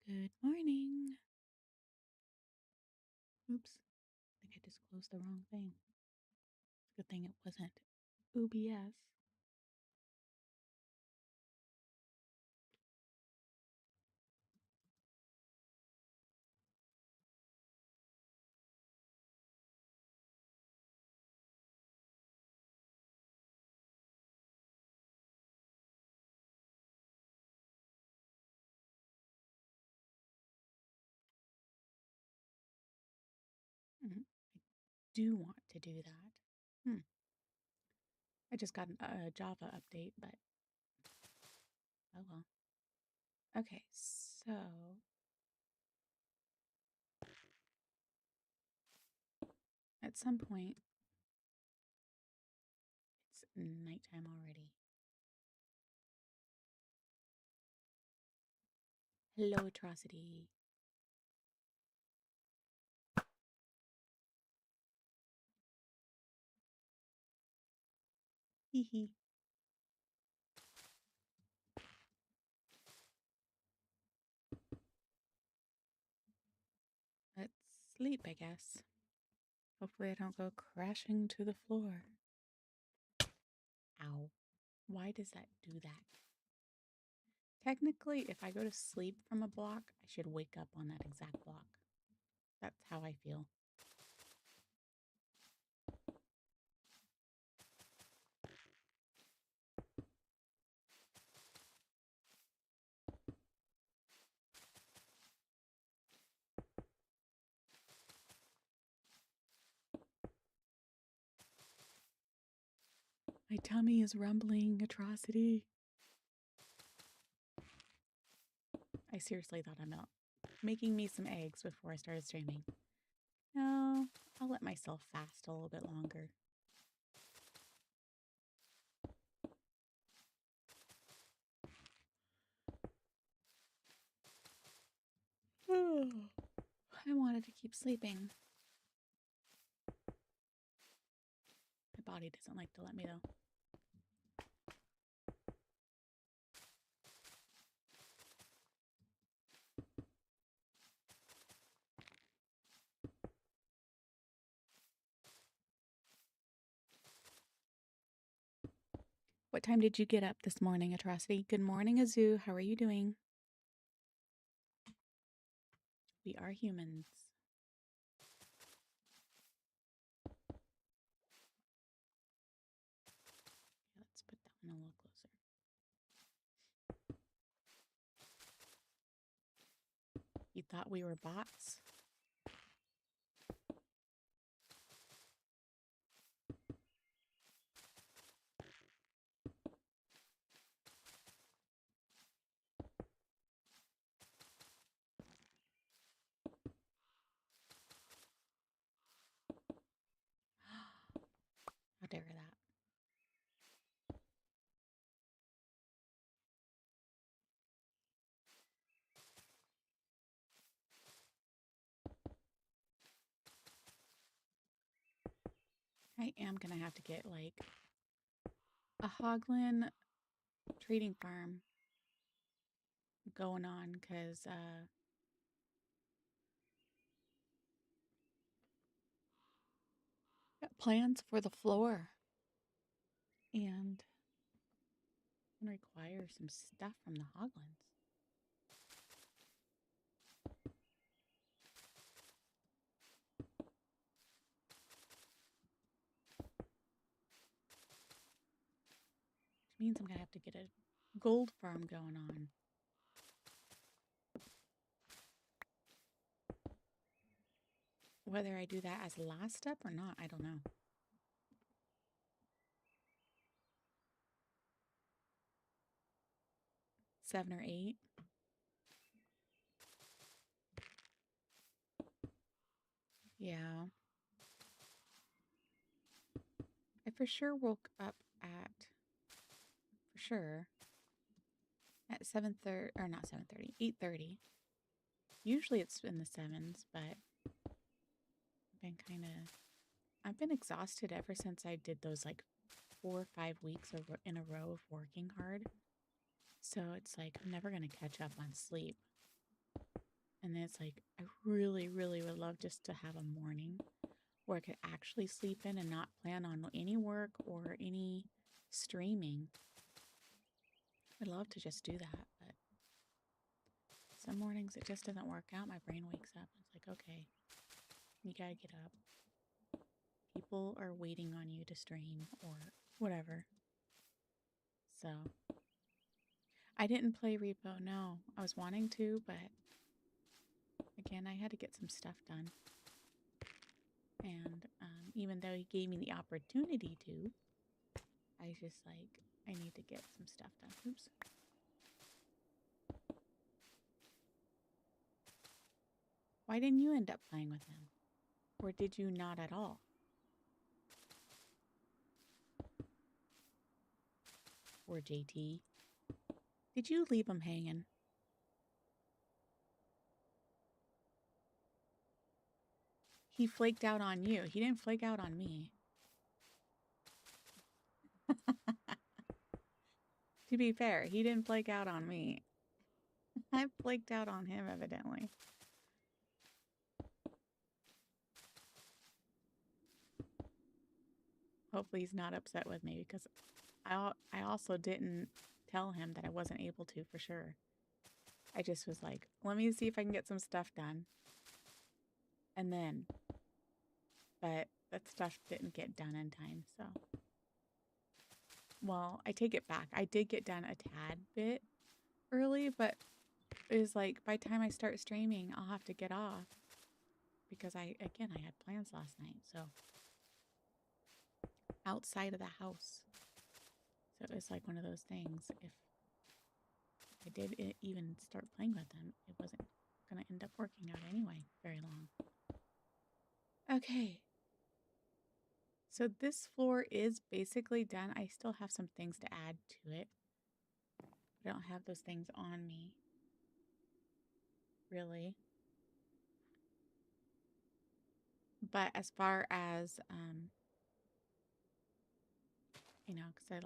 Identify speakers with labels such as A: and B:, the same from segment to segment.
A: Good morning. Oops, I think I just closed the wrong thing. Good thing it wasn't OBS. Mhm. I do want to do that. I just got a Java update, but oh well. Okay, so at some point, it's nighttime already. Hello, Atrocity. Hee hee. Let's sleep, I guess. Hopefully, I don't go crashing to the floor. Ow. Why does that do that? Technically, if I go to sleep from a block, I should wake up on that exact block. That's how I feel. My tummy is rumbling, Atrocity. I seriously thought about making me some eggs before I started streaming. No, I'll let myself fast a little bit longer. I wanted to keep sleeping. My body doesn't like to let me, though. What time did you get up this morning, Atrocity? Good morning, Azu. How are you doing? We are humans. Okay, let's put that one a little closer. You thought we were bots? How dare that? I am gonna have to get like a Hoglin trading farm going on because got plans for the floor and require some stuff from the Hoglins. Which means I'm gonna have to get a gold farm going on. Whether I do that as the last step or not, I don't know. Seven or eight. Yeah. I for sure woke up for sure, at 7:30, or not 7:30, 8:30. Usually it's in the sevens, but I've been exhausted ever since I did those like 4 or 5 weeks in a row of working hard. So it's like I'm never going to catch up on sleep. And then it's like, I really, really would love just to have a morning where I could actually sleep in and not plan on any work or any streaming. I'd love to just do that, but some mornings it just doesn't work out. My brain wakes up and it's like, okay, you gotta get up. People are waiting on you to stream or whatever. So I didn't play Repo, no. I was wanting to, but again, I had to get some stuff done. And even though he gave me the opportunity to, I was just like, I need to get some stuff done. Oops. Why didn't you end up playing with him? Or did you not at all? Or JT? Did you leave him hanging? He flaked out on you. He didn't flake out on me. To be fair, he didn't flake out on me. I flaked out on him, evidently. Hopefully he's not upset with me because I also didn't tell him that I wasn't able to for sure. I just was like, let me see if I can get some stuff done. And then, but that stuff didn't get done in time, so. Well, I take it back. I did get done a tad bit early, but it was like by the time I start streaming, I'll have to get off because I had plans last night, so outside of the house. So it was like one of those things. If I did even start playing with them, it wasn't going to end up working out anyway very long. Okay. So this floor is basically done. I still have some things to add to it. I don't have those things on me, really. But as far as, you know, because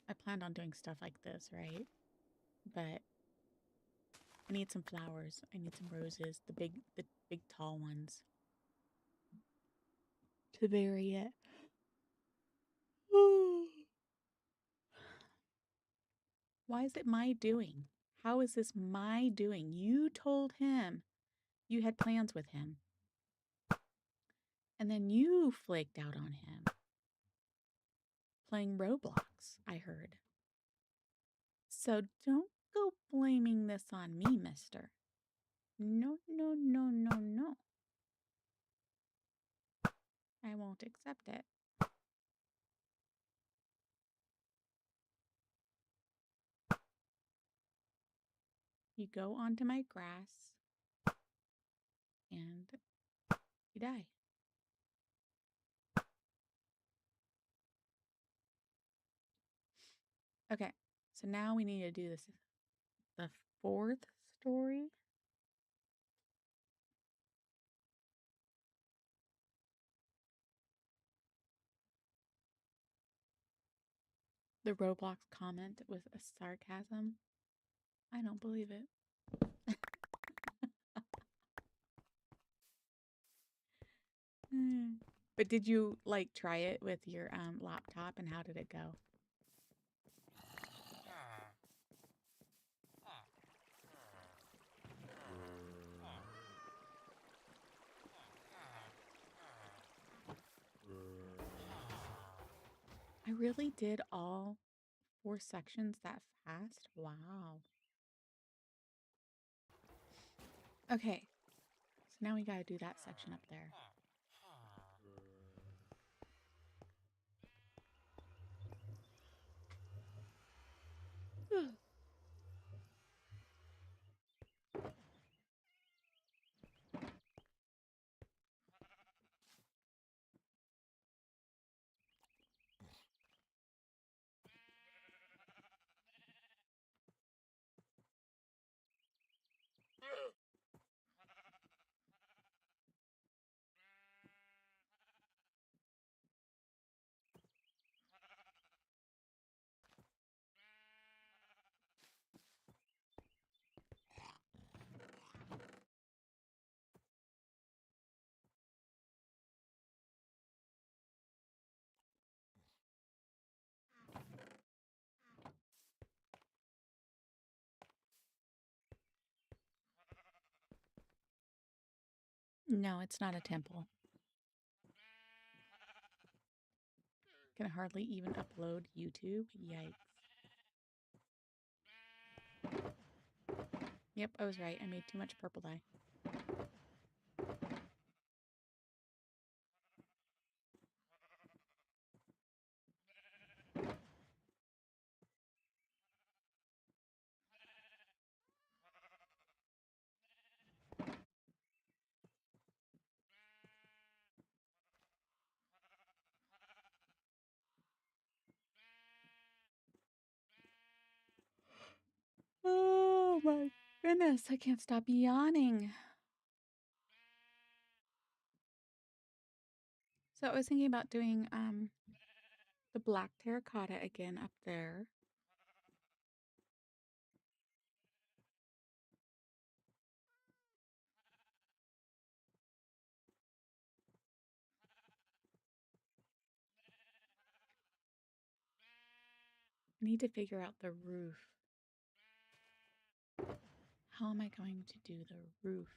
A: I planned on doing stuff like this, right? But I need some flowers. I need some roses, the big tall ones to vary it. Why is it my doing? How is this my doing? You told him you had plans with him. And then you flaked out on him. Playing Roblox, I heard. So don't go blaming this on me, mister. No, no, no, no, no. I won't accept it. You go onto my grass and you die. Okay, so now we need to do this. The fourth story. The Roblox comment with a sarcasm. I don't believe it. But did you like try it with your laptop and how did it go? I really did all 4 sections that fast. Wow. Okay. So now we got to do that section up there. No, it's not a temple. Can hardly even upload YouTube. Yikes. Yep, I was right. I made too much purple dye. Oh my goodness, I can't stop yawning. So I was thinking about doing the black terracotta again up there. I need to figure out the roof. How am I going to do the roof?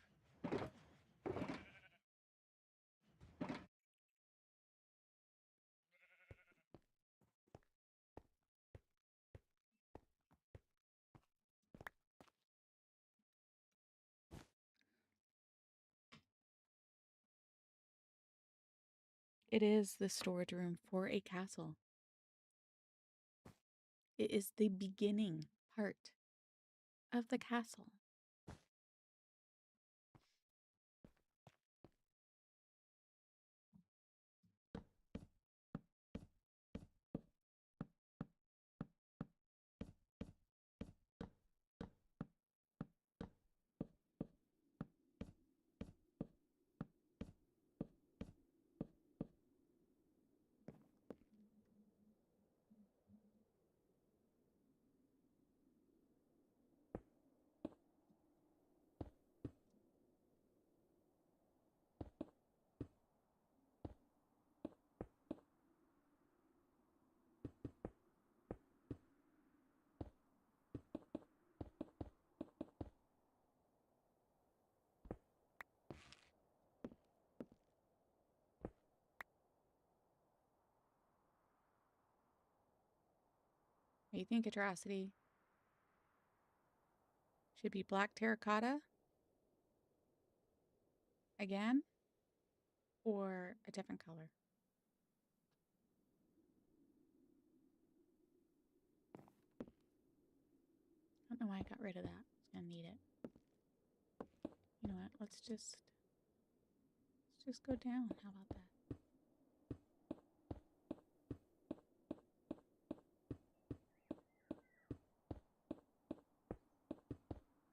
A: It is the storage room for a castle. It is the beginning part of the castle. What do you think, Atrocity? Should be black terracotta again, or a different color? I don't know why I got rid of that. I was gonna need it. You know what? Let's just go down. How about that?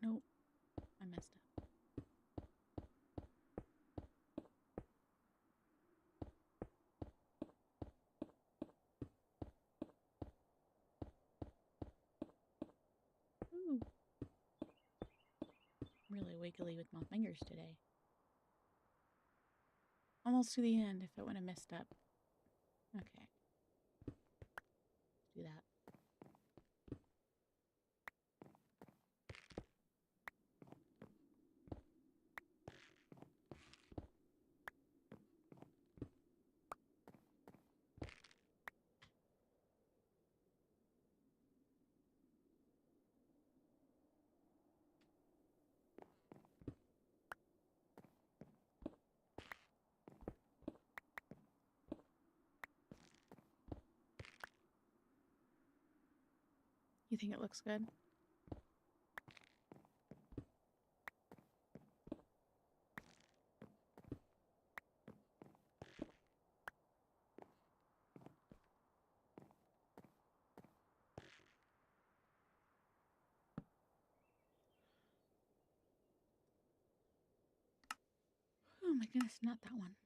A: Nope, I messed up. Ooh. I'm really wiggly with my fingers today. Almost to the end if it wouldn't have messed up. Okay. Do that. You think it looks good? Oh my goodness, not that one.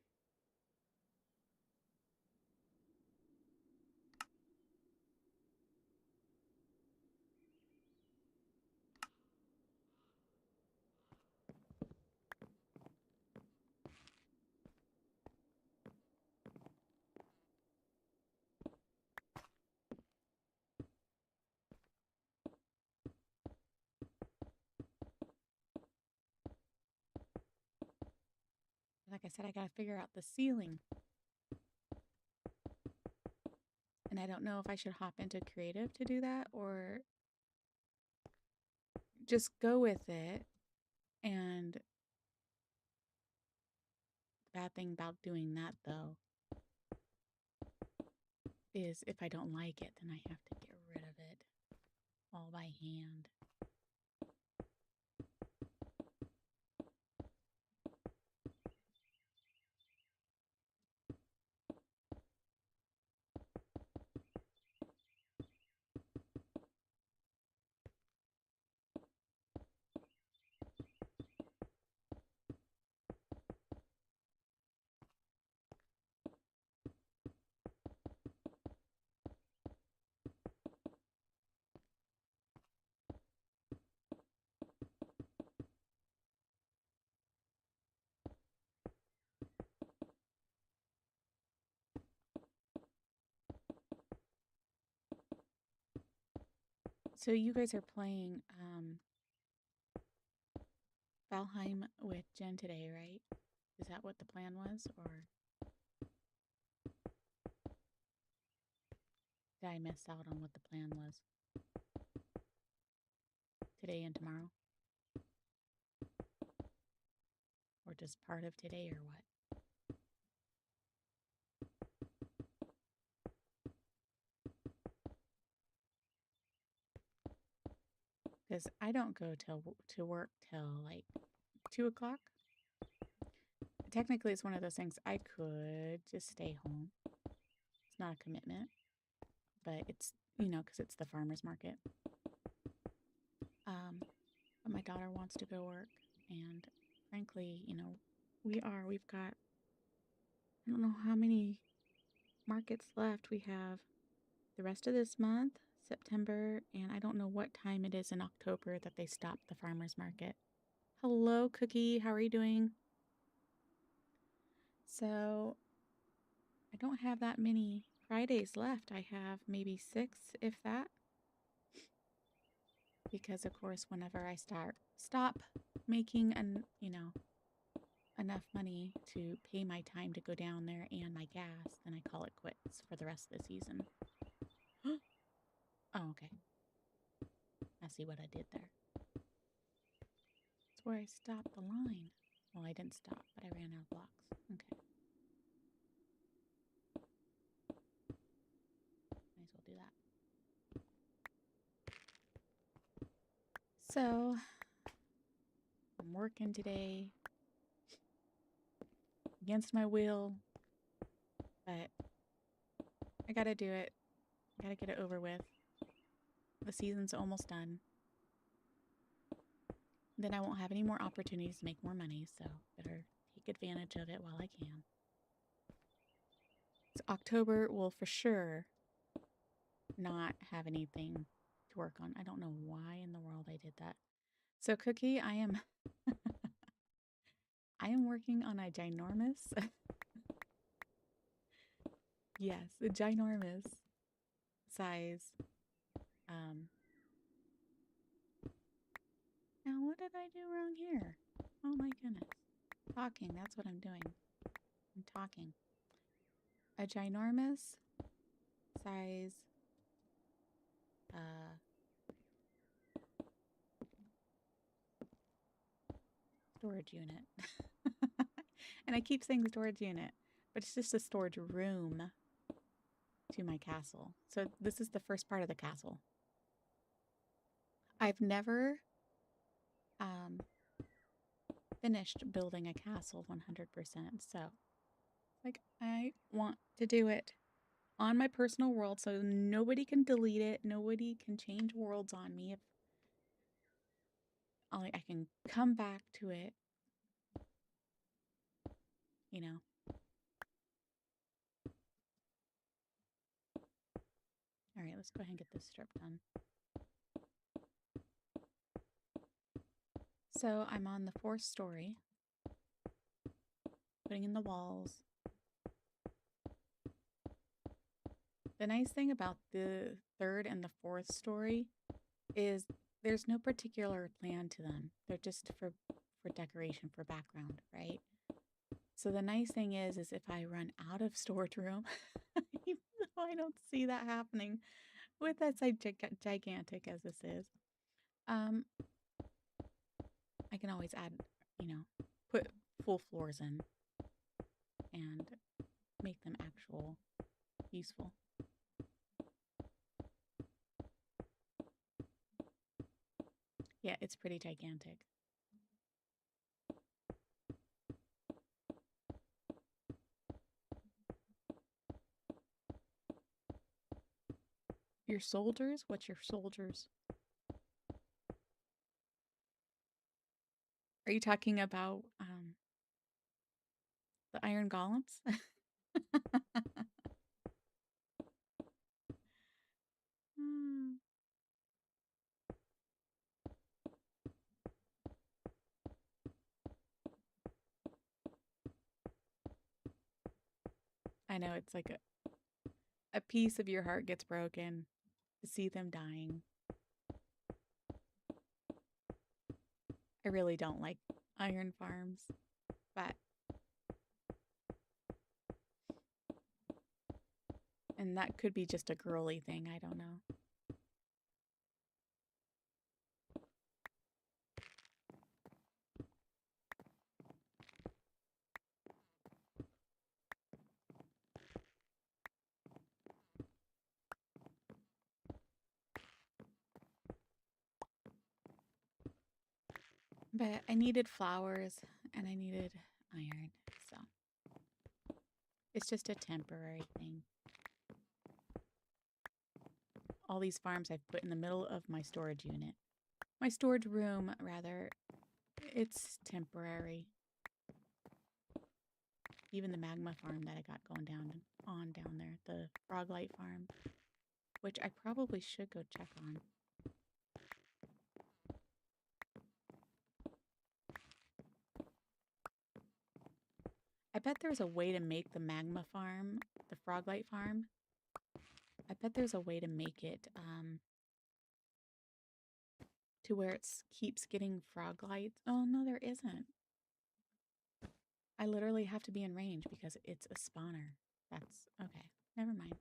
A: like I said, I gotta figure out the ceiling. And I don't know if I should hop into creative to do that or just go with it. And the bad thing about doing that, though, is if I don't like it, then I have to get rid of it all by hand. So you guys are playing Valheim with Jen today, right? Is that what the plan was, or did I miss out on what the plan was? Today and tomorrow? Or just part of today, or what? Because I don't go to work till like 2 o'clock. Technically, it's one of those things I could just stay home. It's not a commitment, but it's, because it's the farmer's market. But my daughter wants to go work, and frankly, we've got, I don't know how many markets left. We have the rest of this month, September, and I don't know what time it is in October that they stop the farmer's market. Hello, Cookie. How are you doing? So I don't have that many Fridays left. I have maybe 6, if that. Because of course, whenever I stop making enough money to pay my time to go down there and my gas, then I call it quits for the rest of the season. Oh, okay. I see what I did there. That's where I stopped the line. Well, I didn't stop, but I ran out of blocks. Okay. Might as well do that. So, I'm working today against my will, but I gotta do it. I gotta get it over with. The season's almost done. Then I won't have any more opportunities to make more money, so better take advantage of it while I can. So October will for sure not have anything to work on. I don't know why in the world I did that. So Cookie, I am working on a ginormous yes, a ginormous size. Now what did I do wrong here? Oh my goodness. Talking, that's what I'm doing. I'm talking. A ginormous size storage unit. And I keep saying storage unit, but it's just a storage room to my castle. So this is the first part of the castle. I've never finished building a castle 100%. So like I want to do it on my personal world so nobody can delete it. Nobody can change worlds on me. If I can come back to it, you know. All right, let's go ahead and get this strip done. So I'm on the 4th story, putting in the walls. The nice thing about the 3rd and the 4th story is there's no particular plan to them. They're just for decoration, for background, right? So the nice thing is if I run out of storage room, even though I don't see that happening with that site gigantic as this is, I can always add, put full floors in and make them actual useful. Yeah, it's pretty gigantic. Your soldiers? What's your soldiers? Are you talking about the iron golems? Hmm. I know it's like a piece of your heart gets broken to see them dying. I really don't like iron farms, but and that could be just a girly thing, I don't know. But I needed flowers and I needed iron, so it's just a temporary thing. All these farms I've put in the middle of my storage unit. My storage room, rather, it's temporary. Even the magma farm that I got going down there, the Froglight farm, which I probably should go check on. I bet there's a way to make the magma farm, the Froglight farm. I bet there's a way to make it to where it keeps getting Froglights. Oh no, there isn't. I literally have to be in range because it's a spawner. That's okay. Never mind.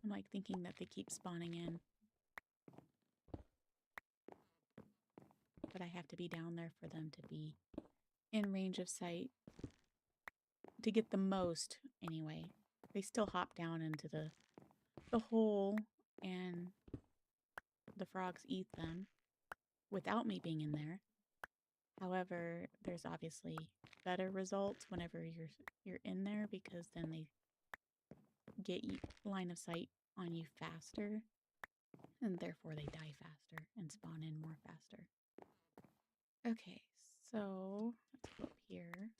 A: I'm like thinking that they keep spawning in. But I have to be down there for them to be in range of sight to get the most anyway. They still hop down into the hole and the frogs eat them without me being in there. However, there's obviously better results whenever you're in there because then they get line of sight on you faster and therefore they die faster and spawn in more faster. Okay, so let's go up here.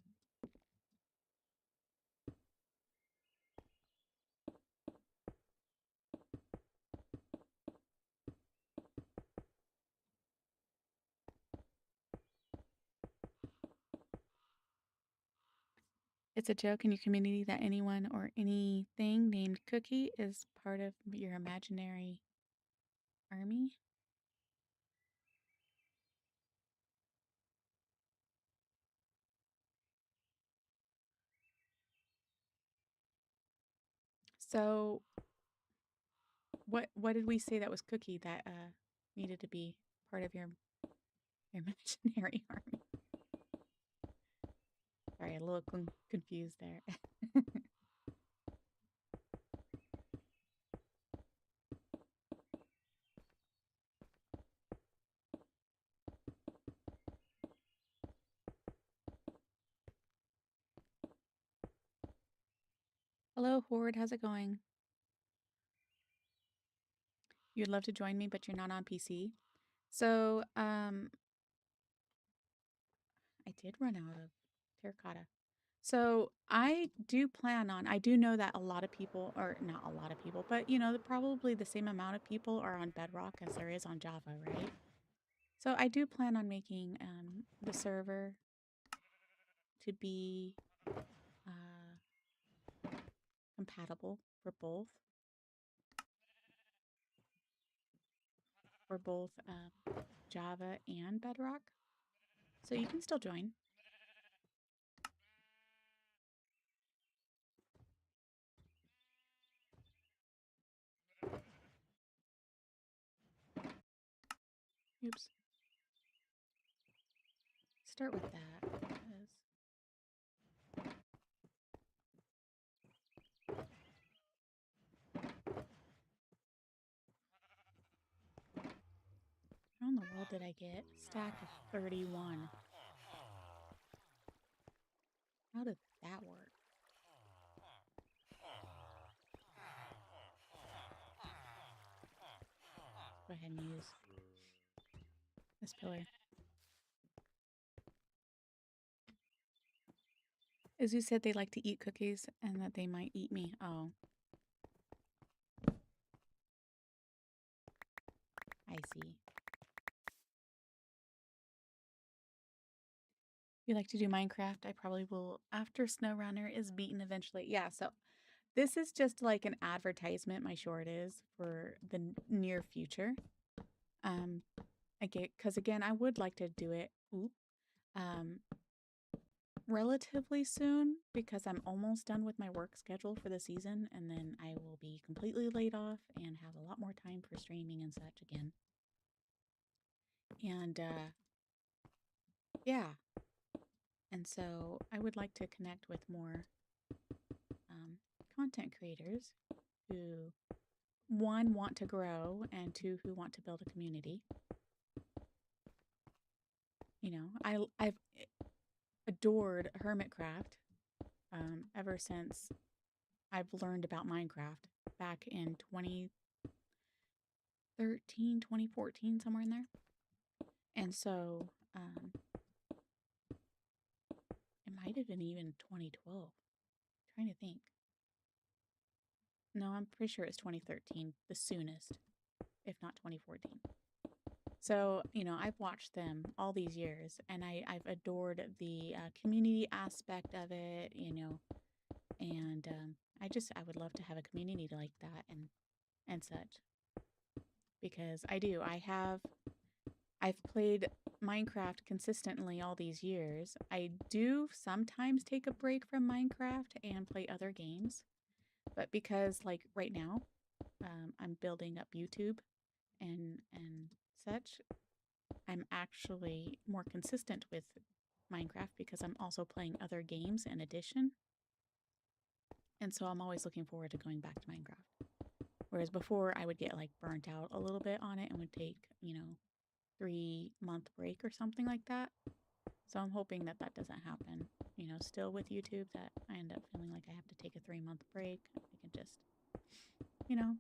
A: It's a joke in your community that anyone or anything named Cookie is part of your imaginary army. So what did we say that was Cookie that needed to be part of your imaginary army? Sorry, a little confused there. Hello, Horde. How's it going? You'd love to join me, but you're not on PC. So, I did run out of terracotta. So I do know that a lot of people, or not a lot of people, but probably the same amount of people are on Bedrock as there is on Java, right? So I do plan on making the server to be compatible for both Java and Bedrock. so you can still join. Oops. Start with that. Because how in the world did I get stack of 31? How did that work? Go ahead and use this pillar. As you said, they like to eat cookies and that they might eat me. Oh. I see. You like to do Minecraft? I probably will after SnowRunner is beaten eventually. Yeah, so this is just like an advertisement, my short is, for the near future. Because again, I would like to do it relatively soon because I'm almost done with my work schedule for the season, and then I will be completely laid off and have a lot more time for streaming and such again. And yeah, and so I would like to connect with more content creators who, one, want to grow, and two, who want to build a community. You know, I've adored Hermitcraft ever since I've learned about Minecraft back in 2013, 2014, somewhere in there. And so it might have been even 2012. I'm trying to think. No, I'm pretty sure it's 2013, the soonest, if not 2014. So, you know, I've watched them all these years, and I've adored the community aspect of it, you know, and I would love to have a community like that and such, because I've played Minecraft consistently all these years. I do sometimes take a break from Minecraft and play other games, but because like right now, I'm building up YouTube and such, I'm actually more consistent with Minecraft because I'm also playing other games in addition. And so I'm always looking forward to going back to Minecraft. Whereas before I would get like burnt out a little bit on it and would take, you know, 3-month break or something like that. So I'm hoping that that doesn't happen, you know, still with YouTube, that I end up feeling like I have to take a 3-month break. I can just, you know,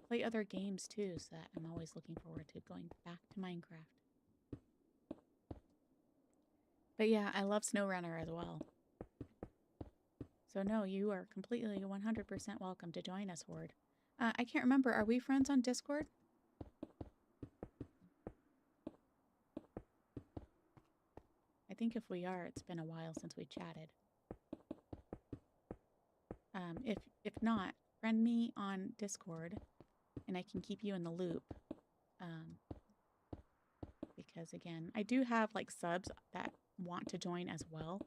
A: play other games too, so that I'm always looking forward to going back to Minecraft. But yeah, I love SnowRunner as well. So no, you are completely 100% welcome to join us, Horde. I can't remember, are we friends on Discord? I think if we are, it's been a while since we chatted. If not, friend me on Discord, and I can keep you in the loop. Because again, I do have like subs that want to join as well.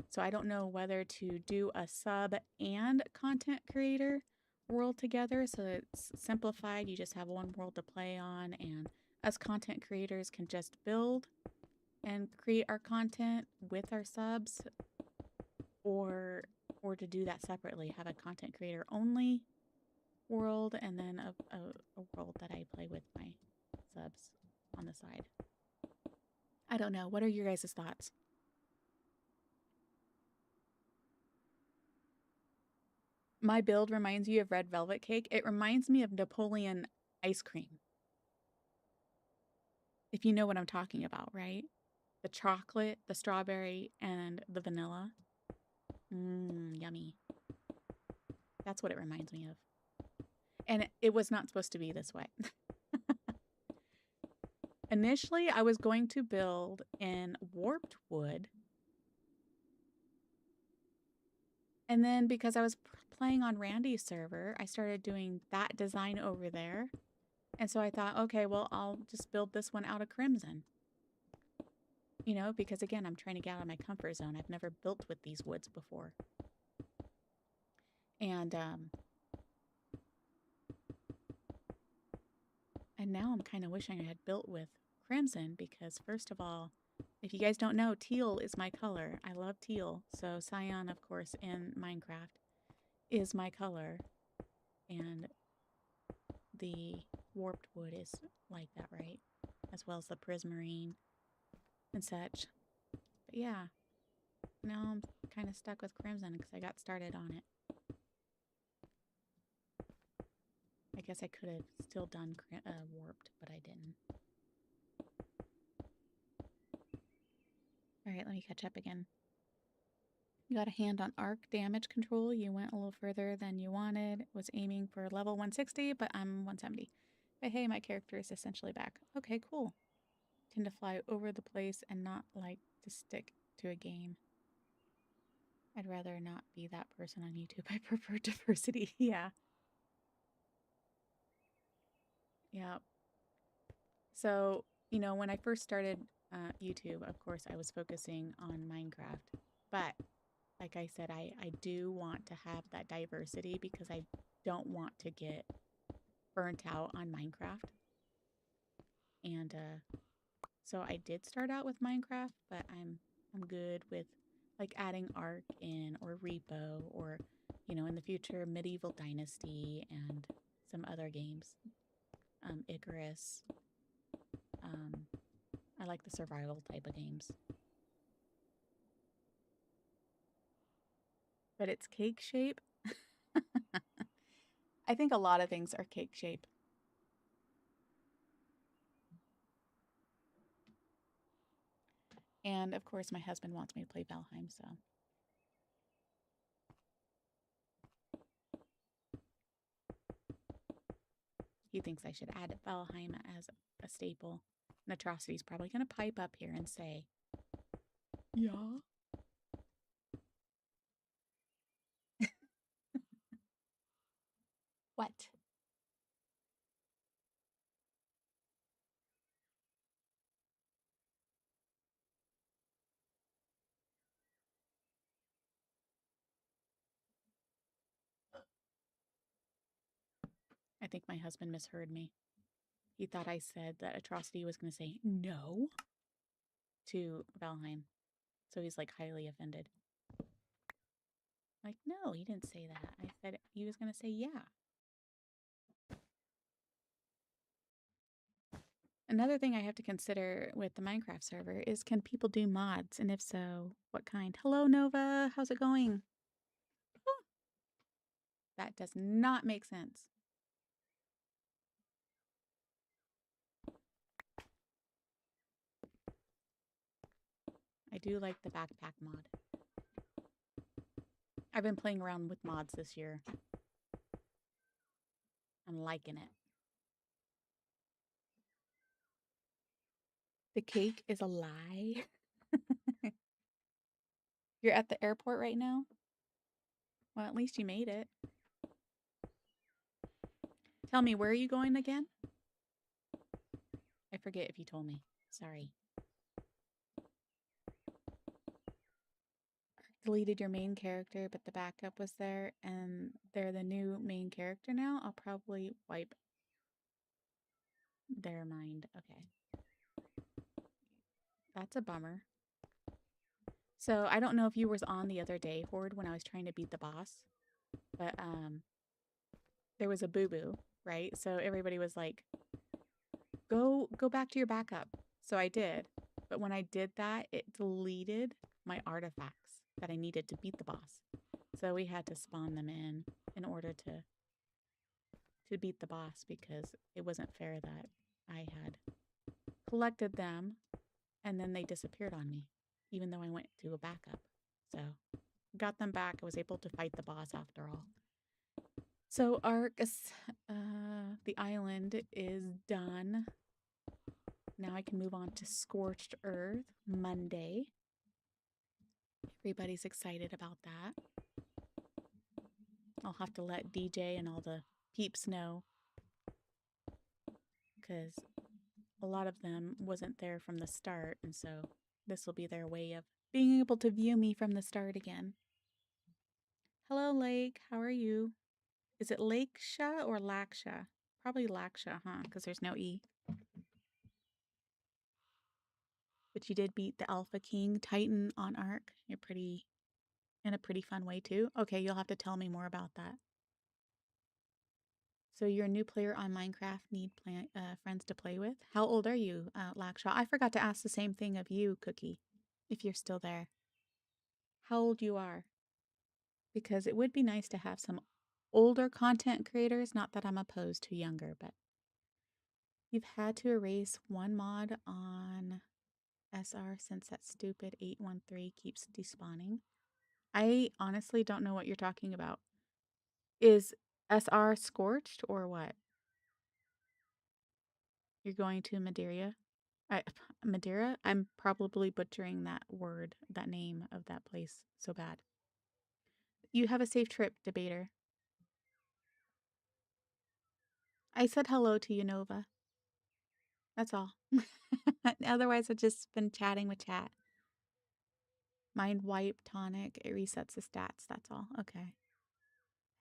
A: So I don't know whether to do a sub and content creator world together, so it's simplified. You just have one world to play on, and us content creators can just build and create our content with our subs, or to do that separately, have a content creator only world and then a world that I play with my subs on the side. I don't know. What are your guys' thoughts? My build reminds you of red velvet cake. It reminds me of Napoleon ice cream. If you know what I'm talking about, right? The chocolate, the strawberry, and the vanilla. Yummy. That's what it reminds me of. And it was not supposed to be this way. Initially, I was going to build in warped wood. And then because I was playing on Randy's server, I started doing that design over there. And so I thought, okay, well, I'll just build this one out of crimson. You know, because again, I'm trying to get out of my comfort zone. I've never built with these woods before. And now I'm kind of wishing I had built with crimson because, first of all, if you guys don't know, teal is my color. I love teal. So cyan, of course, in Minecraft is my color. And the warped wood is like that, right? As well as the prismarine and such. But yeah, now I'm kind of stuck with crimson because I got started on it. I guess I could have still done warped, but I didn't. All right, let me catch up again. You got a hand on arc damage control. You went a little further than you wanted. Was aiming for level 160, but I'm 170. But hey, my character is essentially back. Okay, cool. Tend to fly over the place and not like to stick to a game. I'd rather not be that person on YouTube. I prefer diversity. Yeah. Yeah. So, you know, when I first started YouTube, of course, I was focusing on Minecraft. But like I said, I do want to have that diversity because I don't want to get burnt out on Minecraft. And so I did start out with Minecraft, but I'm good with like adding Ark in or Repo or, you know, in the future, Medieval Dynasty and some other games. Icarus. I like the survival type of games. But it's cake shape. I think a lot of things are cake shape. And of course, my husband wants me to play Valheim, so. He thinks I should add Valheim as a staple. And Atrocity's probably going to pipe up here and say, yeah. What? I think my husband misheard me. He thought I said that Atrocity was going to say no to Valheim. So he's like highly offended. Like, no, he didn't say that. I said he was going to say yeah. Another thing I have to consider with the Minecraft server is can people do mods? And if so, what kind? Hello, Nova. How's it going? Oh, that does not make sense. I do like the backpack mod. I've been playing around with mods this year. I'm liking it. The cake is a lie. You're at the airport right now? Well, at least you made it. Tell me, where are you going again? I forget if you told me. Sorry. Deleted your main character, but the backup was there, and they're the new main character now. I'll probably wipe their mind. Okay. That's a bummer. So I don't know if you was on the other day, Horde, when I was trying to beat the boss, but there was a boo-boo, right? So everybody was like, go back to your backup. So I did. But when I did that, it deleted my artifacts that I needed to beat the boss. So we had to spawn them in order to beat the boss because it wasn't fair that I had collected them and then they disappeared on me, even though I went to a backup. So got them back. I was able to fight the boss after all. So Ark, the island is done. Now I can move on to Scorched Earth Monday. Everybody's excited about that. I'll have to let DJ and all the peeps know because a lot of them wasn't there from the start, and so this will be their way of being able to view me from the start again. Hello, Lake. How are you? Is it Lakesha or Laksha? Probably Laksha, huh? Because there's no E. But you did beat the Alpha King Titan on Ark. You're pretty, in a pretty fun way too. Okay, you'll have to tell me more about that. So you're a new player on Minecraft, need friends to play with. How old are you, Laksha? I forgot to ask the same thing of you, Cookie, if you're still there. How old you are? Because it would be nice to have some older content creators, not that I'm opposed to younger, but you've had to erase one mod on SR since that stupid 813 keeps despawning. I honestly don't know what you're talking about. Is SR scorched or what? You're going to Madeira? Madeira? I'm probably butchering that word, that name of that place so bad. You have a safe trip, debater. I said hello to you, Nova. That's all. Otherwise, I've just been chatting with chat. Mind wipe tonic. It resets the stats. That's all. Okay.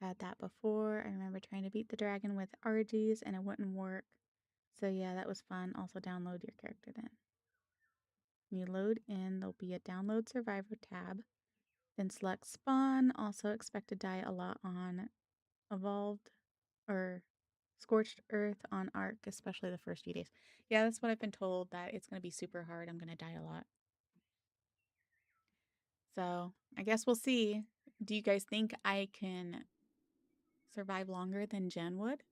A: Had that before. I remember trying to beat the dragon with RGs and it wouldn't work. So yeah, that was fun. Also download your character then. When you load in, there'll be a download survivor tab. Then select spawn. Also expect to die a lot on evolved or scorched earth on Ark, especially the first few days. Yeah, that's what I've been told, that it's going to be super hard. I'm going to die a lot. So I guess we'll see. Do you guys think I can survive longer than Jen would?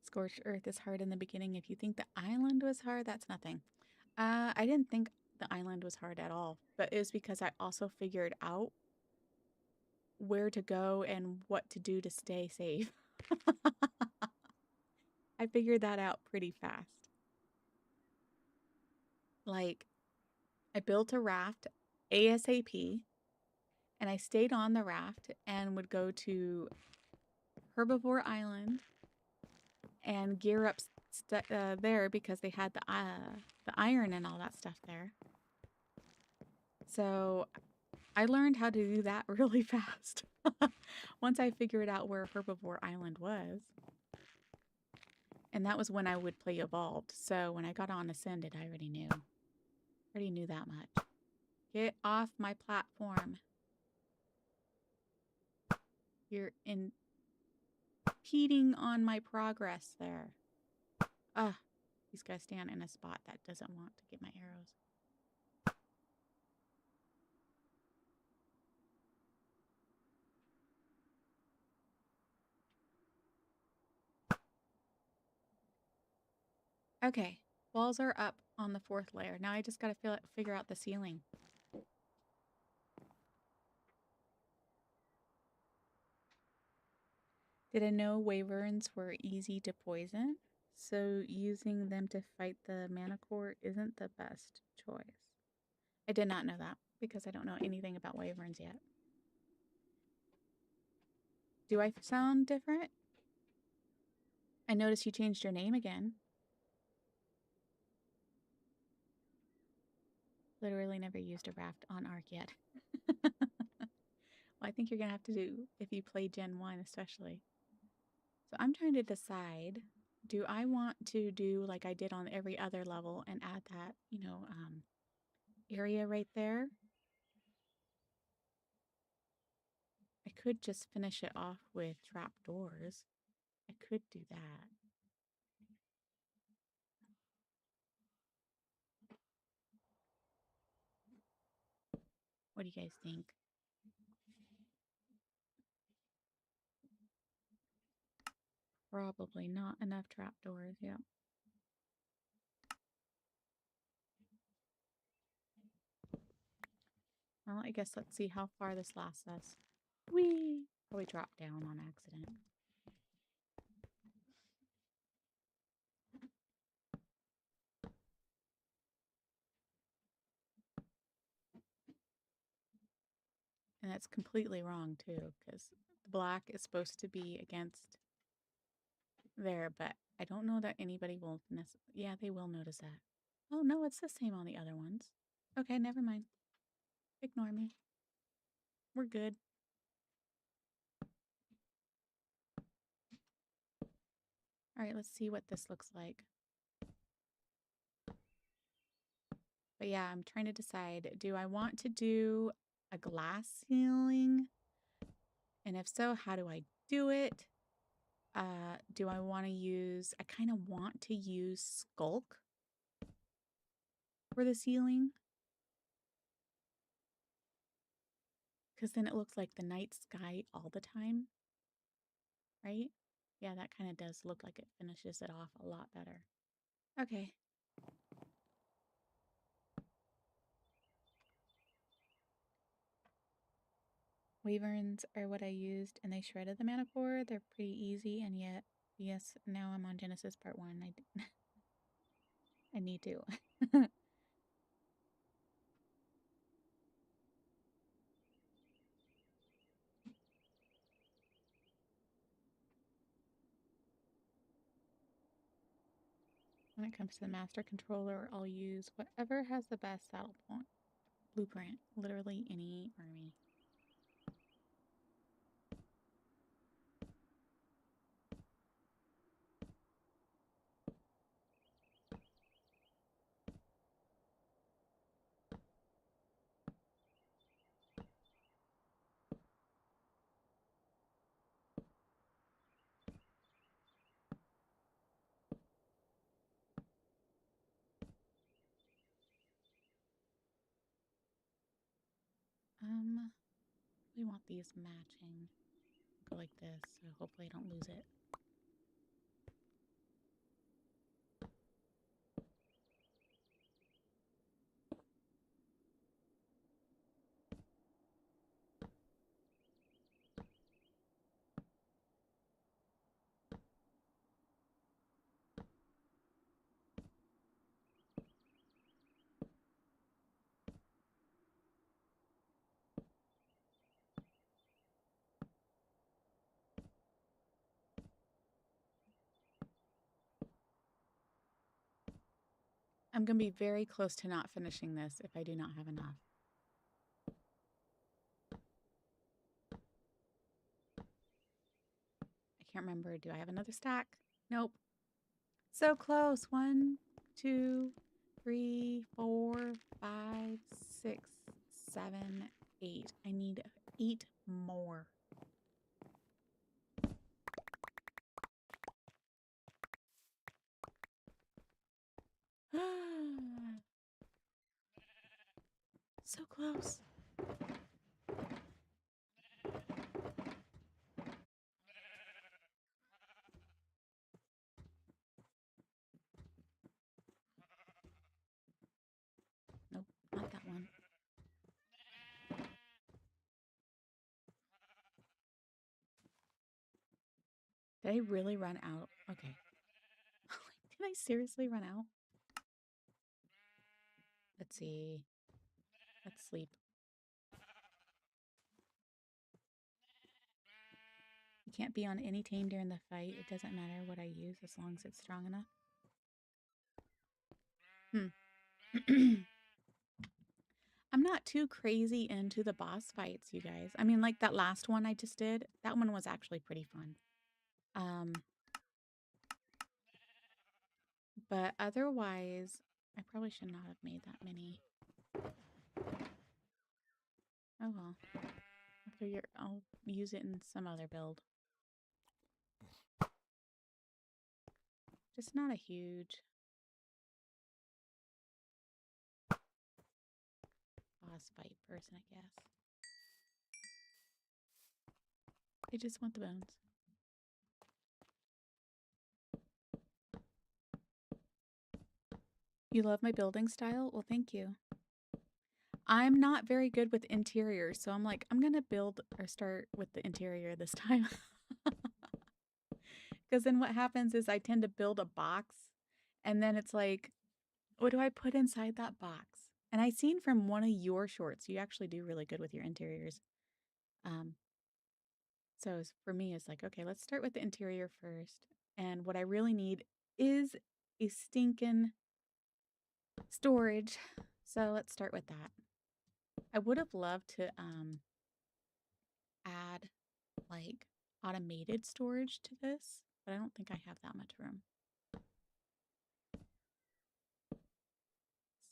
A: Scorched earth is hard in the beginning. If you think the island was hard, that's nothing. I didn't think the island was hard at all, but it was because I also figured out where to go and what to do to stay safe. I figured that out pretty fast. Like, I built a raft ASAP, and I stayed on the raft and would go to Herbivore Island and gear up there because they had the iron and all that stuff there. So I learned how to do that really fast once I figured out where Herbivore Island was. And that was when I would play Evolved. So when I got on Ascended, I already knew. Already knew that much. Get off my platform. You're impeding on my progress there. He's got to stand in a spot that doesn't want to get my arrows. Okay, walls are up on the 4th layer. Now I just got to figure out the ceiling. Did I know wyverns were easy to poison? So using them to fight the Manticore isn't the best choice. I did not know that because I don't know anything about wyverns yet. Do I sound different? I noticed you changed your name again. Literally never used a raft on Ark yet. Well, I think you're going to have to do if you play Gen 1 especially. So I'm trying to decide, do I want to do like I did on every other level and add that, area right there? I could just finish it off with trapdoors. I could do that. What do you guys think? Probably not enough trapdoors, yeah. Well, I guess let's see how far this lasts us. Whee! Probably dropped down on accident. And that's completely wrong too, because the black is supposed to be against there, but I don't know that anybody will yeah, they will notice that. Oh, no, it's the same on the other ones. Okay, never mind. Ignore me. We're good. All right, let's see what this looks like. But yeah, I'm trying to decide, do I want to do a glass ceiling? And if so, how do I do it? Do I want to use, I kind of want to use Skulk for the ceiling. Because then it looks like the night sky all the time, right? Yeah, that kind of does look like it finishes it off a lot better. Okay. Wyverns are what I used, and they shredded the mana core. They're pretty easy, and yet, yes, now I'm on Genesis Part 1. I need to. When it comes to the Master Controller, I'll use whatever has the best saddle point blueprint. Literally any army. We want these matching. Go like this, so hopefully I don't lose it. I'm going to be very close to not finishing this if I do not have enough. I can't remember. Do I have another stack? Nope. So close. 1, 2, 3, 4, 5, 6, 7, 8. I need 8 more. So close. Nope, not that one. Did I really run out? Okay. Did I seriously run out? Let's see. Let's sleep. You can't be on any team during the fight. It doesn't matter what I use as long as it's strong enough. I'm not too crazy into the boss fights, you guys. I mean, like that last one I just did, that one was actually pretty fun. But otherwise, I probably should not have made that many. Oh well. I'll use it in some other build. Just not a huge boss fight person, I guess. I just want the bones. You love my building style? Well, thank you. I'm not very good with interiors, so I'm like, I'm gonna build or start with the interior this time. Because then what happens is I tend to build a box, and then it's like, what do I put inside that box? And I seen from one of your shorts, you actually do really good with your interiors. So for me, it's like, okay, let's start with the interior first. And what I really need is a stinking Storage. So let's start with that. I would have loved to add like automated storage to this, but I don't think I have that much room.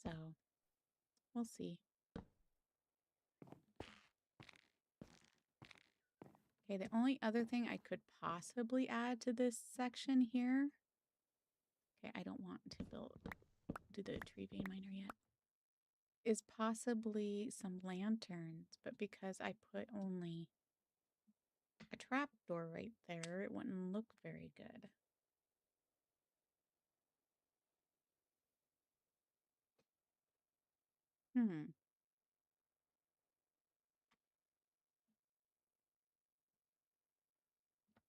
A: So we'll see. Okay, the only other thing I could possibly add to this section here. Okay, I don't want to do the tree vein miner yet. Is possibly some lanterns, but because I put only a trapdoor right there, it wouldn't look very good.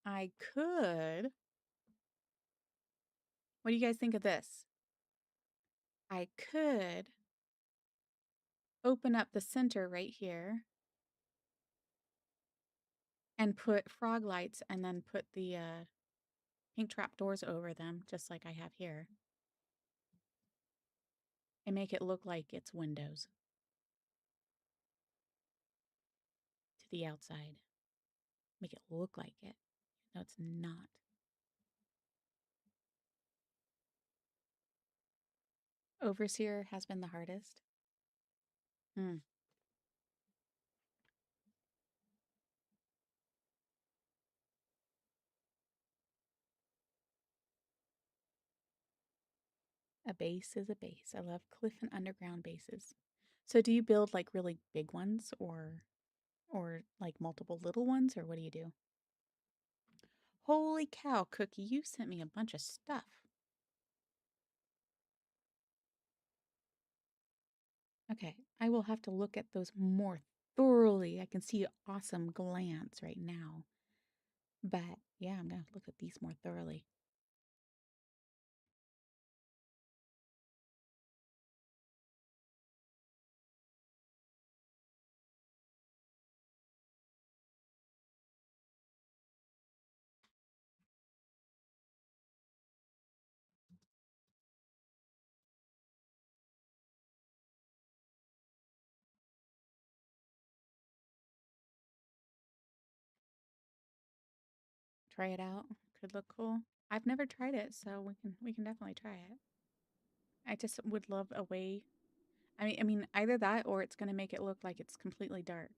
A: I could. What do you guys think of this? I could open up the center right here and put frog lights and then put the pink trap doors over them, just like I have here, and make it look like it's windows to the outside. Make it look like it. No, it's not. Overseer has been the hardest. Hmm. A base is a base. I love cliff and underground bases. So do you build like really big ones or like multiple little ones, or what do you do? Holy cow, Cookie, you sent me a bunch of stuff. Okay, I will have to look at those more thoroughly. I can see an awesome glance right now. But yeah, I'm going to look at these more thoroughly. Try it out. Could look cool. I've never tried it, so we can definitely try it. I just would love a way. I mean either that or it's going to make it look like it's completely dark.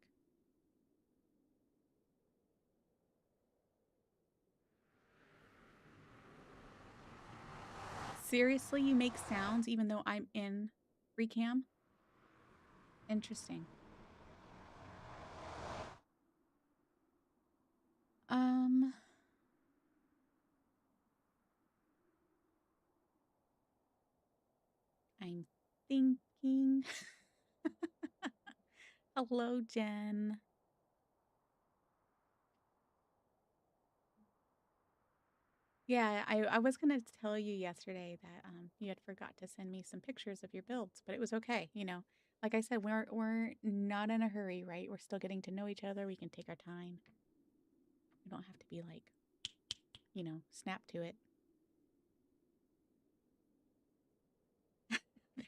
A: Seriously, you make sounds even though I'm in Recam? Interesting. Um, I'm thinking. Hello, Jen. Yeah, I was gonna tell you yesterday that you had forgot to send me some pictures of your builds, but it was okay. Like I said, we're not in a hurry, right? We're still getting to know each other. We can take our time. We don't have to be like, snap to it.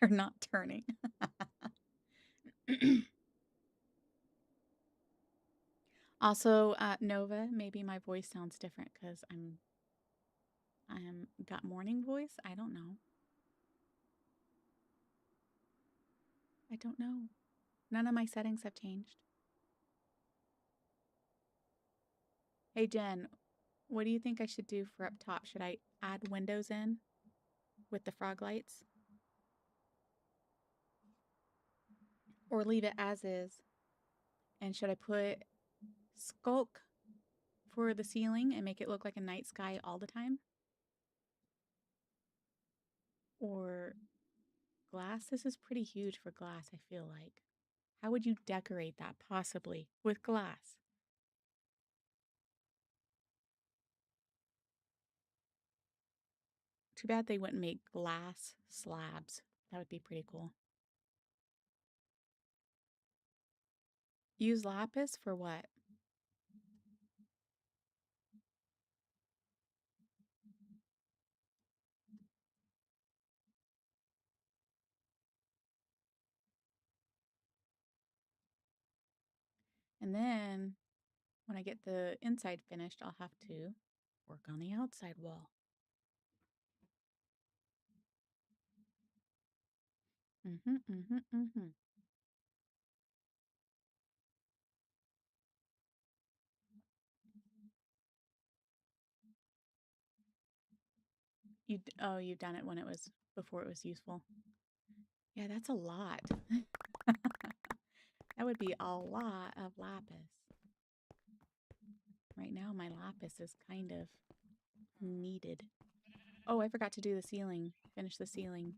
A: They're not turning. Also, Nova, maybe my voice sounds different because I'm got morning voice. I don't know. I don't know. None of my settings have changed. Hey Jen, what do you think I should do for up top? Should I add windows in with the frog lights? Or leave it as is? And should I put skulk for the ceiling and make it look like a night sky all the time? Or glass? This is pretty huge for glass, I feel like. How would you decorate that possibly with glass? Too bad they wouldn't make glass slabs. That would be pretty cool. Use lapis for what? And then when I get the inside finished, I'll have to work on the outside wall. Mm-hmm. You've done it when it was before it was useful. Yeah, that's a lot. That would be a lot of lapis. Right now, my lapis is kind of needed. Oh, I forgot to do the ceiling. Finish the ceiling.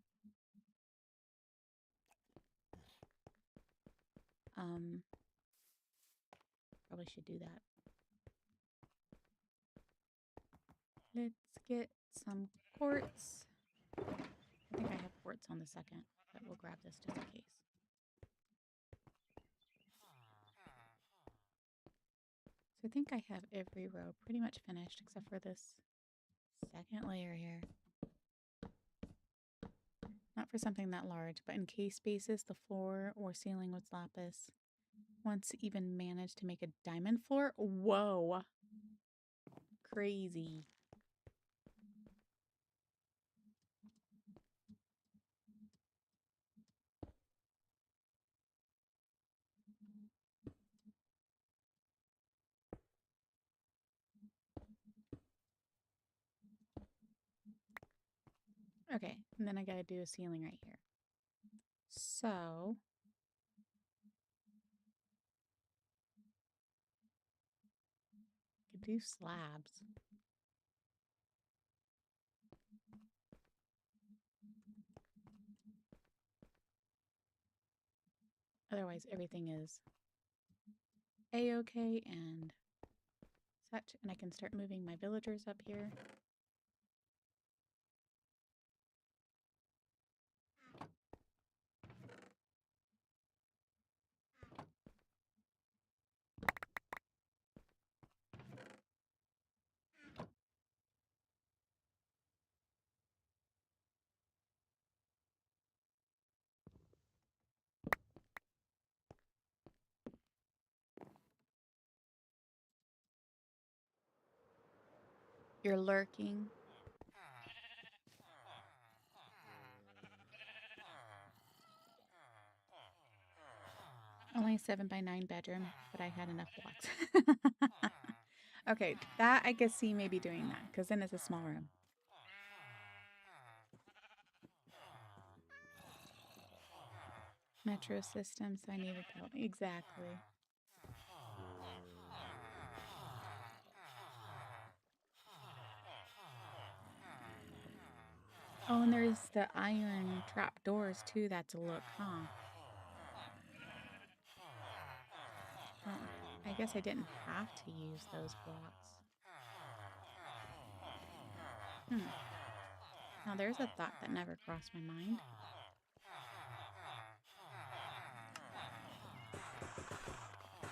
A: Probably should do that. Let's get some quartz. I think I have quartz on the second, but we'll grab this just in case. So I think I have every row pretty much finished except for this second layer here. Not for something that large, but in case spaces, the floor or ceiling with lapis. Once even managed to make a diamond floor. Whoa. Crazy. Okay, and then I gotta do a ceiling right here. So I could do slabs. Otherwise, everything is a-okay and such, and I can start moving my villagers up here. You're lurking. Only a 7x9 bedroom, but I had enough blocks. Okay, that I could see maybe doing that, because then it's a small room. Metro systems, I needed help. Exactly. Oh, and there's the iron trap doors too. That's a look, huh? Well, I guess I didn't have to use those blocks. Now there's a thought that never crossed my mind.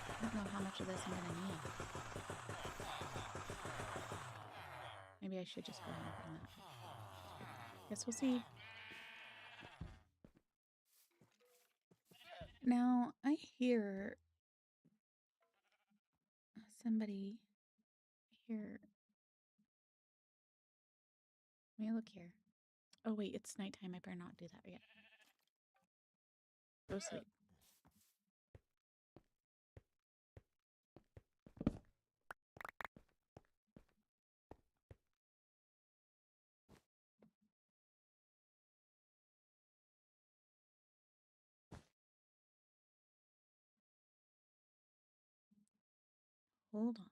A: I don't know how much of this I'm gonna need. Maybe I should just go ahead and put in that. Guess we'll see. Now I hear somebody here. Let me look here. Oh wait, it's nighttime. I better not do that yet. Go sleep. Hold on.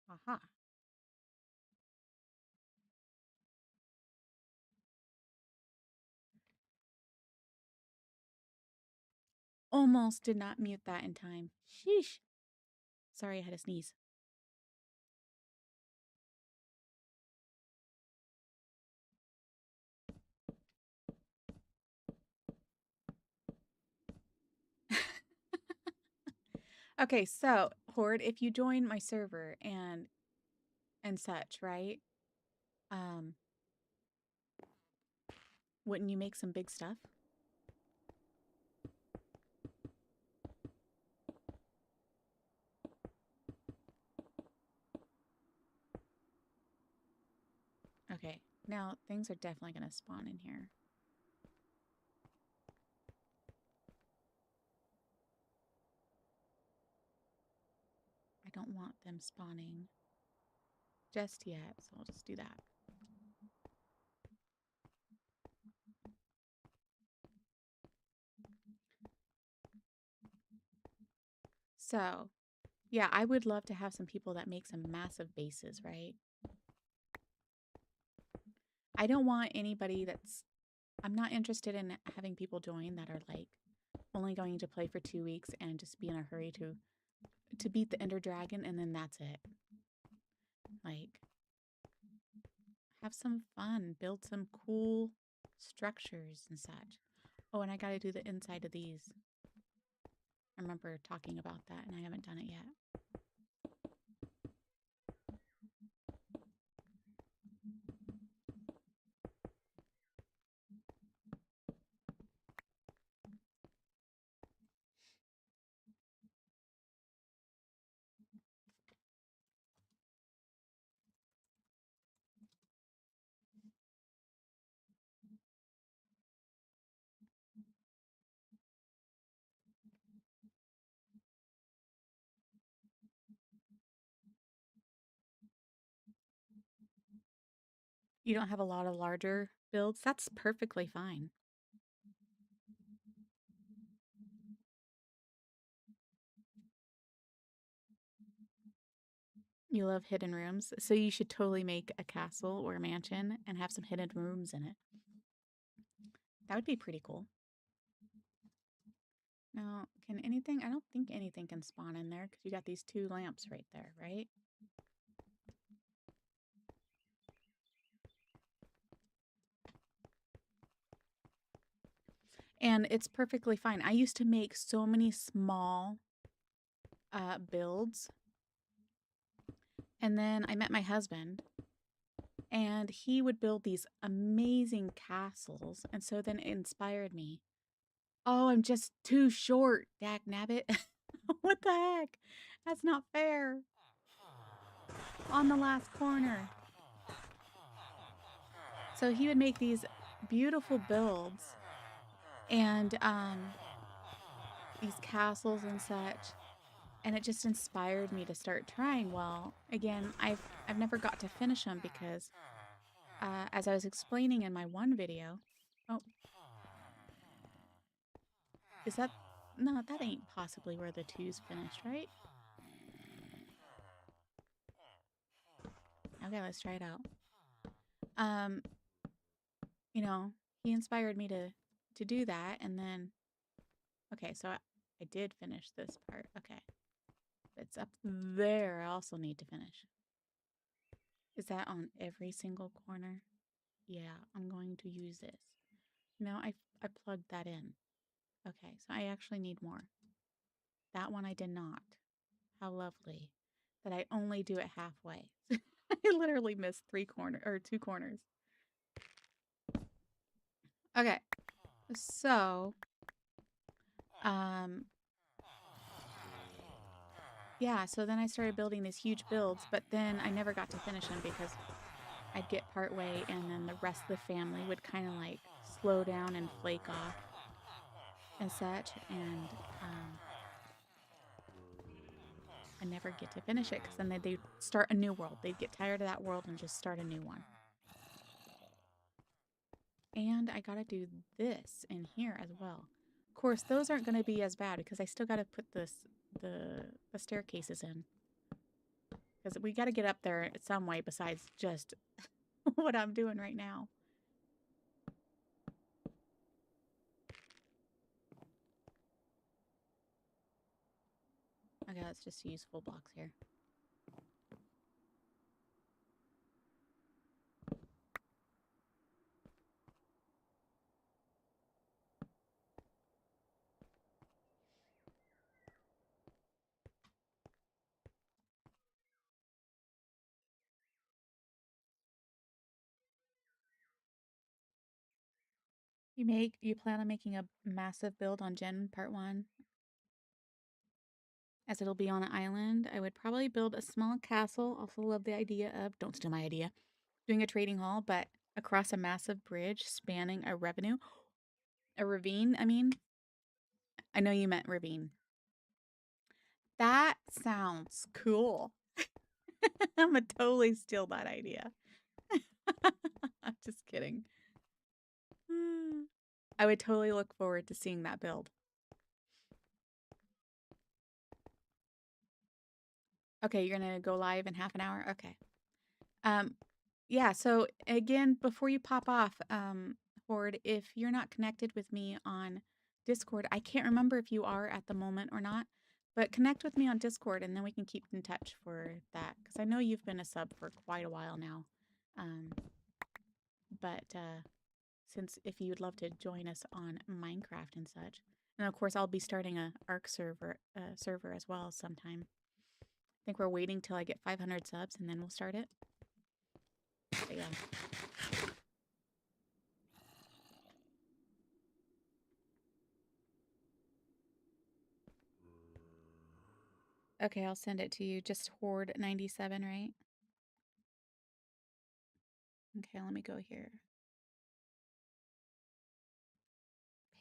A: Aha. Almost did not mute that in time. Sheesh. Sorry, I had to sneeze. Okay, so Horde, if you join my server and such, right? Wouldn't you make some big stuff? Now, things are definitely going to spawn in here. I don't want them spawning just yet, so I'll just do that. So, yeah, I would love to have some people that make some massive bases, right? I don't want anybody that's... I'm not interested in having people join that are like only going to play for 2 weeks and just be in a hurry to beat the Ender Dragon and then that's it. Like, have some fun, build some cool structures and such. Oh, and I gotta do the inside of these. I remember talking about that and I haven't done it yet. You don't have a lot of larger builds? That's perfectly fine. You love hidden rooms, so you should totally make a castle or a mansion and have some hidden rooms in it. That would be pretty cool. Now, can anything... I don't think anything can spawn in there because you got these 2 lamps right there, right? And it's perfectly fine. I used to make so many small builds. And then I met my husband and he would build these amazing castles. And so then it inspired me. Oh, I'm just too short, dag nabbit. What the heck? That's not fair. On the last corner. So he would make these beautiful builds and these castles and such. And it just inspired me to start trying. Well, again, I've never got to finish them because as I was explaining in my one video... Oh, is that... No, that ain't possibly where the 2's finished, right? Okay, let's try it out. You know, he inspired me to do that, and then... Okay, so I did finish this part. Okay. It's up there. I also need to finish. Is that on every single corner? Yeah, I'm going to use this. No, I plugged that in. Okay, so I actually need more. That one I did not. How lovely that I only do it halfway. I literally missed 2 corners. Okay, so yeah, so then I started building these huge builds, but then I never got to finish them because I'd get part way and then the rest of the family would kind of like slow down and flake off and such, and I never get to finish it because then they'd start a new world. They'd get tired of that world and just start a new one. And I gotta do this in here as well. Of course, those aren't going to be as bad because I still got to put the staircases in. Because we got to get up there some way besides just what I'm doing right now. Okay, let's just use full blocks here. You plan on making a massive build on Gen Part 1? As it'll be on an island, I would probably build a small castle. Also love the idea of, don't steal my idea, doing a trading hall, but across a massive bridge spanning a ravine, I mean. I know you meant ravine. That sounds cool. I'm gonna totally steal that idea. I'm just kidding. I would totally look forward to seeing that build. Okay, you're gonna go live in half an hour? Okay. Yeah, so again, before you pop off, Horde, if you're not connected with me on Discord, I can't remember if you are at the moment or not, but connect with me on Discord and then we can keep in touch for that. Because I know you've been a sub for quite a while now. But since if you'd love to join us on Minecraft and such. And of course, I'll be starting a Ark server as well sometime. I think we're waiting till I get 500 subs and then we'll start it. But yeah. Okay, I'll send it to you. Just Horde 97, right? Okay, let me go here.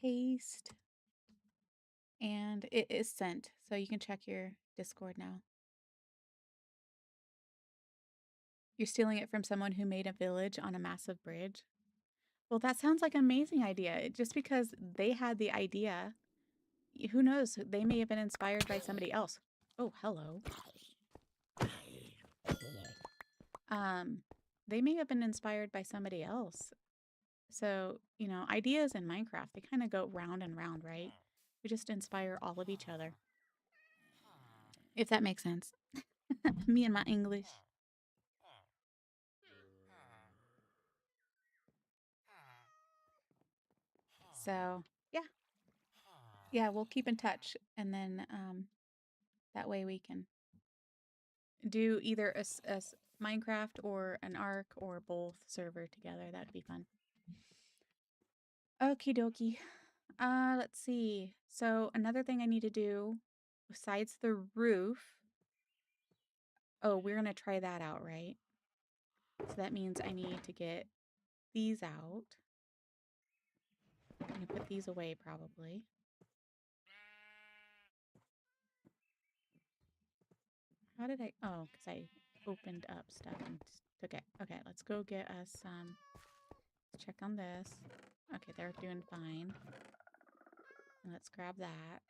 A: Paste. And it is sent. So you can check your Discord now. You're stealing it from someone who made a village on a massive bridge? Well, that sounds like an amazing idea. Just because they had the idea, who knows? They may have been inspired by somebody else. Oh, hello. They may have been inspired by somebody else. So, you know, ideas in Minecraft, they kind of go round and round, right? We just inspire all of each other. If that makes sense. Me and my English. So, yeah. Yeah, we'll keep in touch. And then that way we can do either a Minecraft or an Ark or both server together. That'd be fun. Okie dokie. Let's see. So another thing I need to do besides the roof. Oh, we're going to try that out, right? So that means I need to get these out. I'm going to put these away probably. How did I? Oh, because I opened up stuff and took it. Okay, let's go get us let's check on this. Okay, they're doing fine. And let's grab that.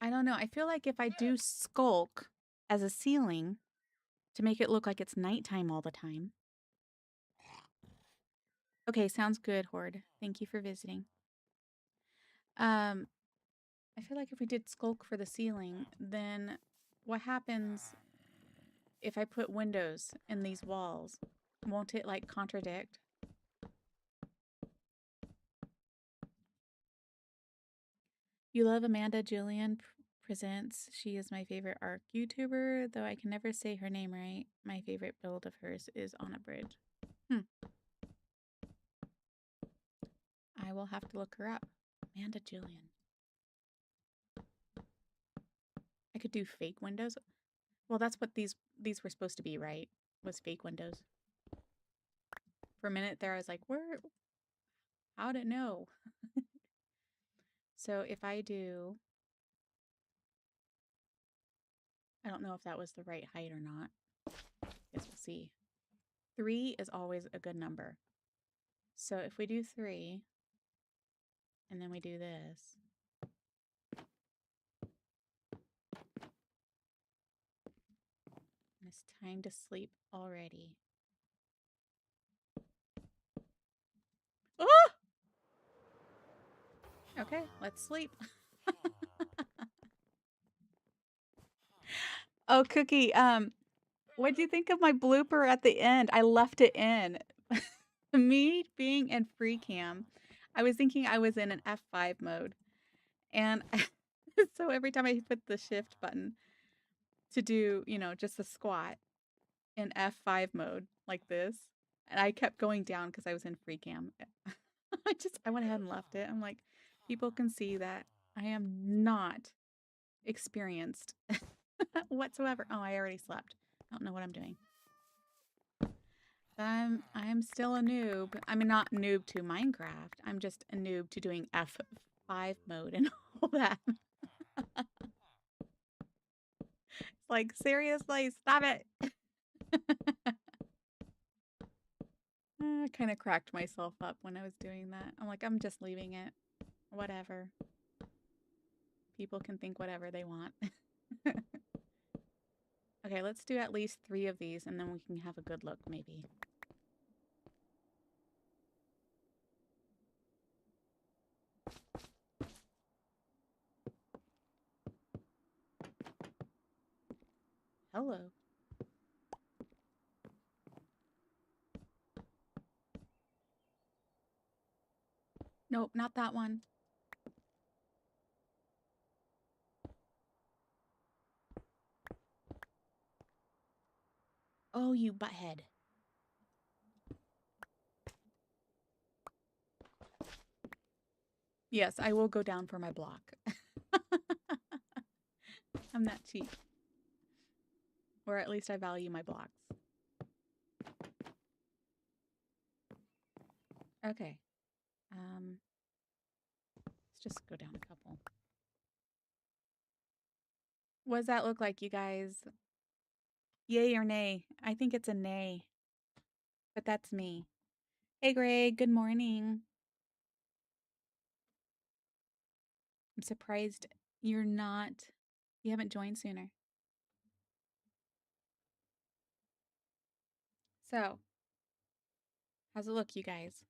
A: I don't know. I feel like if I do skulk as a ceiling to make it look like it's nighttime all the time. Okay, sounds good, Horde. Thank you for visiting. I feel like if we did skulk for the ceiling, then what happens if I put windows in these walls? Won't it like contradict? You love Amanda Julian Presents. She is my favorite Ark YouTuber, though I can never say her name right. My favorite build of hers is on a bridge. I will have to look her up. Amanda Julian. I could do fake windows. Well, that's what these were supposed to be, right? Was fake windows. For a minute there, I was like, where? How'd it know? So if I do, I don't know if that was the right height or not. Guess we'll see. 3 is always a good number. So if we do 3, and then we do this. And it's time to sleep already. Oh! Okay, let's sleep. Oh, Cookie, what do you think of my blooper at the end? I left it in. Me being in free cam, I was thinking I was in an F5 mode. And so every time I put the shift button to do, you know, just a squat in F5 mode like this, and I kept going down because I was in free cam. I went ahead and left it. I'm like, people can see that I am not experienced whatsoever. Oh, I already slept. I don't know what I'm doing. I'm still a noob. I mean, not noob to Minecraft. I'm just a noob to doing F5 mode and all that. It's like, seriously, stop it. I kind of cracked myself up when I was doing that. I'm like, I'm just leaving it. Whatever. People can think whatever they want. Okay, let's do at least 3 of these and then we can have a good look, maybe. Hello. Nope, not that one. Oh, you butthead. Yes, I will go down for my block. I'm that cheap. Or at least I value my blocks. Okay. Let's just go down a couple. What does that look like, you guys? Yay or nay? I think it's a nay. But that's me. Hey, Greg. Good morning. I'm surprised you haven't joined sooner. So, how's it look, you guys?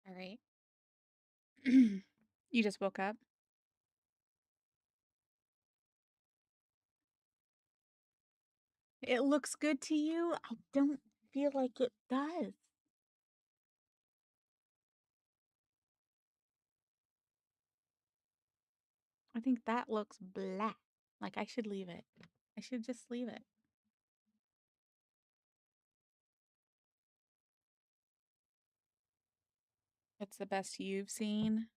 A: All right. You just woke up? It looks good to you? I don't feel like it does. I think that looks blah. Like I should leave it. I should just leave it. It's the best you've seen.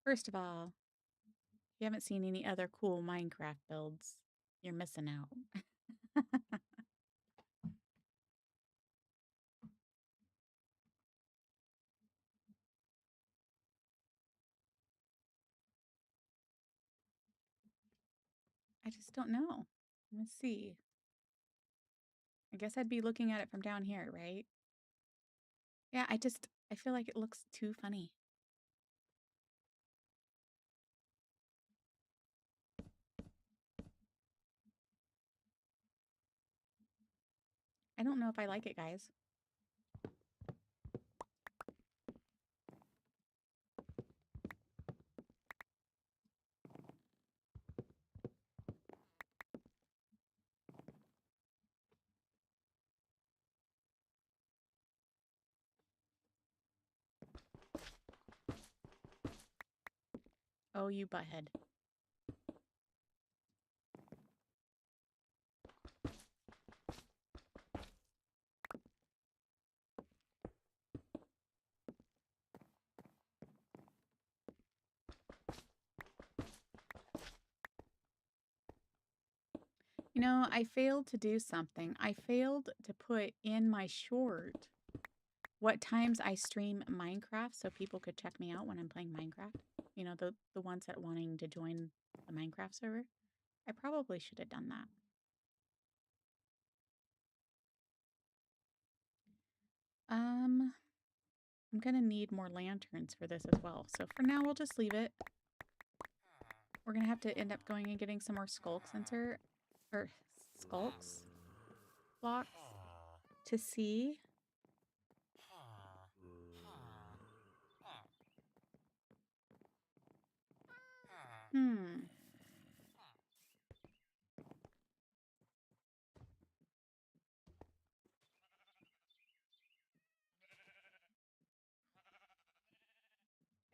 A: First of all, if you haven't seen any other cool Minecraft builds, you're missing out. I just don't know. Let's see. I guess I'd be looking at it from down here, right? Yeah, I feel like it looks too funny. I don't know if I like it, guys. Oh, you butthead. You know, I failed to do something. I failed to put in my short what times I stream Minecraft so people could check me out when I'm playing Minecraft. You know, the ones that wanting to join the Minecraft server. I probably should have done that. I'm gonna need more lanterns for this as well. So for now, we'll just leave it. We're gonna have to end up going and getting some more skulk sensor or skulks blocks to see. Hmm.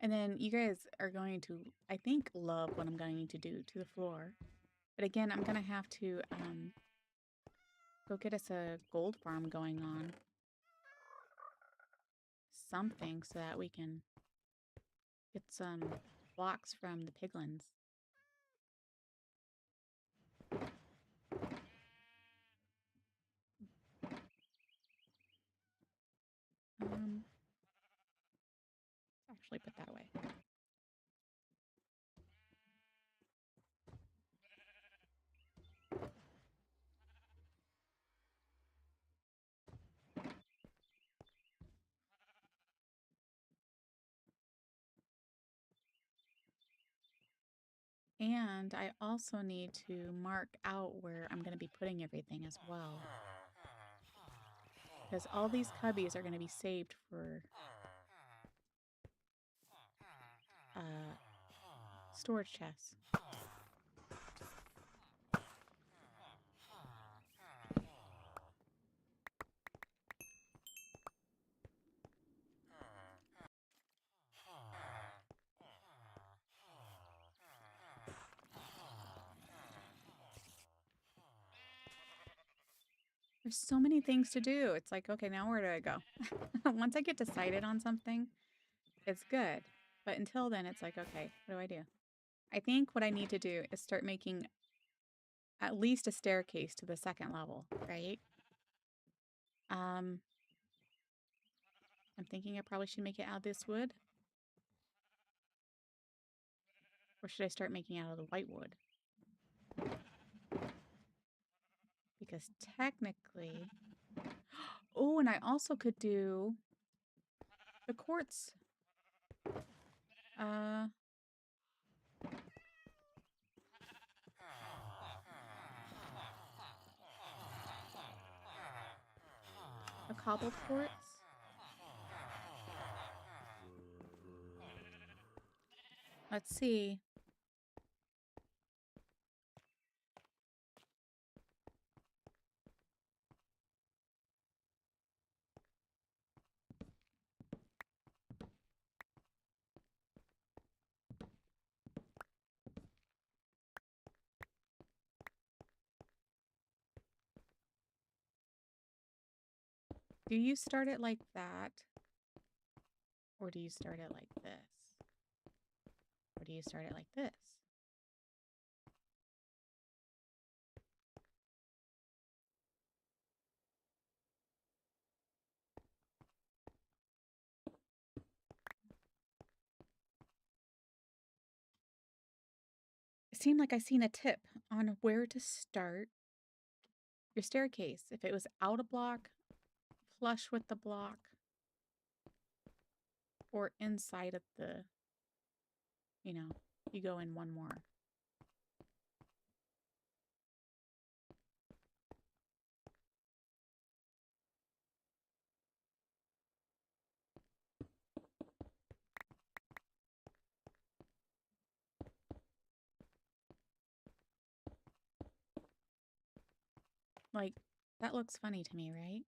A: And then you guys are going to, I think, love what I'm going to do to the floor. But again, I'm gonna have to go get us a gold farm going on. Something so that we can get some blocks from the piglins. Actually put that away. And I also need to mark out where I'm going to be putting everything as well. Because all these cubbies are going to be saved for storage chests. There's so many things to do. It's like, okay, now where do I go? Once I get decided on something, it's good. But until then, it's like, okay, what do I do? I think what I need to do is start making at least a staircase to the second level, right? I'm thinking I probably should make it out of this wood. Or should I start making out of the white wood? Because technically... Oh, and I also could do the quartz. A cobbled quartz. Let's see. Do you start it like that? Or do you start it like this? Or do you start it like this? It seemed like I seen a tip on where to start your staircase. If it was out a block, flush with the block, or inside of the, you go in one more. Like, that looks funny to me, right?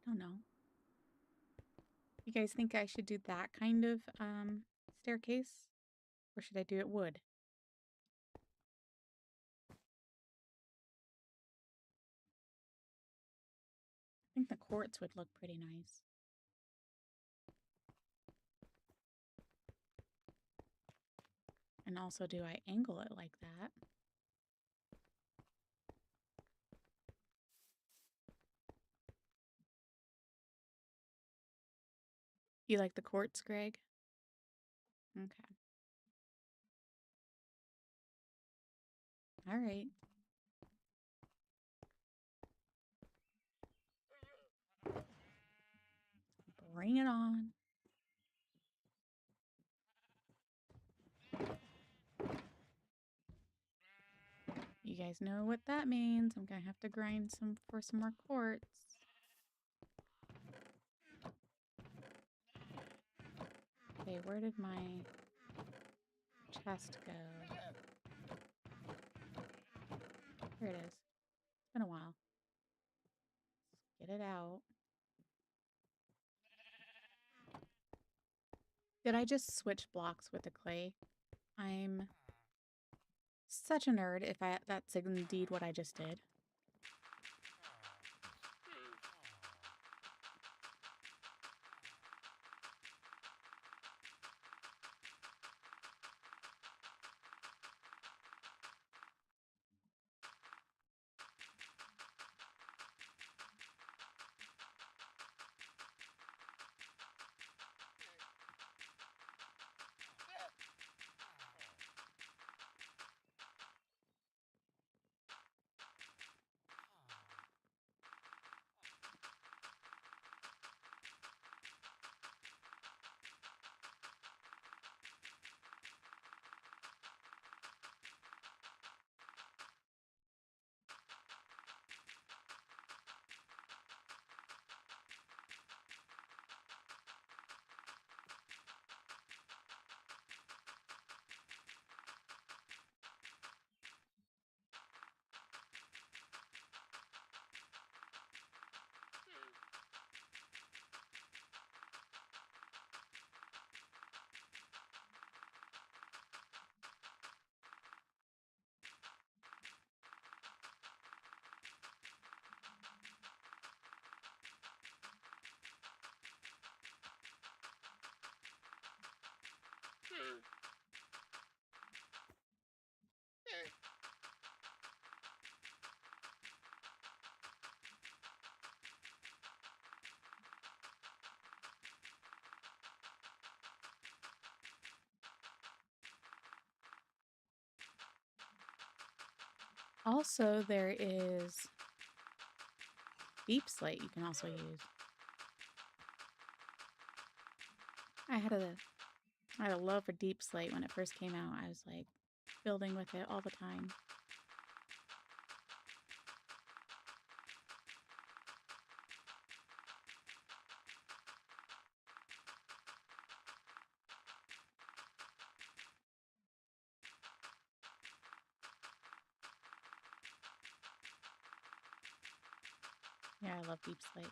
A: don't know. You guys think I should do that kind of staircase? Or should I do it wood? I think the quartz would look pretty nice. And also, do I angle it like that? You like the quartz, Greg? Okay. All right. Bring it on. You guys know what that means. I'm gonna have to grind some for some more quartz. Okay, where did my chest go? Here it is. It's been a while. Let's get it out. Did I just switch blocks with the clay? I'm such a nerd if that's indeed what I just did. Also, there is deep slate you can also use. I had a love for deep slate when it first came out. I was like building with it all the time. Yeah, I love deep slate.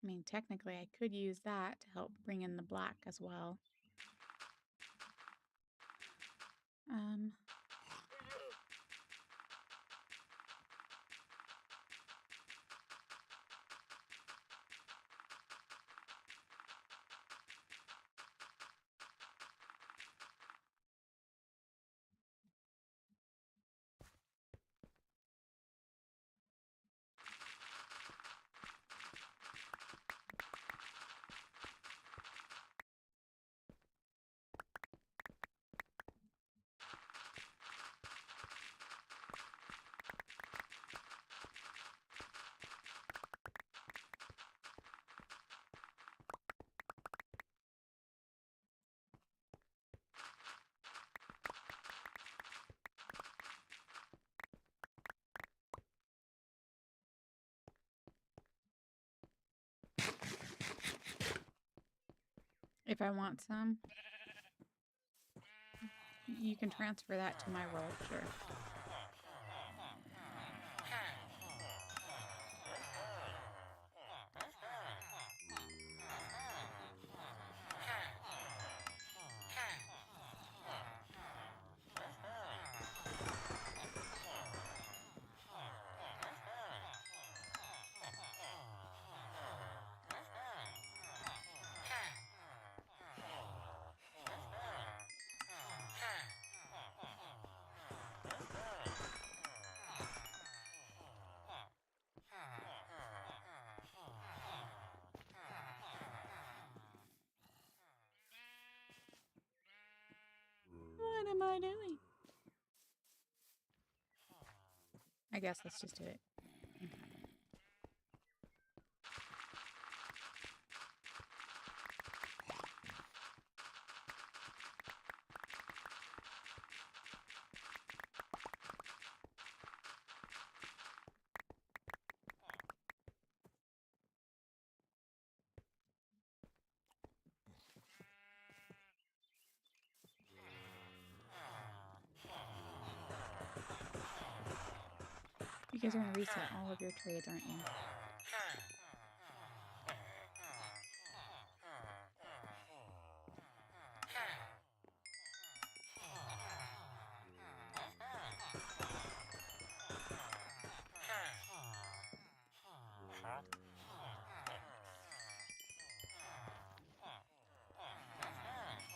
A: I mean, technically, I could use that to help bring in the black as well. If I want some, you can transfer that to my roll, sure. I doing? I guess let's just do it. Okay. You guys are going to reset all of your trades, aren't you?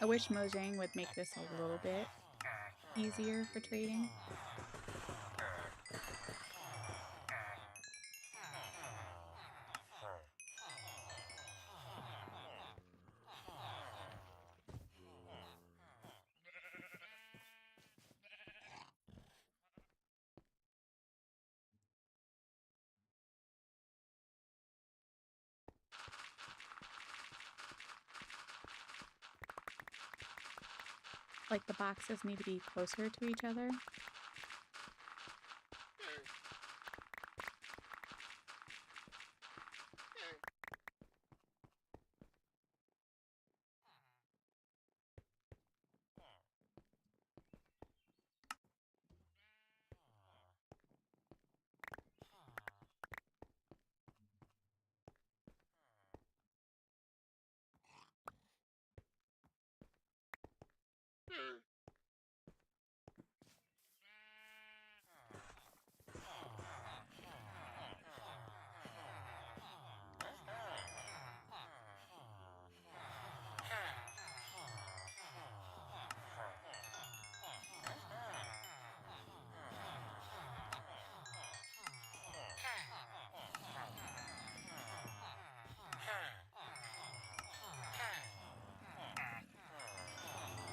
A: I wish Mojang would make this a little bit easier for trading. Like the boxes need to be closer to each other.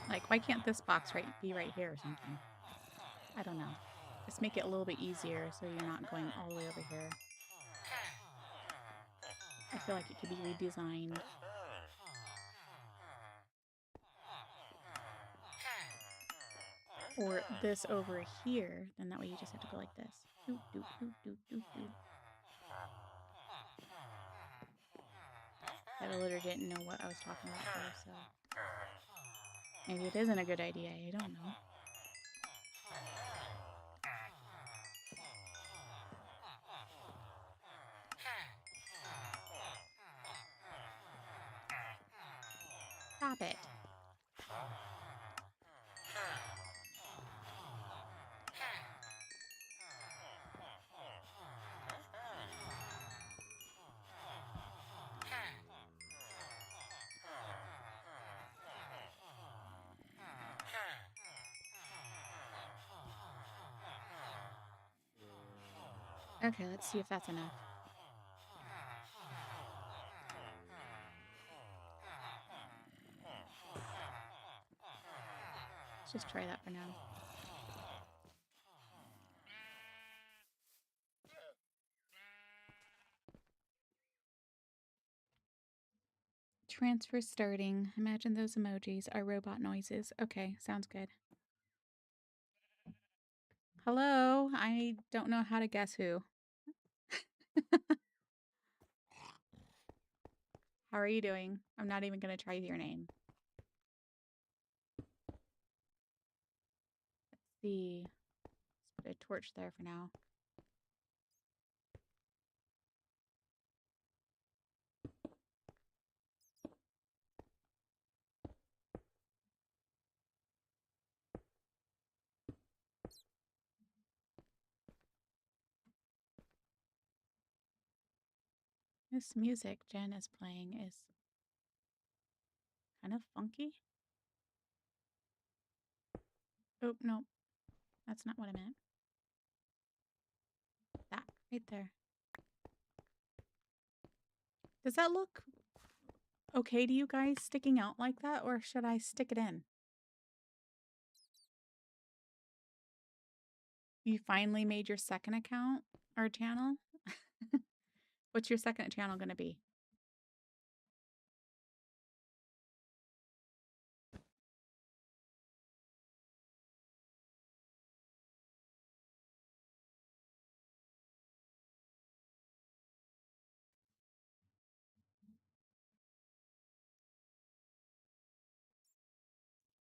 A: Like, why can't this box be right here or something? I don't know. Just make it a little bit easier so you're not going all the way over here. I feel like it could be redesigned. Or this over here, then that way you just have to go like this. Doop, doop, doop, doop, doop, doop. That villager didn't know what I was talking about there, so maybe it isn't a good idea. I don't know. Stop it. Okay, let's see if that's enough. Let's just try that for now. Transfer starting. Imagine those emojis are robot noises. Okay, sounds good. Hello, I don't know how to guess who. How are you doing? I'm not even going to try your name. Let's see. Let's put a torch there for now. This music Jen is playing is kind of funky. Oh, no. That's not what I meant. That right there. Does that look okay to you guys sticking out like that, or should I stick it in? You finally made your second account or channel? What's your second channel going to be?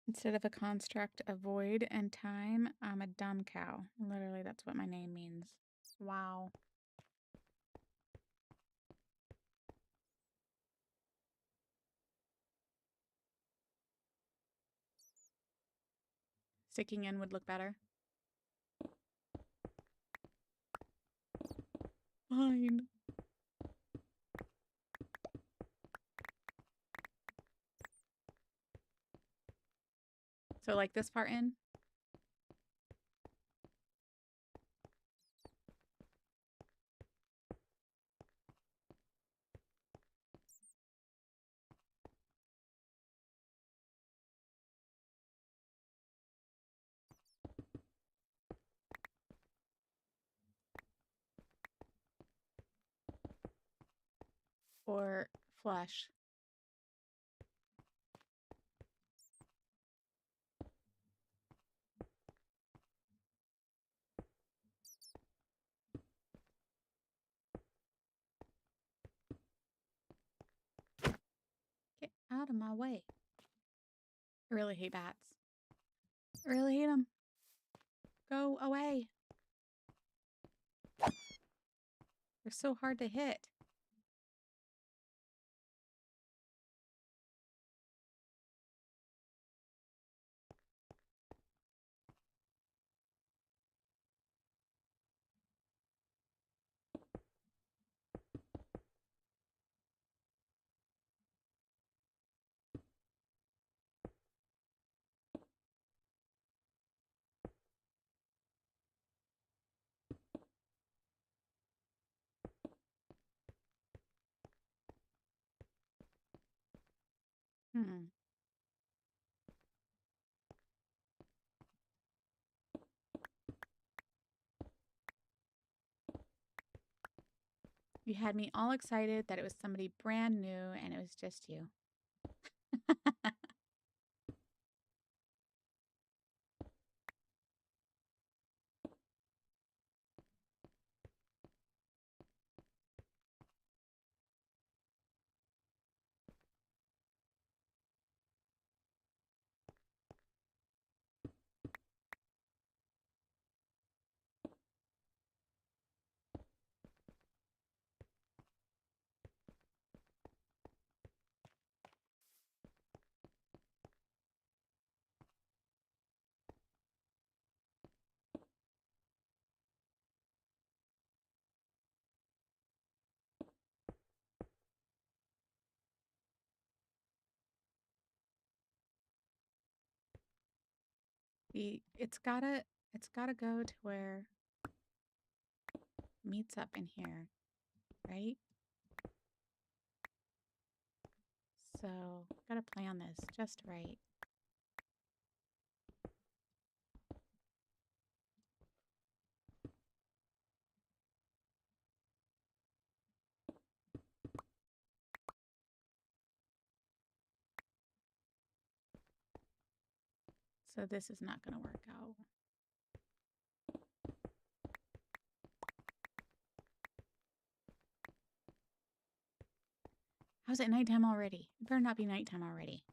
A: Instead of a construct of void and time, I'm a dumb cow. Literally, that's what my name means. Wow. Sticking in would look better. Fine. So like this part in? Or flush? Get out of my way. I really hate bats. I really hate them. Go away. They're so hard to hit. Hmm. You had me all excited that it was somebody brand new and it was just you. It's gotta go to where it meets up in here, right? So gotta plan this just right. So this is not gonna work out. How's it nighttime already? It better not be nighttime already.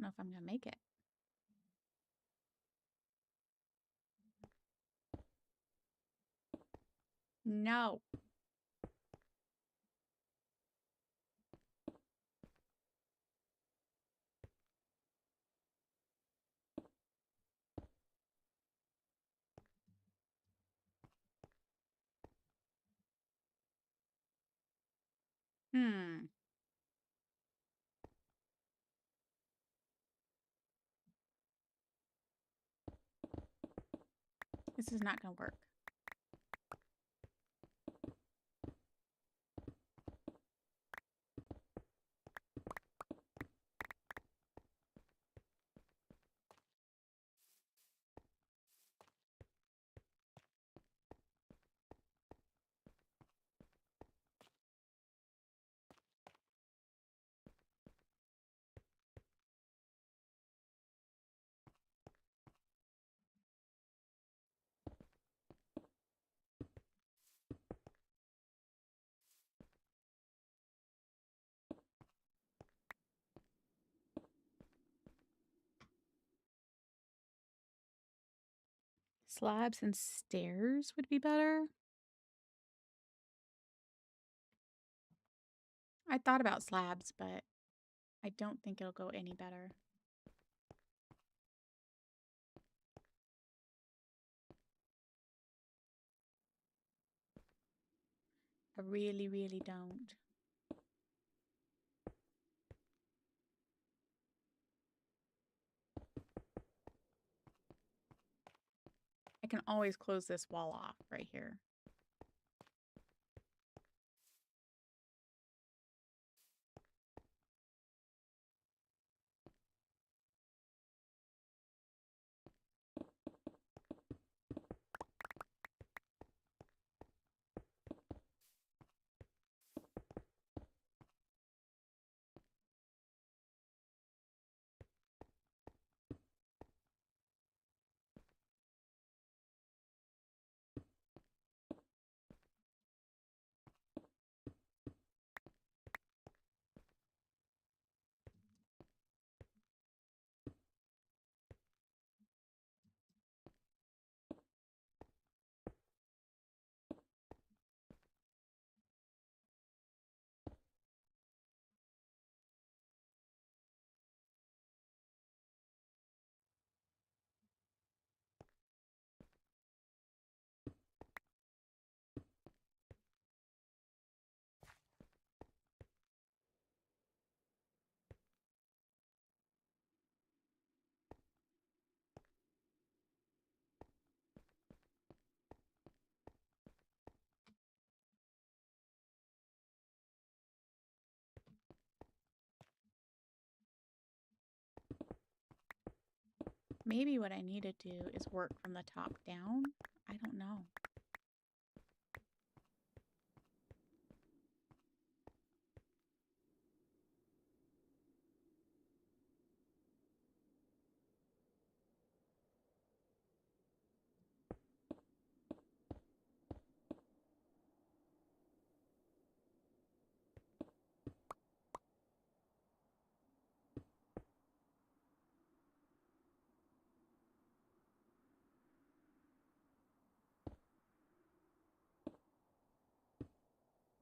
A: know if I'm going to make it. No. Hmm. This is not going to work. Slabs and stairs would be better. I thought about slabs, but I don't think it'll go any better. I really, really don't. I can always close this wall off right here. Maybe what I need to do is work from the top down. I don't know.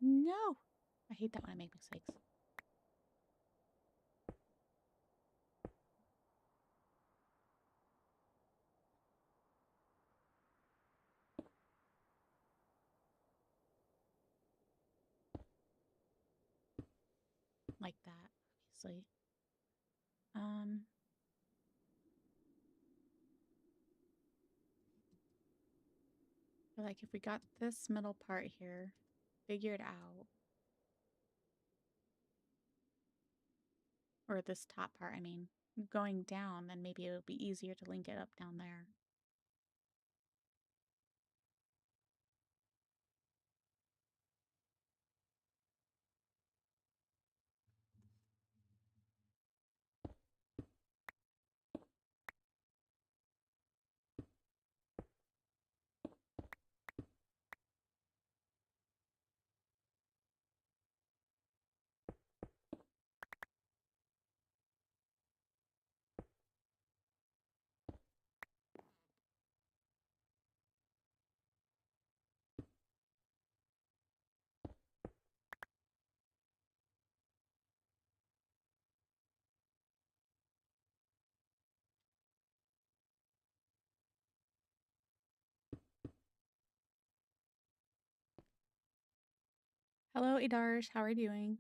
A: No. I hate that when I make mistakes. Like that, obviously. Like if we got this middle part here figured out, or this top part, I mean, going down, then maybe it'll be easier to link it up down there. Hello, Idarsh. How are you doing?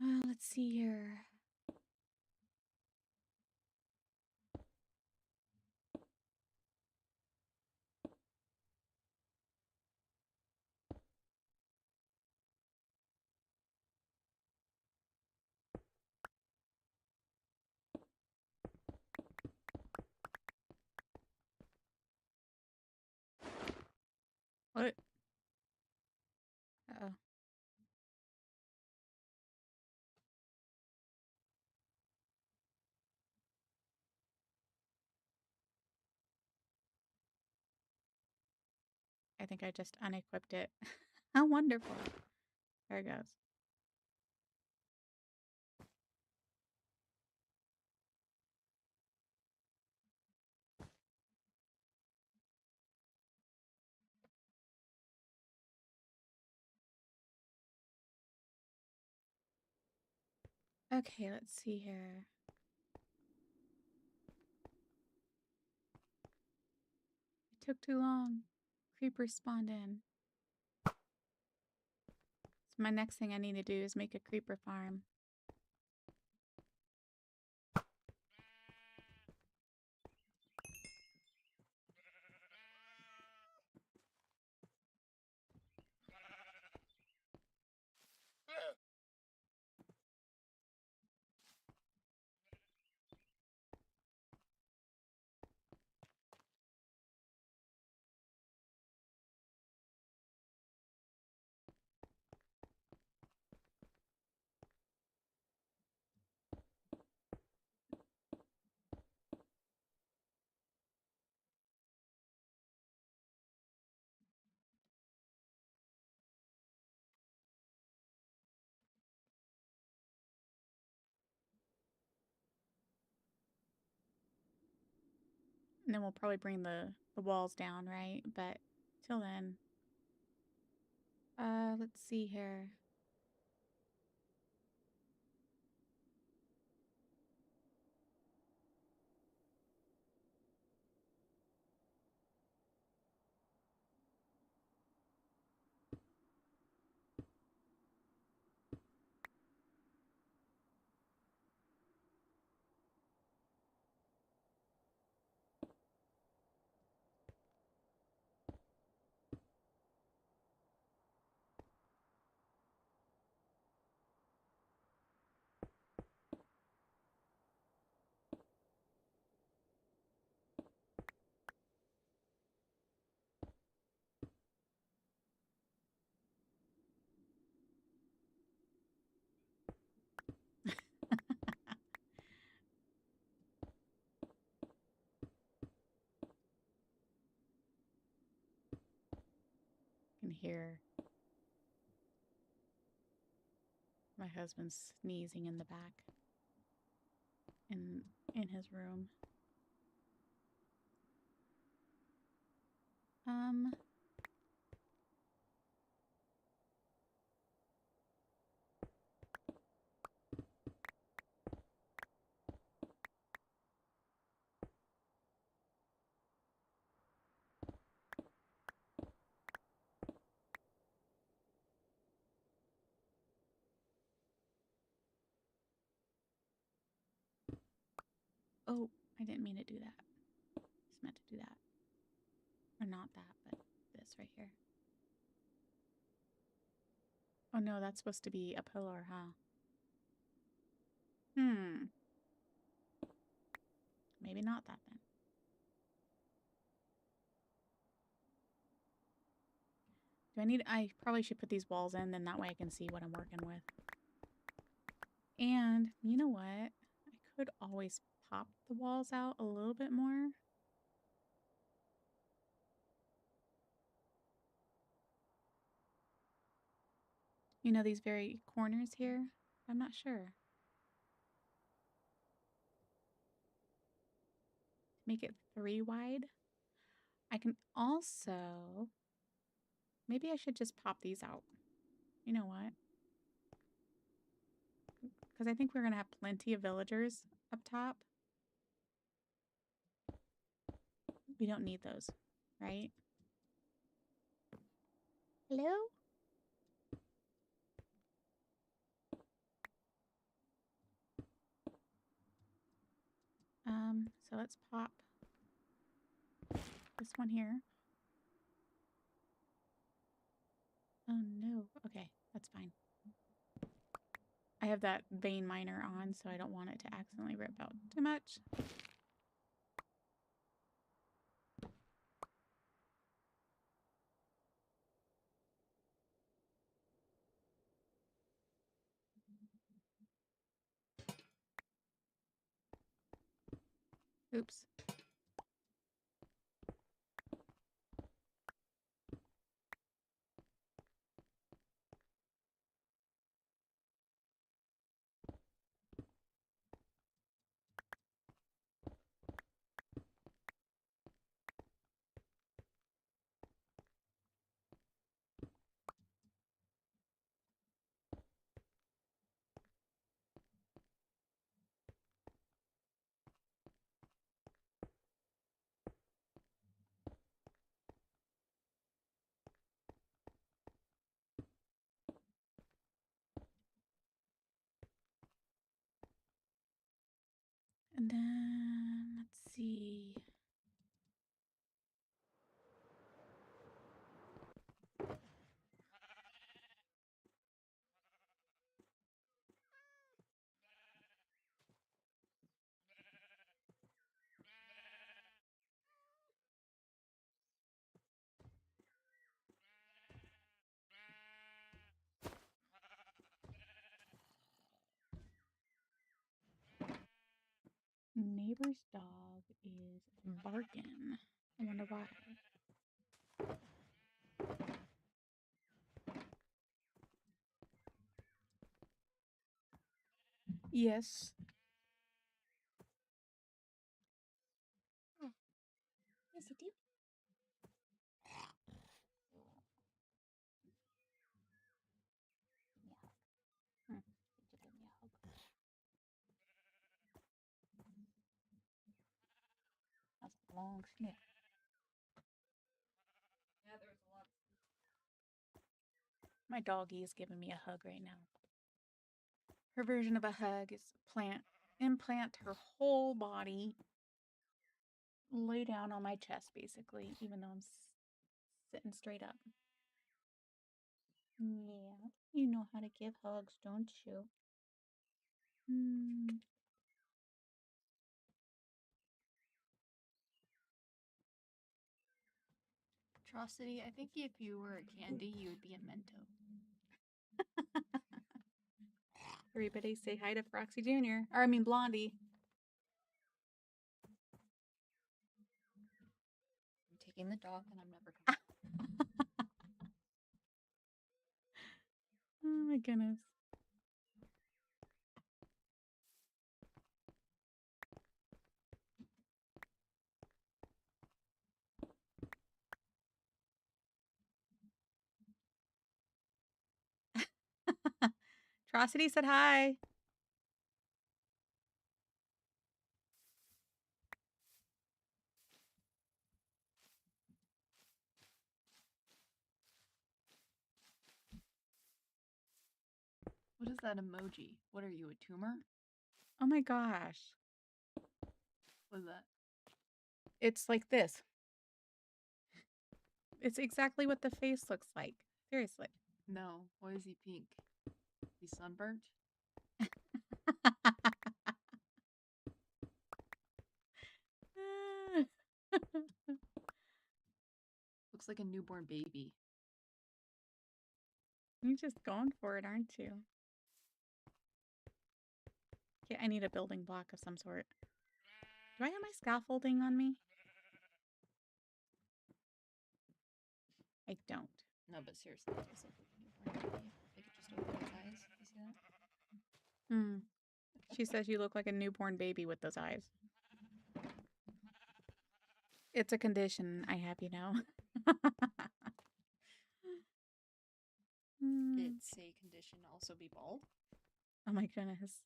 A: Let's see here. What? Uh-oh. I think I just unequipped it. How wonderful. There it goes. Okay, let's see here. It took too long. Creepers spawned in. So my next thing I need to do is make a creeper farm. And then we'll probably bring the walls down, right? But till then, let's see here. I can hear my husband sneezing in the back in his room. Um, oh, I didn't mean to do that. Just meant to do that. Or not that, but this right here. Oh no, that's supposed to be a pillar, huh? Maybe not that then. I probably should put these walls in, then that way I can see what I'm working with. And you know what? I could always pop the walls out a little bit more. You know, these very corners here? I'm not sure. Make it 3 wide. I can also... Maybe I should just pop these out. You know what? Because I think we're going to have plenty of villagers up top. We don't need those, right? Hello? So let's pop this one here. Oh no. Okay, that's fine. I have that vein miner on, so I don't want it to accidentally rip out too much. Oops. And then let's see. Neighbor's dog is barking. I wonder why. Yes.
B: Oh, yes, you do.
A: Hmm.
B: Did you give me a hug? That's a long sniff. Yeah, there's a lot.
A: My doggy is giving me a hug right now. Her version of a hug is implant her whole body, lay down on my chest, basically, even though I'm sitting straight up. Yeah, you know how to give hugs, don't you?
B: Atrocity, I think if you were a candy, you would be a Mento.
A: Everybody say hi to Froxy Jr. Or I mean Blondie.
B: I'm taking the dog and I'm never coming back.
A: Oh my goodness. Atrocity said hi.
B: What is that emoji? What are you, a tumor?
A: Oh my gosh.
B: What is that?
A: It's like this. It's exactly what the face looks like. Seriously.
B: No, why is he pink? He's sunburnt? Looks like a newborn baby.
A: You're just going for it, aren't you? Okay, I need a building block of some sort. Do I have my scaffolding on me? I don't.
B: No, but seriously, it does look like a newborn baby. Like it just opened its eyes. You see that?
A: Hmm. She says you look like a newborn baby with those eyes. It's a condition, I have you know.
B: It's a condition to also be bald.
A: Oh my goodness.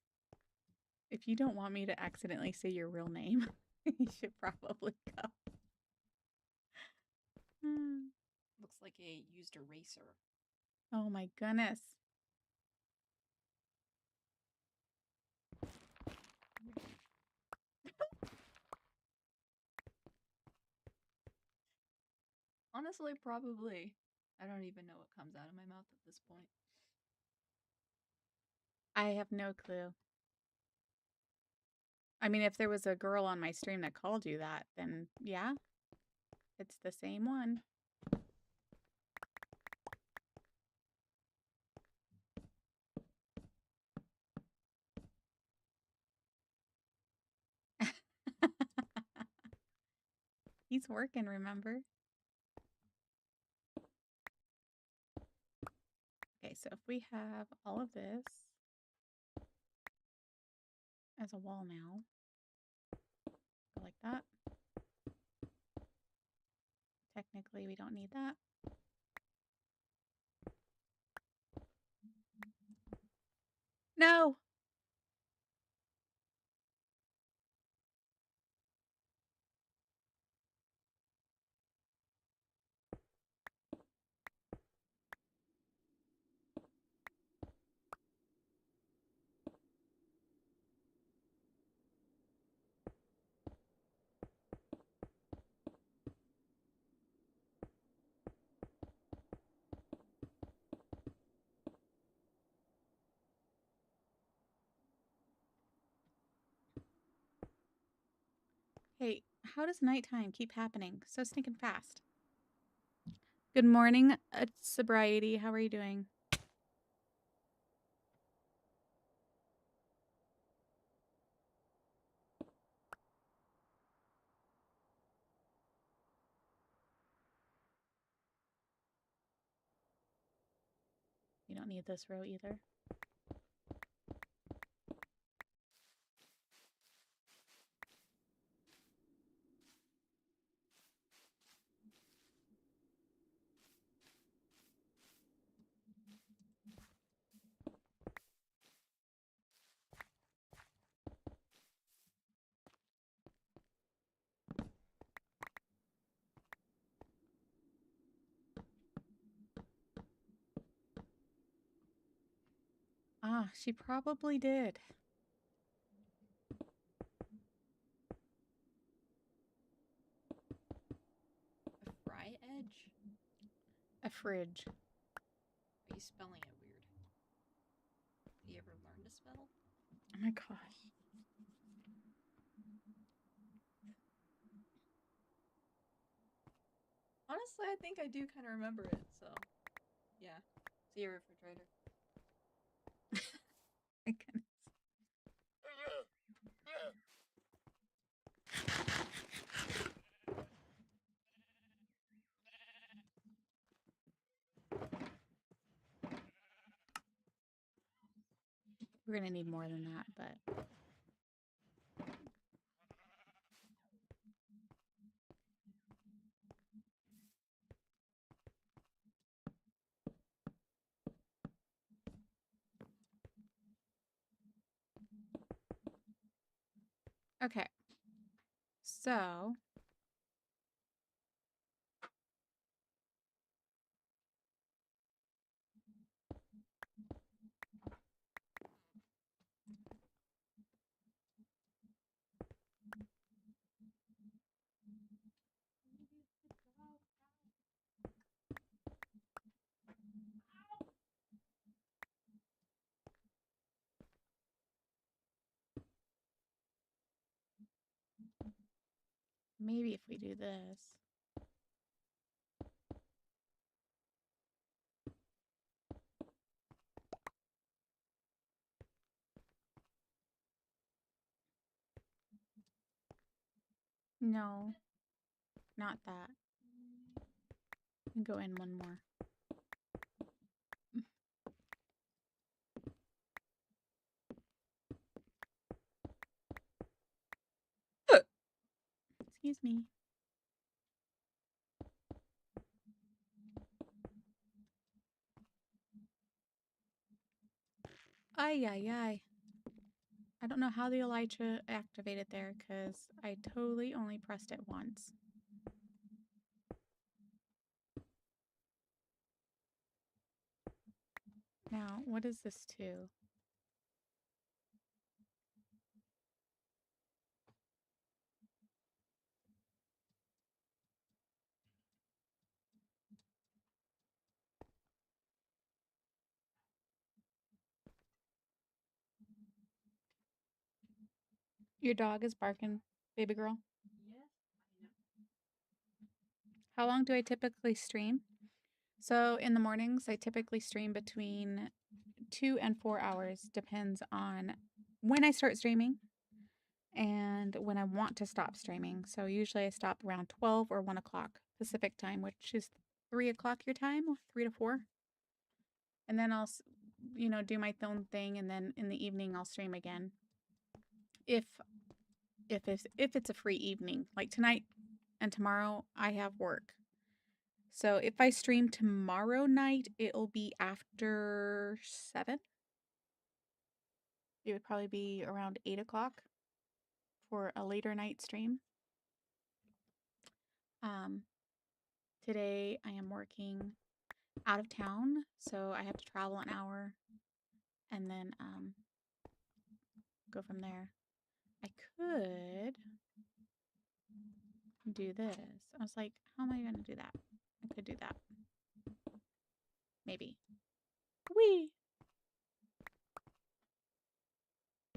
A: If you don't want me to accidentally say your real name, you should probably go.
B: Looks It's like a used eraser.
A: Oh my goodness.
B: Honestly, probably. I don't even know what comes out of my mouth at this point.
A: I have no clue. I mean, if there was a girl on my stream that called you that, then yeah, it's the same one. He's working, remember? Okay, so if we have all of this as a wall now, go like that. Technically, we don't need that. No! Hey, how does nighttime keep happening so stinking fast? Good morning, Sobriety. How are you doing? You don't need this row either. Ah, she probably did.
B: A fry edge?
A: A fridge.
B: Are you spelling it weird? Have you ever learned to spell?
A: Oh my gosh.
B: Honestly, I think I do kind of remember it, so yeah. See a refrigerator.
A: My goodness. We're gonna need more than that, but okay. So maybe if we do this. No, not that. Go in one more. Excuse me. Ay, ay, ay. I don't know how the Elytra activated there because I totally only pressed it once. Now, what is this to? Your dog is barking, baby girl. How long do I typically stream? So in the mornings, I typically stream between 2 and 4 hours, depends on when I start streaming and when I want to stop streaming. So usually I stop around 12 or 1 o'clock Pacific time, which is 3 o'clock your time, 3 to 4. And then I'll, do my own thing, and then in the evening I'll stream again. If it's a free evening, like tonight and tomorrow, I have work. So if I stream tomorrow night, it'll be after 7. It would probably be around 8 o'clock for a later night stream. Today I am working out of town, so I have to travel an hour and then go from there. I could do this. I was like, how am I going to do that? I could do that. Maybe. Wee!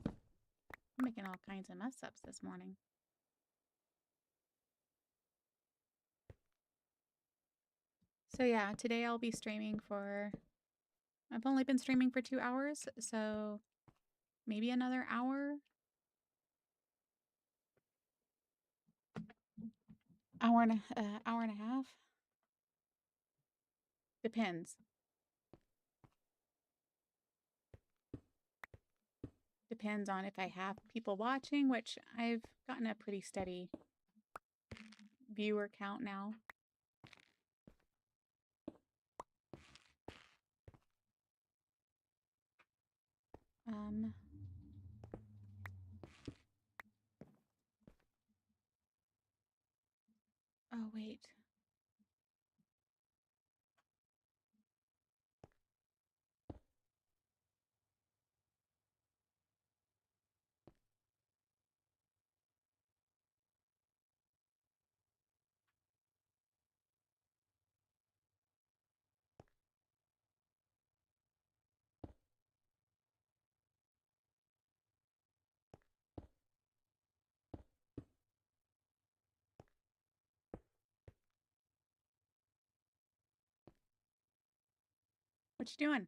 A: I'm making all kinds of mess ups this morning. So yeah, today I'll be streaming for... I've only been streaming for 2 hours, so maybe another hour. Hour and a half. Depends. Depends on if I have people watching, which I've gotten a pretty steady viewer count now. Oh, wait. What you doing?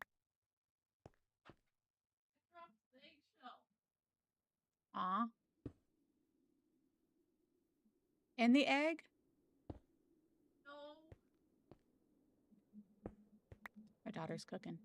A: Aw. And the egg? No. My daughter's cooking.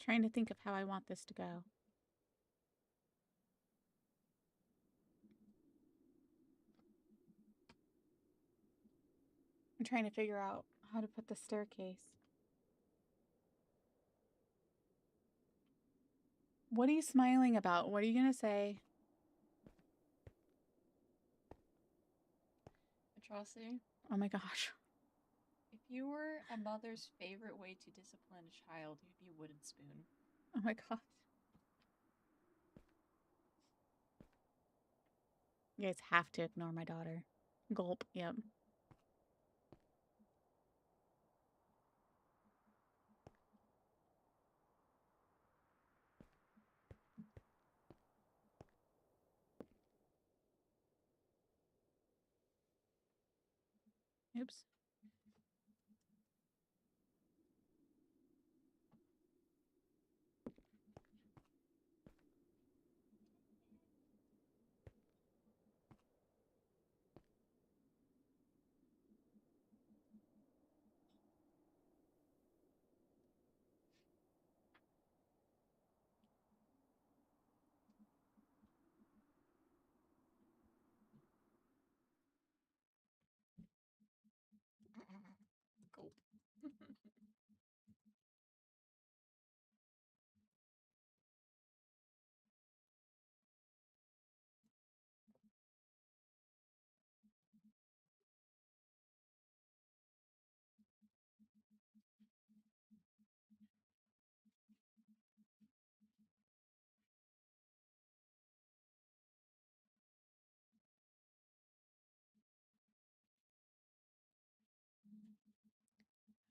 A: Trying to think of how I want this to go. I'm trying to figure out how to put the staircase. What are you smiling about? What are you going to say?
B: Atrocity.
A: Oh my gosh.
B: If you were a mother's favorite way to discipline a child, you'd be a wooden spoon.
A: Oh my gosh. You guys have to ignore my daughter. Gulp. Yep. Oops.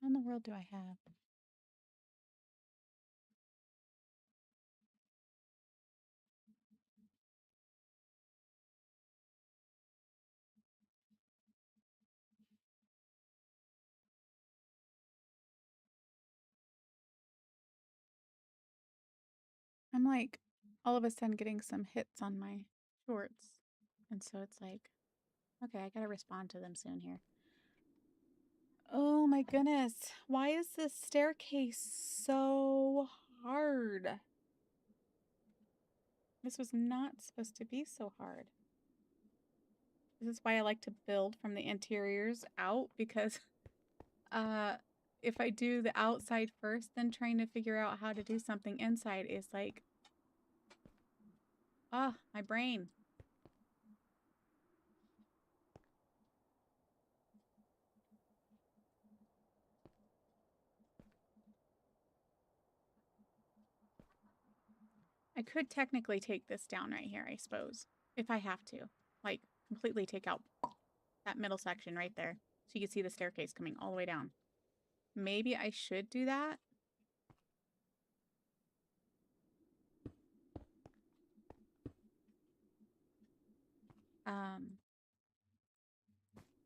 A: What in the world do I have? I'm like all of a sudden getting some hits on my shorts. And so it's like, okay, I gotta respond to them soon here. Oh my goodness. Why is this staircase so hard? This was not supposed to be so hard. This is why I like to build from the interiors out, because if I do the outside first, then trying to figure out how to do something inside is like, my brain. I could technically take this down right here, I suppose, if I have to. Like, completely take out that middle section right there, so you can see the staircase coming all the way down. Maybe I should do that.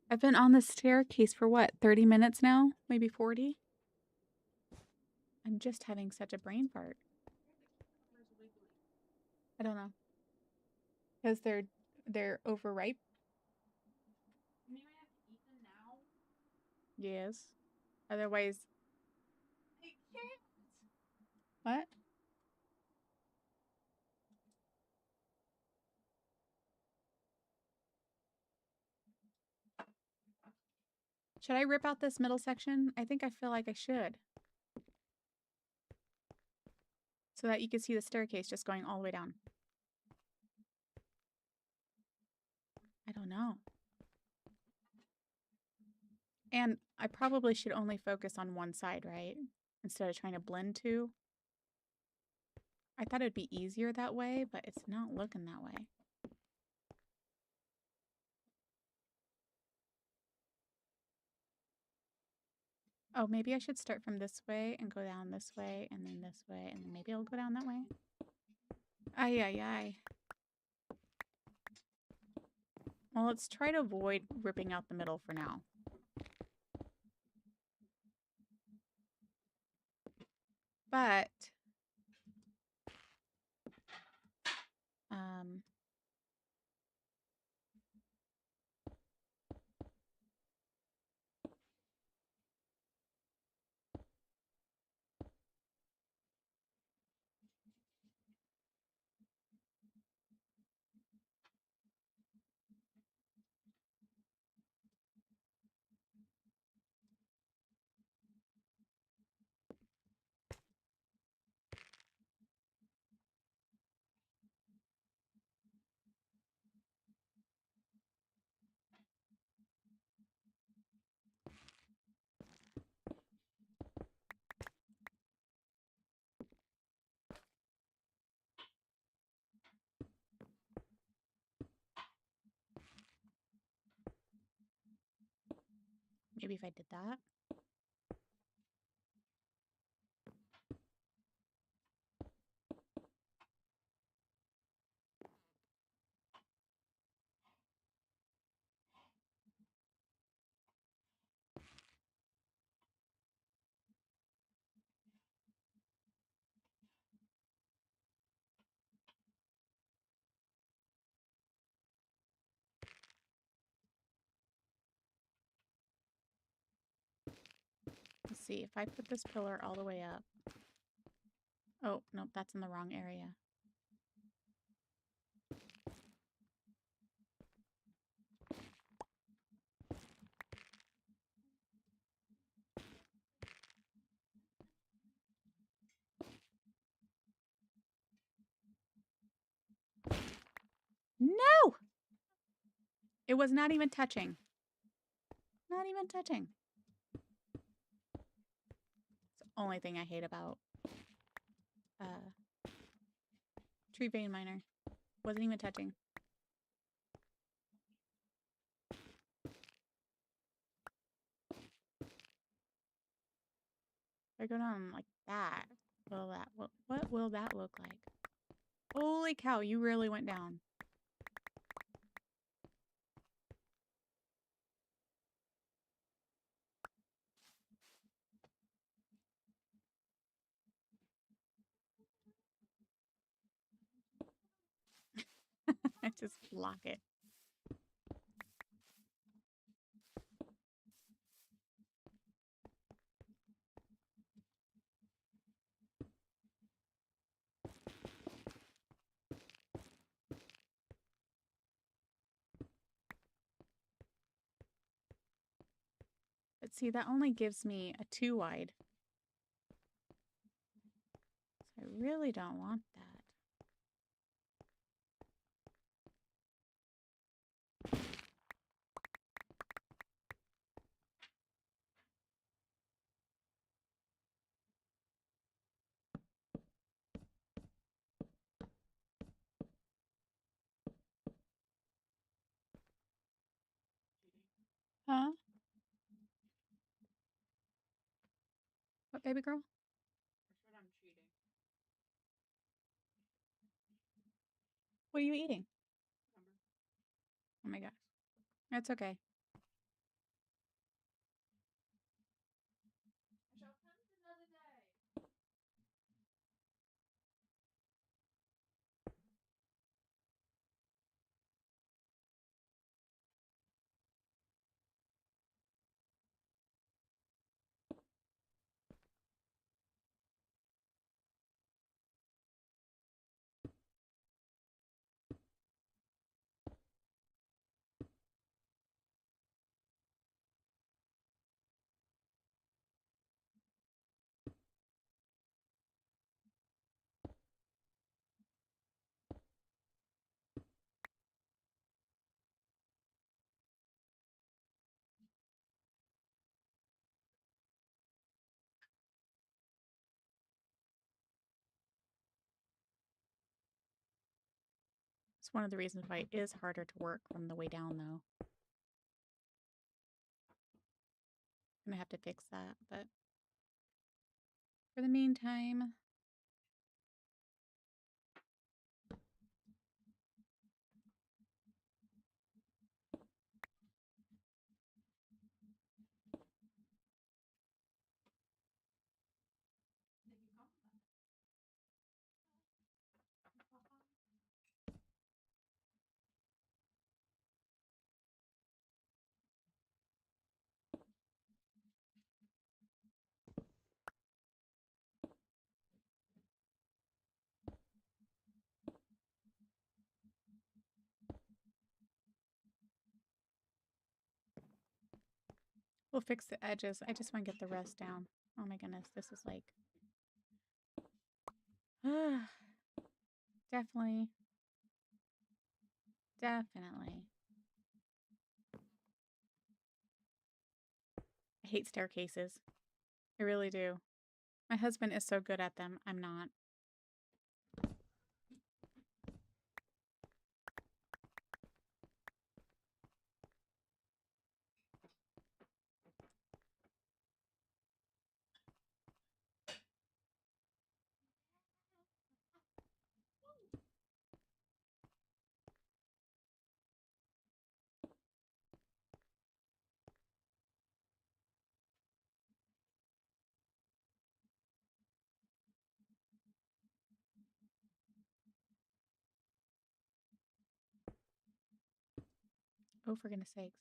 A: I've been on the staircase for what, 30 minutes now? Maybe 40? I'm just having such a brain fart. I don't know. Because they're overripe? Yes. Otherwise, I can't. What? Should I rip out this middle section? I think I feel like I should. So that you can see the staircase just going all the way down. I don't know. And I probably should only focus on one side, right? Instead of trying to blend two. I thought it'd be easier that way, but it's not looking that way. Oh, maybe I should start from this way and go down this way and then this way, and then maybe I'll go down that way. Ay, ay, ay. Well, let's try to avoid ripping out the middle for now. But, maybe if I did that. Let's see, if I put this pillar all the way up. Oh, nope, that's in the wrong area. No! It was not even touching. Not even touching. It's the only thing I hate about tree vein miner. Wasn't even touching. If I go down like that, what will that look like? Holy cow, you really went down. I just block it. But see, that only gives me a 2 wide. So I really don't want that. Huh? What, baby girl? What are you eating? Oh my gosh. That's okay. It's one of the reasons why it is harder to work from the way down, though. I'm gonna have to fix that, but for the meantime, we'll fix the edges. I just want to get the rest down. Oh my goodness, this is like... Definitely. Definitely. I hate staircases. I really do. My husband is so good at them. I'm not. Oh, for goodness sakes.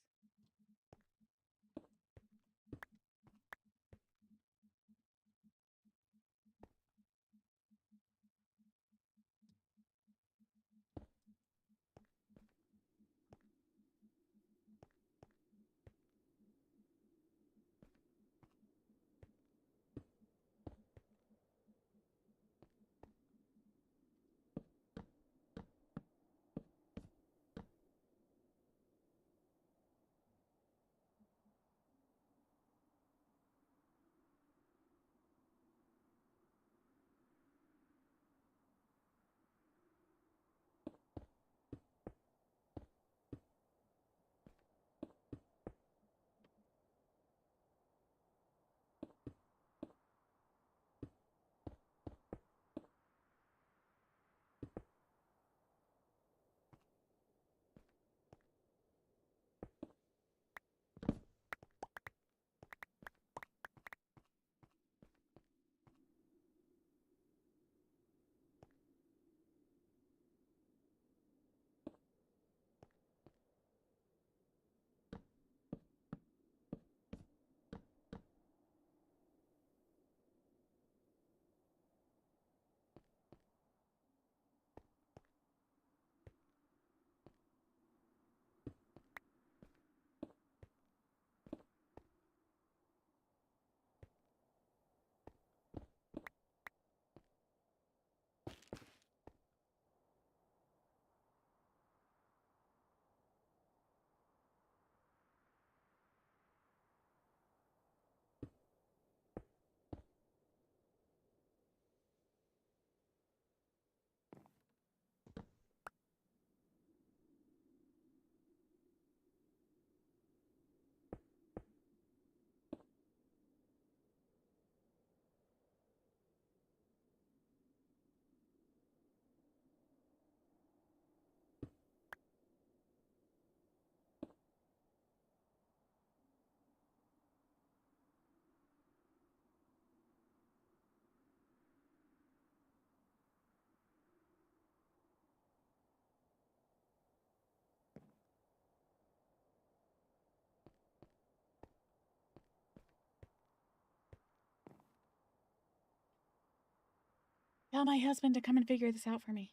A: tell my husband to come and figure this out for me.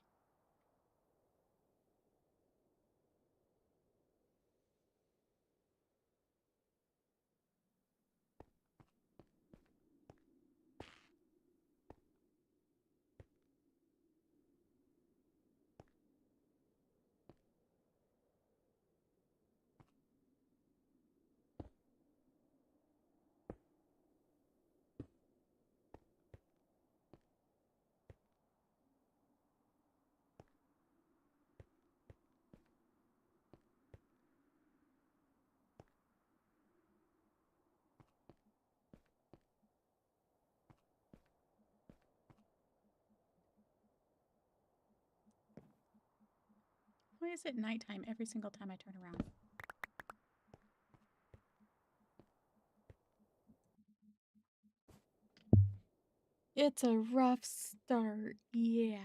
A: Why is it nighttime every single time I turn around? It's a rough start, yeah.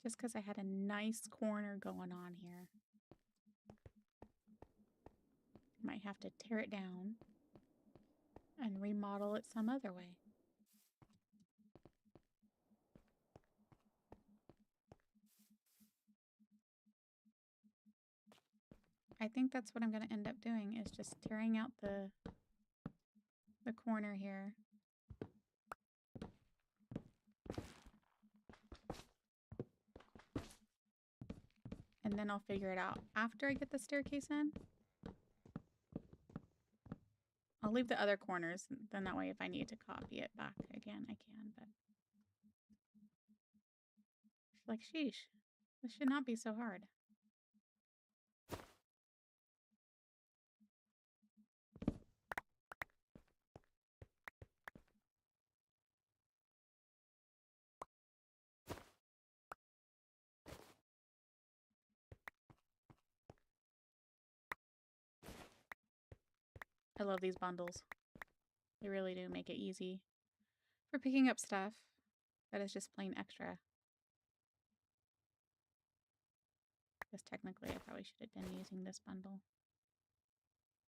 A: Just because I had a nice corner going on here. Might have to tear it down and remodel it some other way. I think that's what I'm going to end up doing, is just tearing out the corner here. And then I'll figure it out. After I get the staircase in, I'll leave the other corners. Then that way if I need to copy it back again, I can. But like, sheesh, this should not be so hard. I love these bundles. They really do make it easy for picking up stuff that is just plain extra. Because technically I probably should have been using this bundle.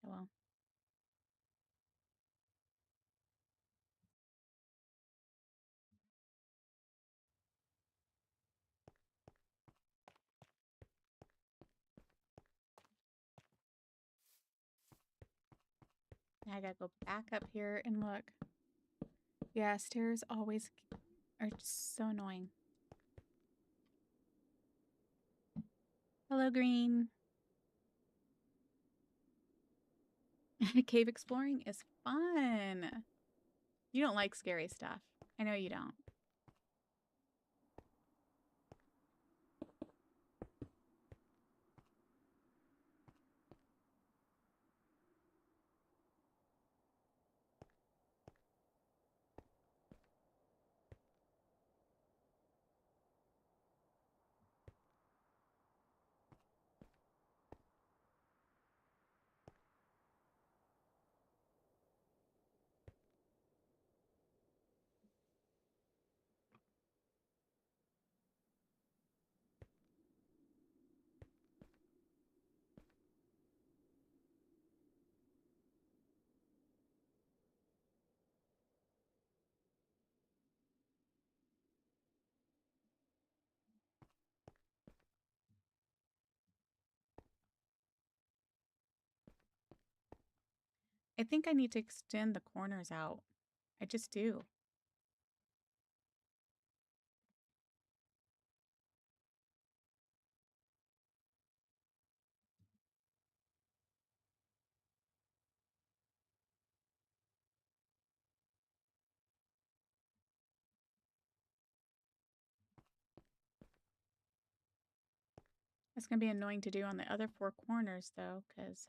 A: Oh well. Now I gotta go back up here and look. Yeah, stairs always are just so annoying. Hello, Green. Cave exploring is fun. You don't like scary stuff. I know you don't. I think I need to extend the corners out. I just do. It's going to be annoying to do on the other four corners, though, because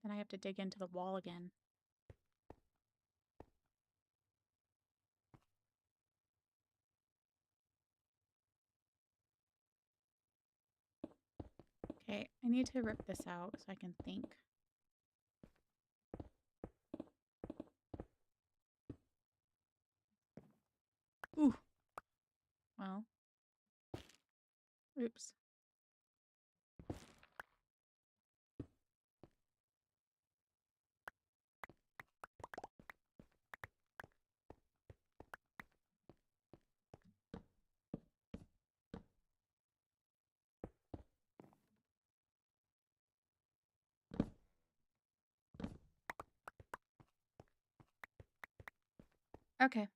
A: then I have to dig into the wall again. Okay, I need to rip this out so I can think. Ooh. Well. Oops. Okay.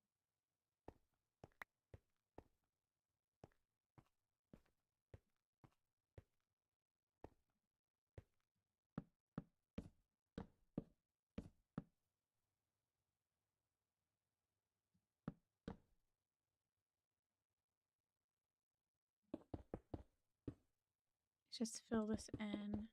A: Just fill this in.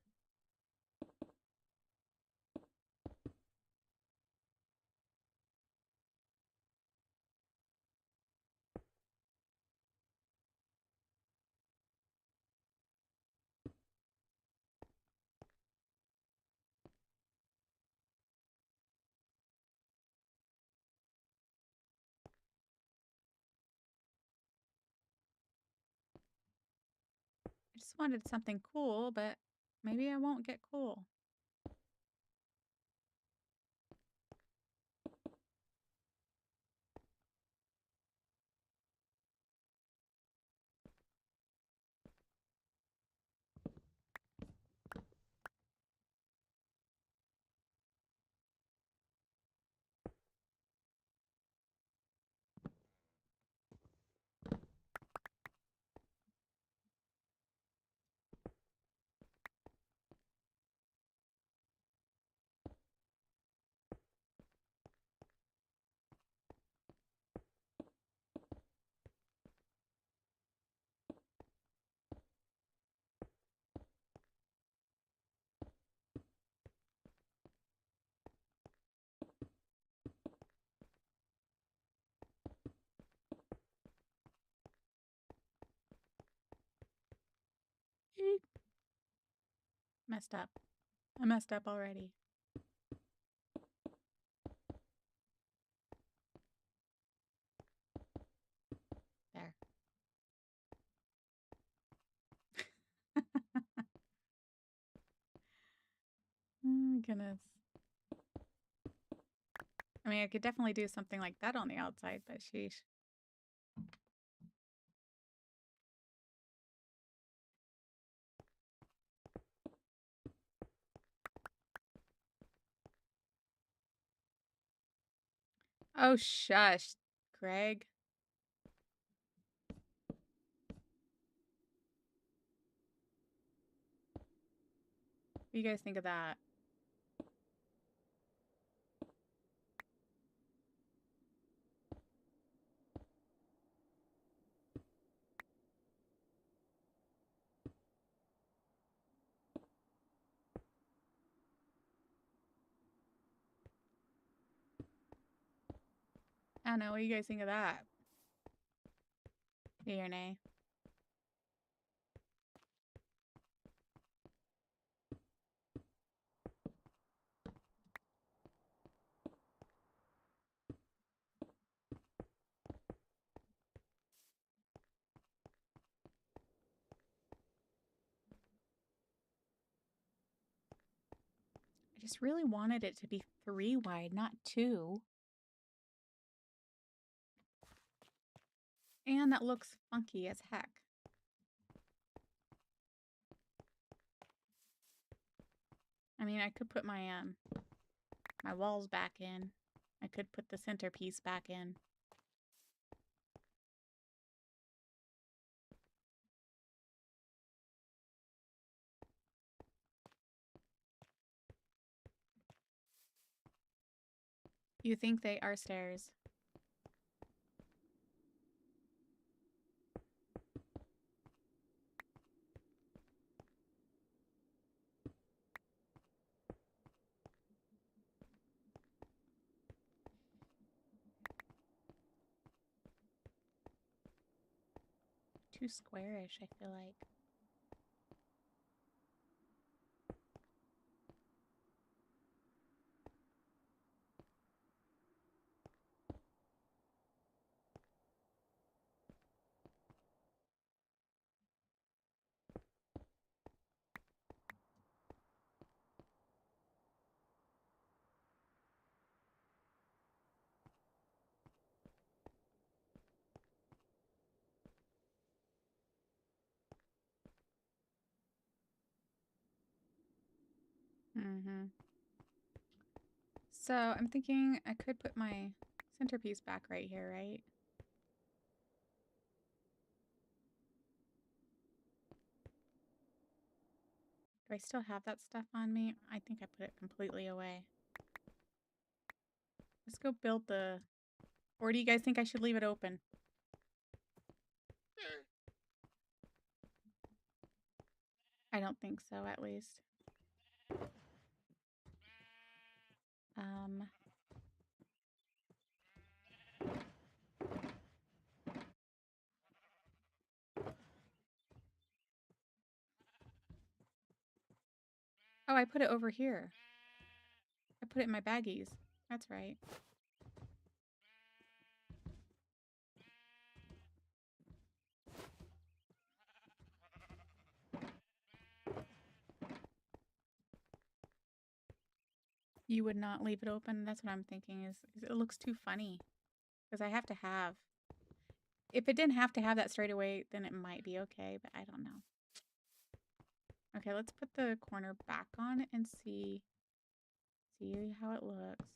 A: I just wanted something cool, but maybe I won't get cool. Eek. Messed up. I messed up already. There. Oh, goodness. I mean, I could definitely do something like that on the outside, but sheesh. Oh, shush, Greg. What do you guys think of that? I don't know. What do you guys think of that? Yay or nay? I just really wanted it to be 3 wide, not 2. And that looks funky as heck. I mean, I could put my walls back in. I could put the centerpiece back in. You think they are stairs? Too squarish, I feel like. Mm-hmm. So I'm thinking I could put my Centerpiece back right here, right? Do I still have that stuff on me? I think I put it completely away. Let's go build the... Or do you guys think I should leave it open? I don't think so, at least. Oh, I put it over here. I put it in my baggies. That's right. You would not leave it open? That's what I'm thinking is it looks too funny. Because I have to have... If it didn't have to have that straight away, then it might be okay, but I don't know. Okay, let's put the corner back on and see how it looks.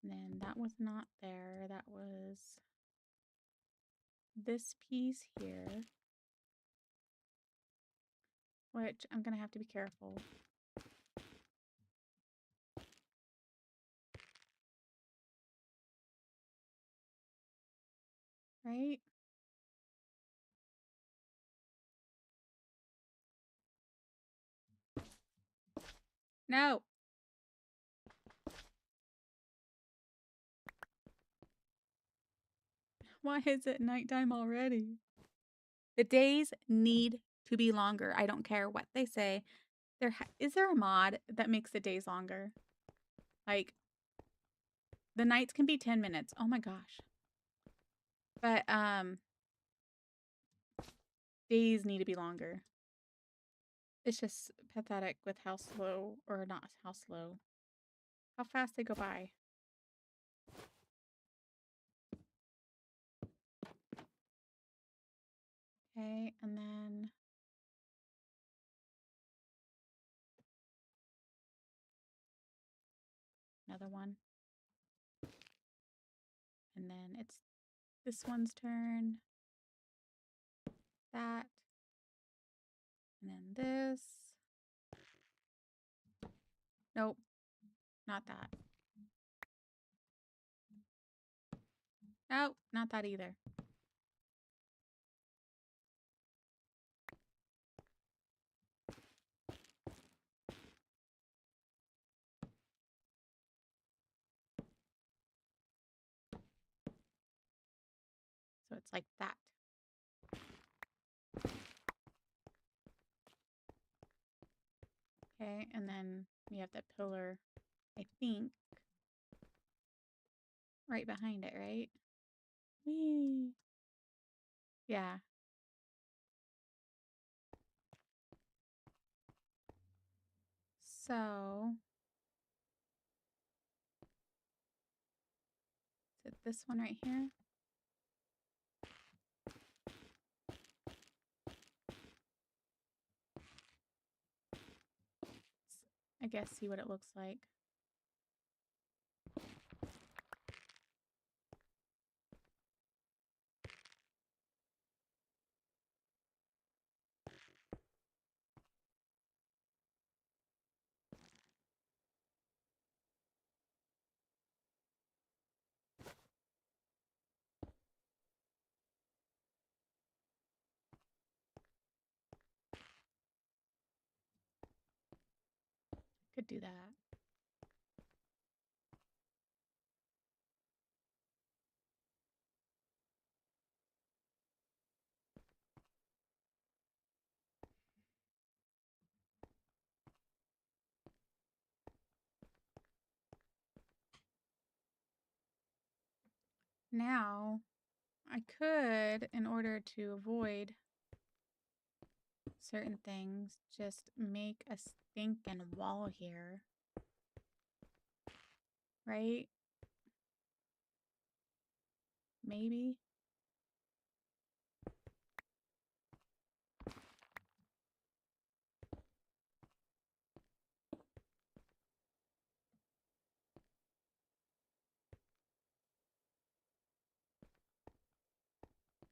A: And then that was not there. That was this piece here. Which I'm going to have to be careful. Right? No! Why is it nighttime already? The days need to be longer. I don't care what they say. Is there a mod that makes the days longer? Like, the nights can be 10 minutes. Oh my gosh. But, days need to be longer. It's just pathetic with how slow, or not how slow, how fast they go by. Okay, and then another one. And then it's this one's turn. That. And then this. Nope, not that. Nope, not that either. So it's like that. Okay, and then we have that pillar, I think, right behind it, right? Whee! Yeah. So, is it this one right here? I guess see what it looks like. Could do that. Now, I could, in order to avoid certain things, just make a stinking wall here. Right? Maybe?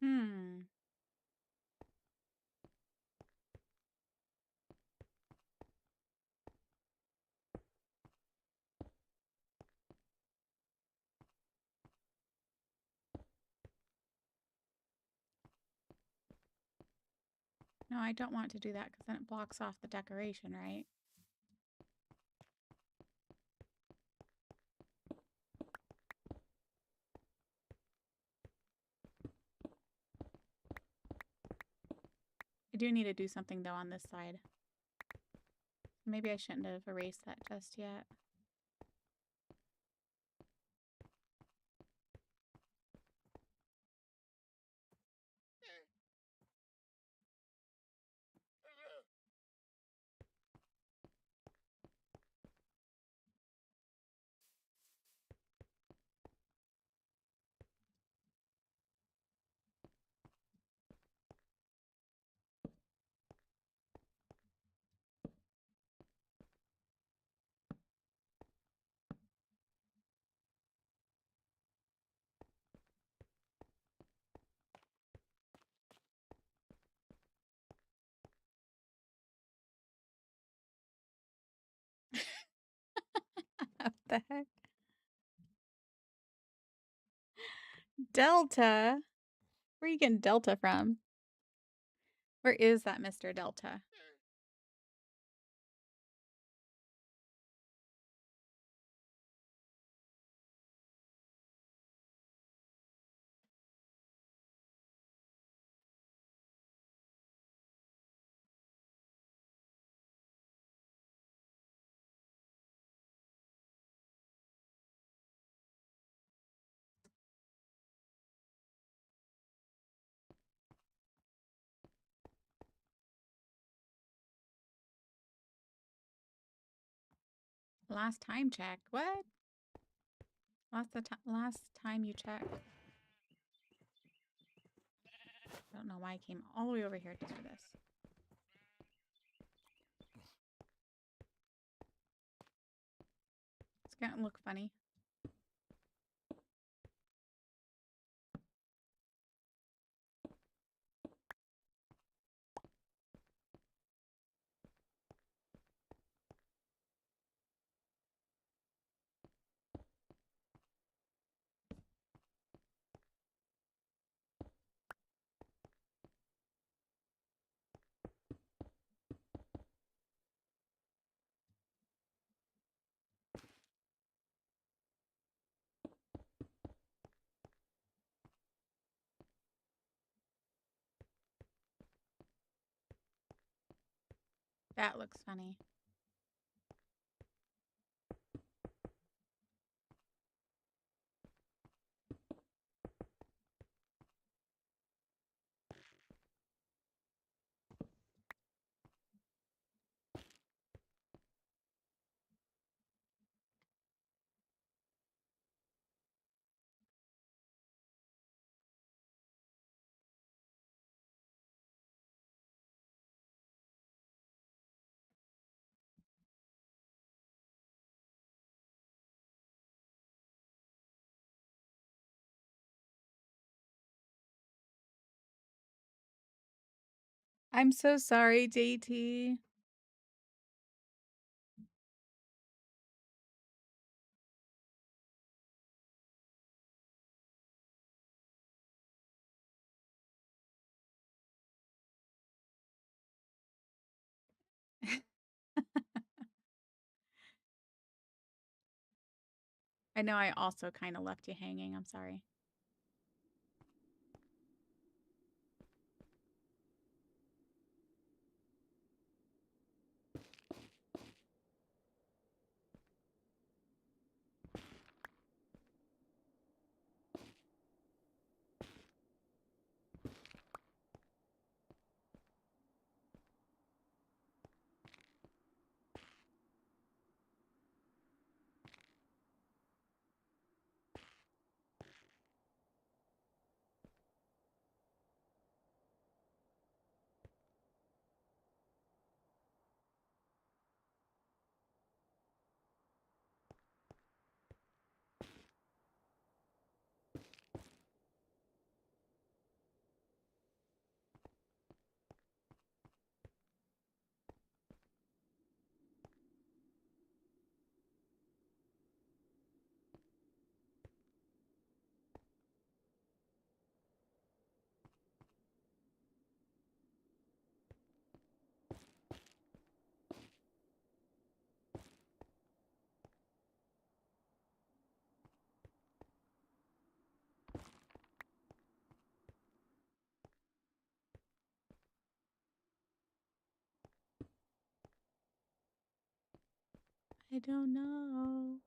A: Hmm. No, I don't want to do that because then it blocks off the decoration, right? I do need to do something though on this side. Maybe I shouldn't have erased that just yet. What the heck? Delta? Where are you getting Delta from? Where is that Mr. Delta? Last time check. What? Last time you checked. I don't know why I came all the way over here just for this. It's gonna look funny. That looks funny. I'm so sorry, JT. I know I also kind of left you hanging. I'm sorry. I don't know.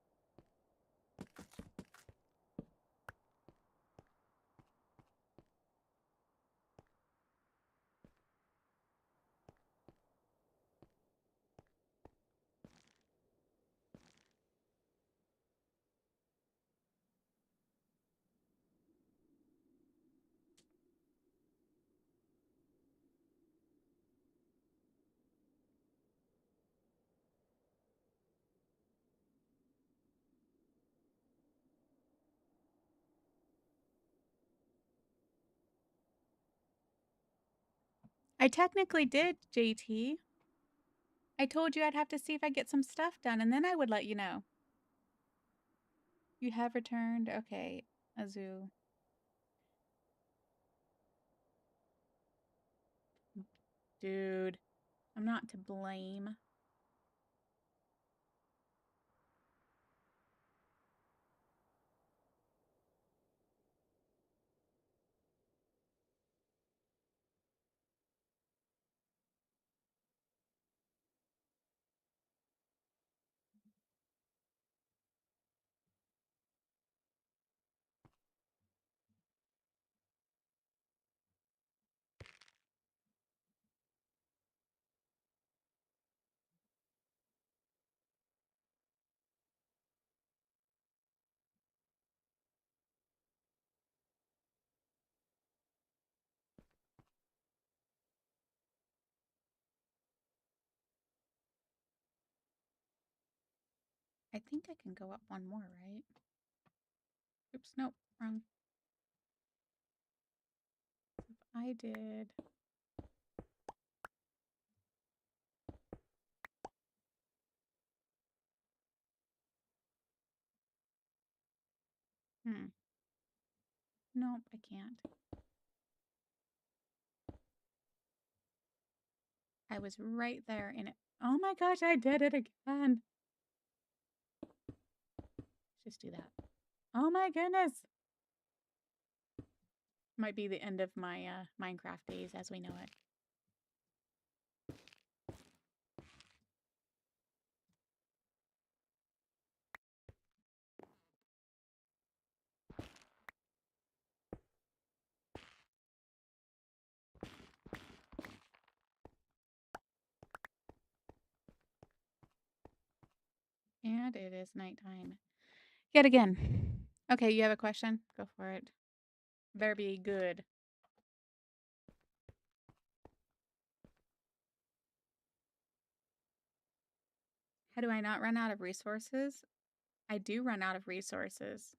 A: I technically did, JT. I told you I'd have to see if I get some stuff done, and then I would let you know. You have returned? Okay, Azu. Dude, I'm not to blame. I think I can go up one more, right? Oops, nope, wrong. So if I did... Nope, I can't. I was right there in it. Oh my gosh, I did it again. Just do that. Oh my goodness. Might be the end of my Minecraft days as we know it. And it is nighttime. Yet again. Okay, you have a question? Go for it. Better be good. How do I not run out of resources? I do run out of resources.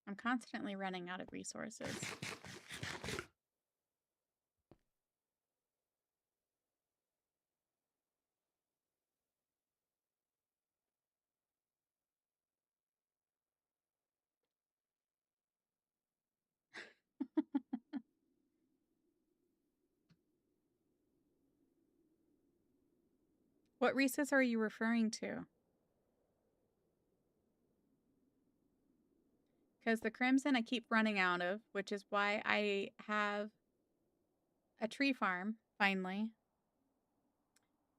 A: I'm constantly running out of resources. What Reese's are you referring to? Because the Crimson I keep running out of, which is why I have a tree farm, finally.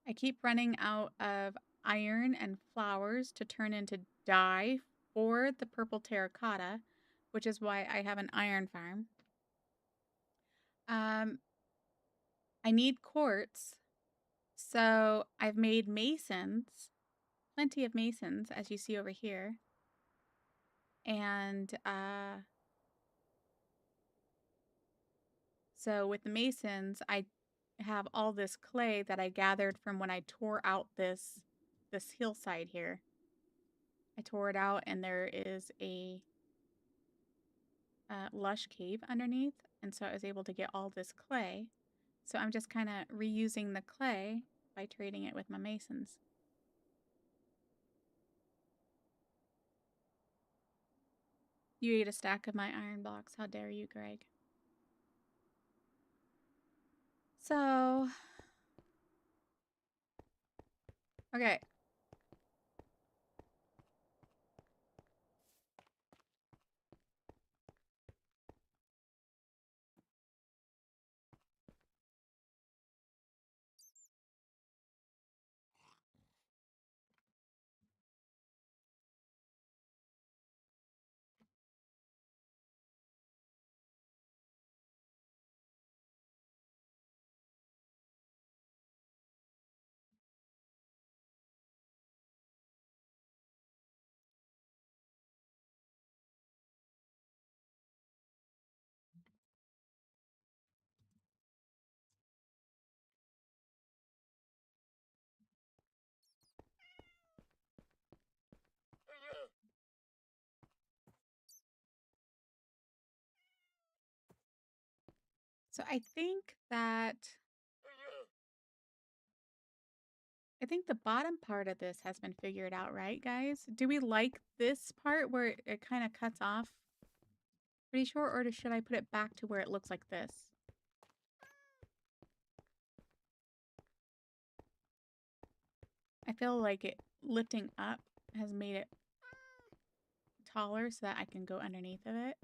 A: I keep running out of iron and flowers to turn into dye for the purple terracotta, which is why I have an iron farm. I need quartz, so I've made masons, plenty of masons, as you see over here. And so with the masons, I have all this clay that I gathered from when I tore out this hillside here. I tore it out, and there is a lush cave underneath, and so I was able to get all this clay. So I'm just kind of reusing the clay by trading it with my masons. You ate a stack of my iron blocks. How dare you, Greg? So, okay. So I think the bottom part of this has been figured out, right, guys? Do we like this part where it kind of cuts off pretty short, or should I put it back to where it looks like this? I feel like it lifting up has made it taller so that I can go underneath of it.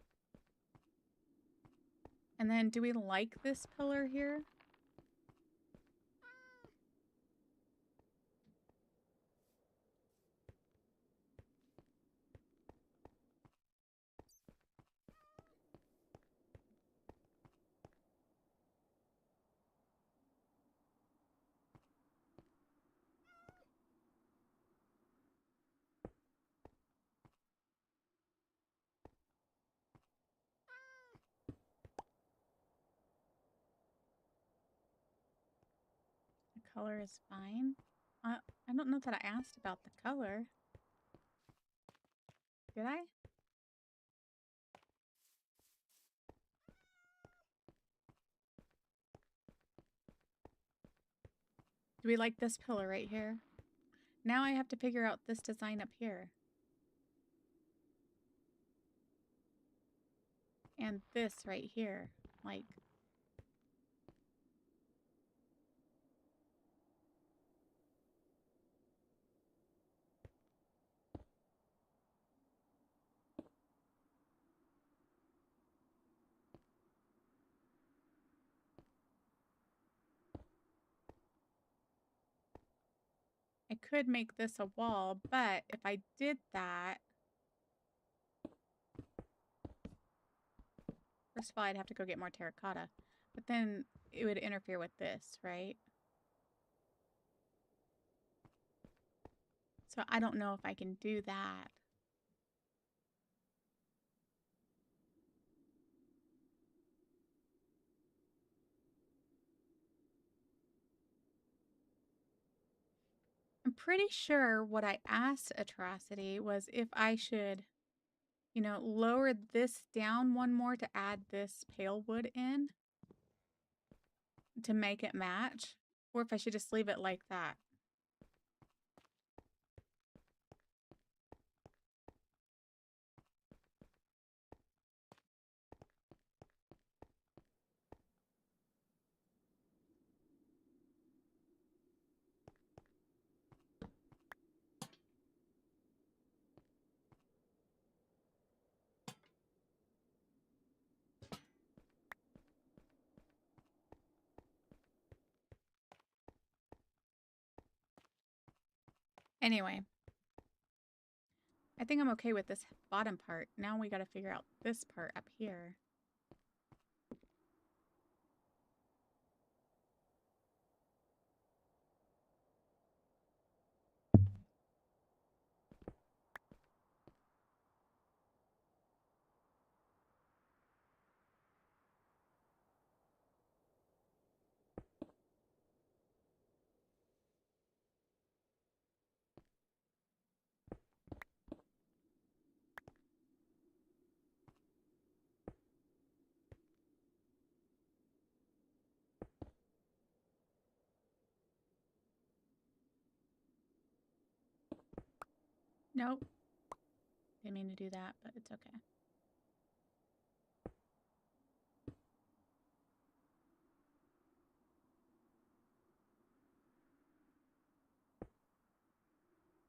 A: And then do we like this pillar here? The color is fine. I don't know that I asked about the color. Did I? Do we like this pillar right here? Now I have to figure out this design up here. And this right here. Like, I could make this a wall, but if I did that, first of all, I'd have to go get more terracotta. But then it would interfere with this, right? So I don't know if I can do that. I'm pretty sure what I asked Atrocity was if I should, you know, lower this down one more to add this pale wood in to make it match, or if I should just leave it like that. Anyway, I think I'm okay with this bottom part. Now we got to figure out this part up here. Nope. Didn't mean to do that, but it's okay.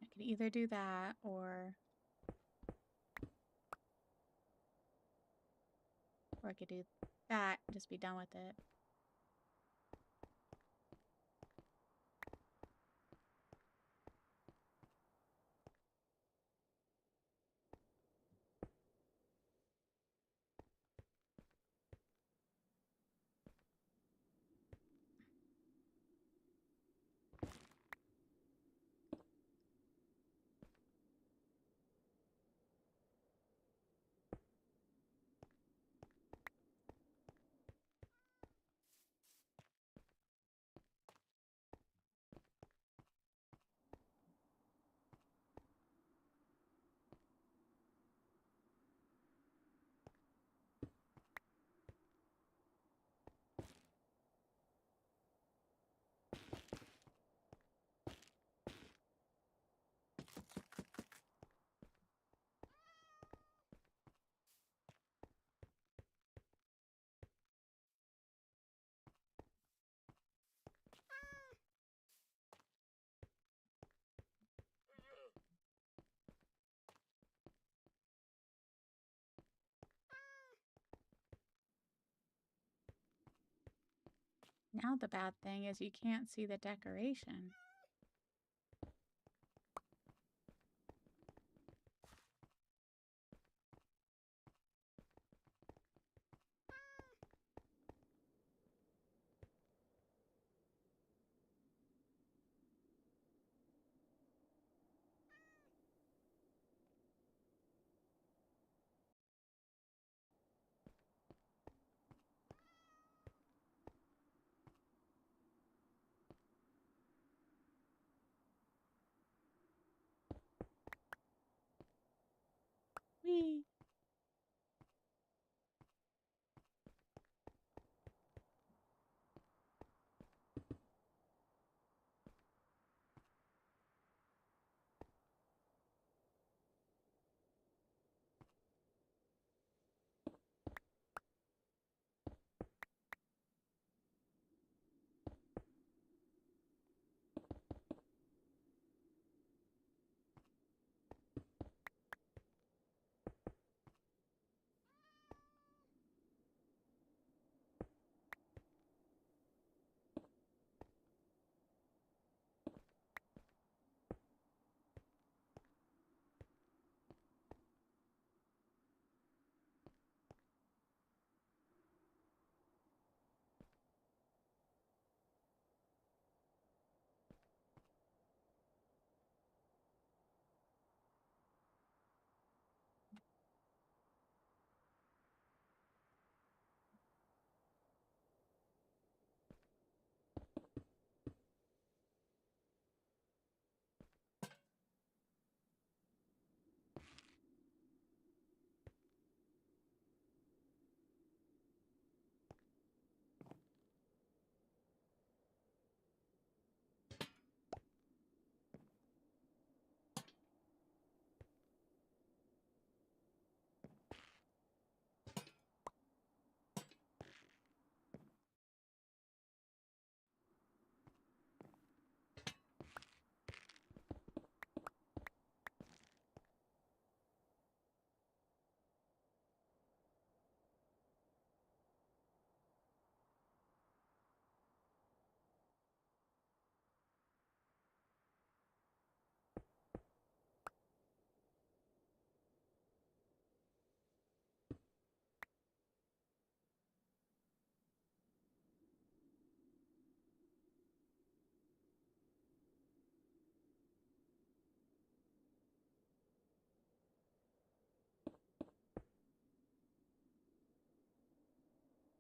A: I could either do that or I could do that and just be done with it. Now the bad thing is you can't see the decoration. Whee!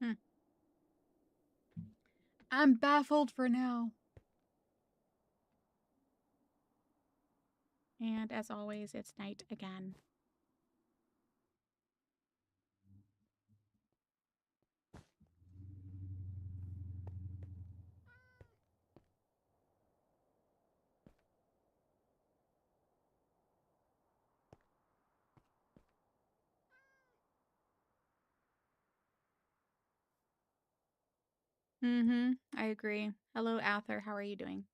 A: Hmm. I'm baffled for now. And as always, it's night again. I agree. Hello, Ather. How are you doing?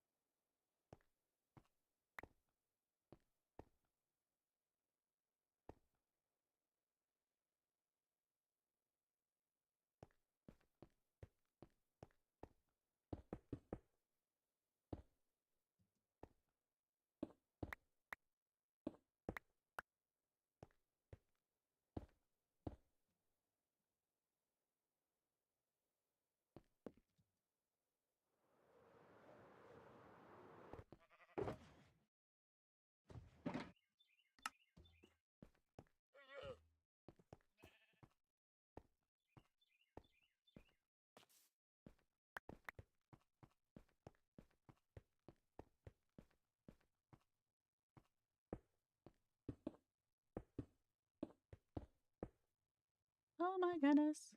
A: Oh my goodness.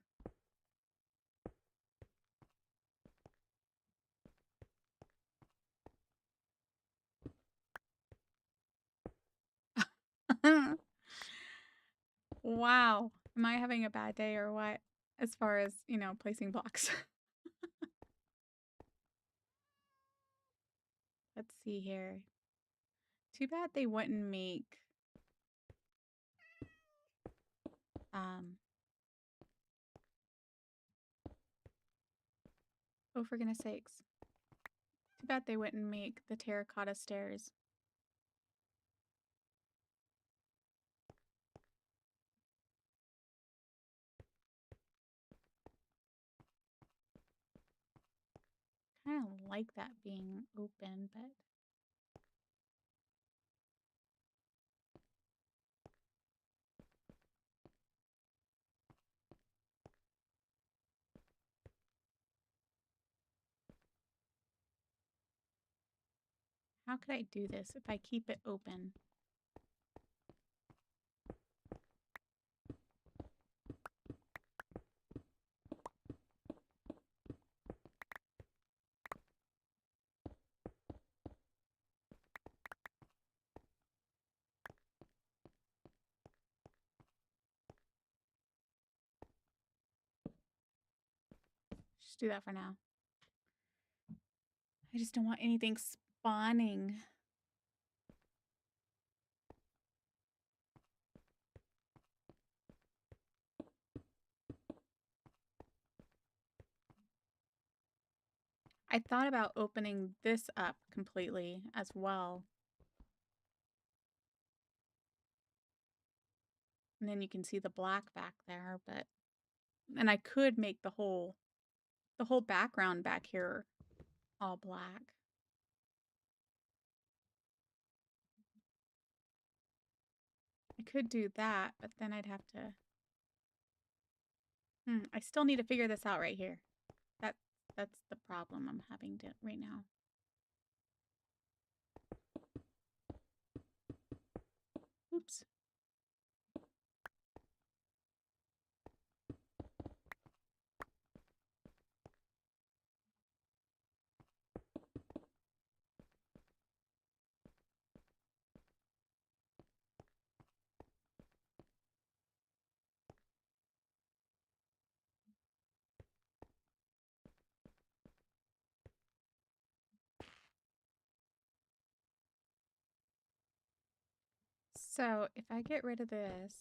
A: Wow. Am I having a bad day or what? As far as, placing blocks. Let's see here. Too bad they wouldn't make um Oh, for goodness sakes. Too bad they wouldn't make the terracotta stairs. Kind of like that being open, but how could I do this if I keep it open? Just do that for now. I just don't want anything spawning. I thought about opening this up completely as well. And then you can see the black back there, but and I could make the whole background back here all black. I could do that, but then I'd have to I still need to figure this out right here. That's the problem I'm having right now. Oops. So if I get rid of this,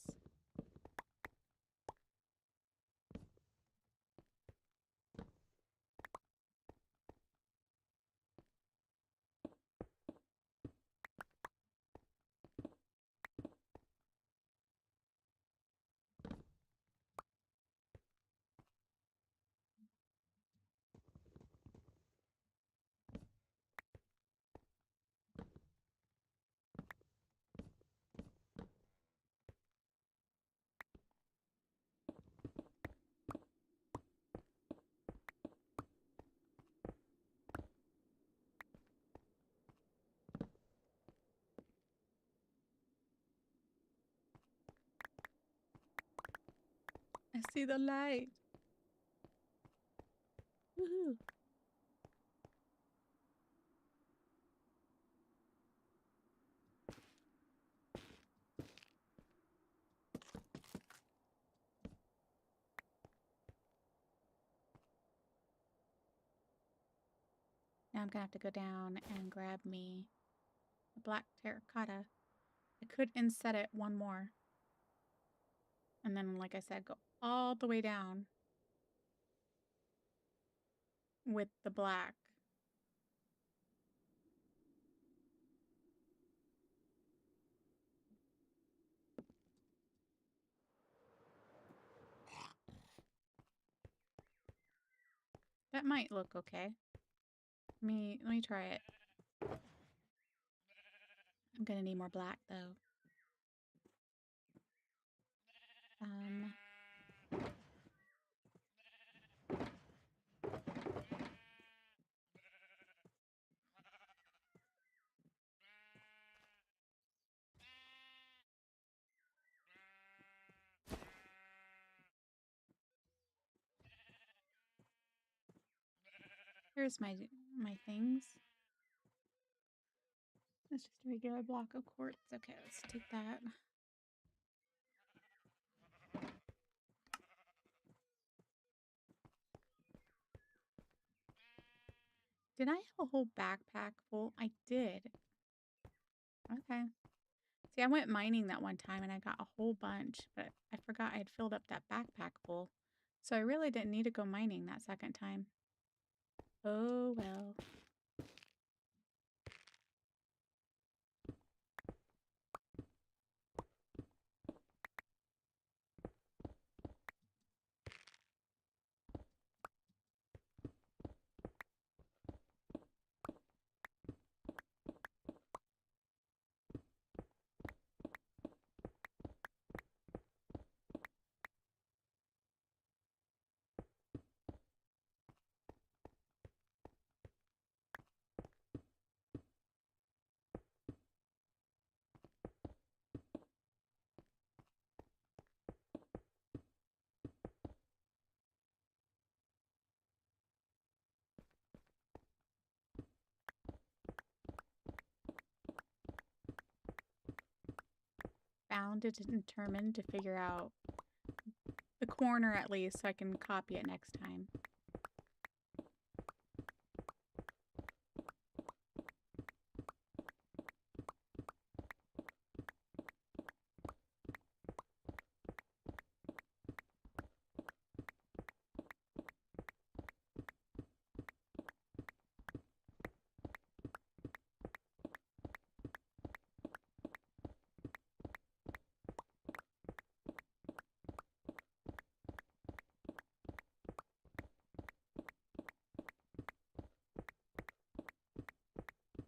A: I see the light. Woohoo. Now I'm gonna have to go down and grab me a black terracotta. I could inset it one more. And then, like I said, go all the way down with the black. That might look okay. Let me try it. I'm gonna need more black though. Here's my things. That's just a regular block of quartz. Okay, let's take that. Did I have a whole backpack full? I did. Okay. See, I went mining that one time and I got a whole bunch, but I forgot I had filled up that backpack full. So I really didn't need to go mining that second time. Oh well. Bound and determined to figure out the corner at least so I can copy it next time.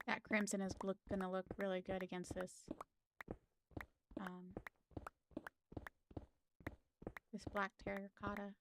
A: That crimson is gonna look really good against um, this black terracotta.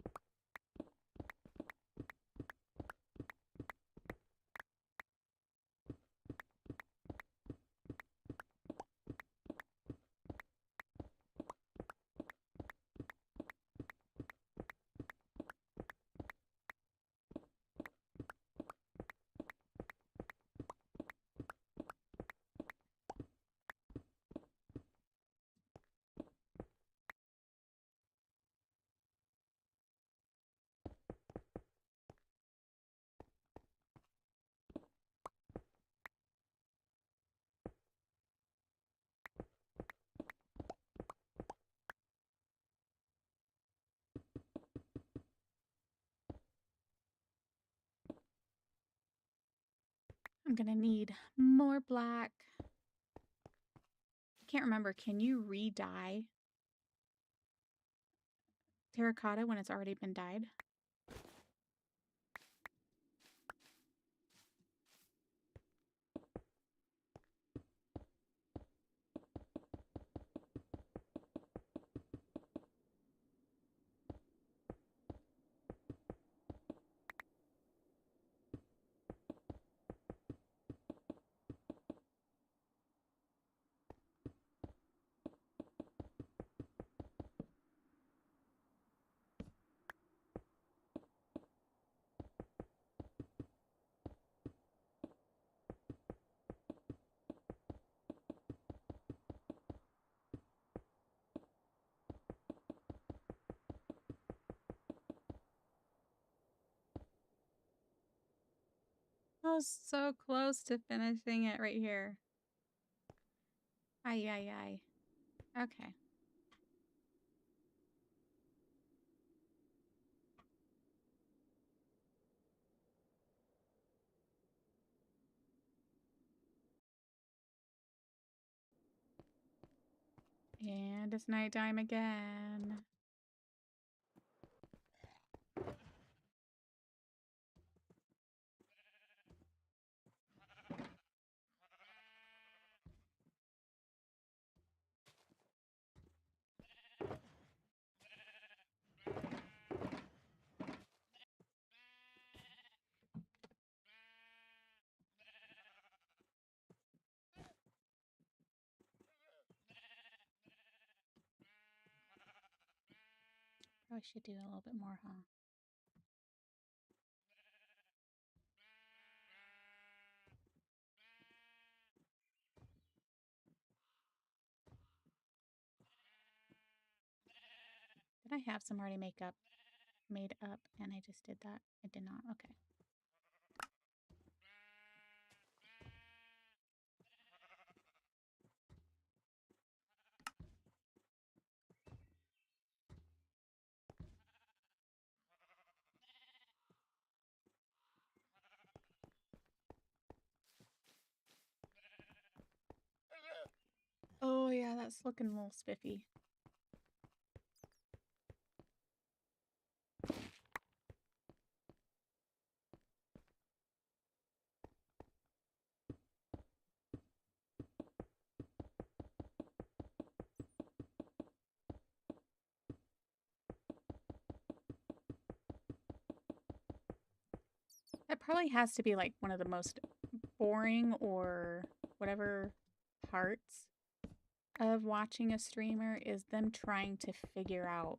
A: I'm gonna need more black. I can't remember, can you re-dye terracotta when it's already been dyed? I was so close to finishing it right here. Ay, ay, ay. Okay. And it's nighttime again. Probably should do a little bit more, huh? Did I have some already made up and I just did that? I did not. Okay. it's looking a little spiffy. That probably has to be like one of the most boring or whatever parts of watching a streamer is them trying to figure out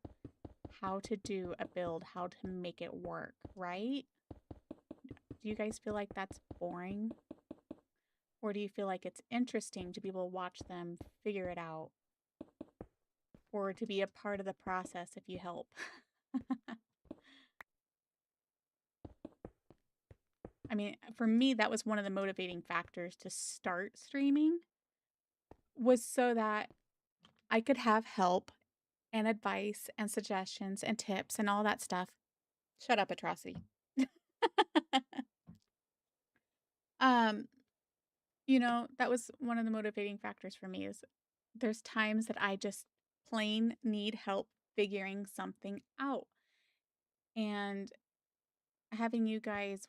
A: how to do a build, how to make it work, right? Do you guys feel like that's boring? Or do you feel like it's interesting to be able to watch them figure it out? Or to be a part of the process if you help? I mean, for me, that was one of the motivating factors to start streaming, was so that I could have help and advice and suggestions and tips and all that stuff. Shut up, Atrocity. You know, that was one of the motivating factors for me is there's times that I just plain need help figuring something out. And having you guys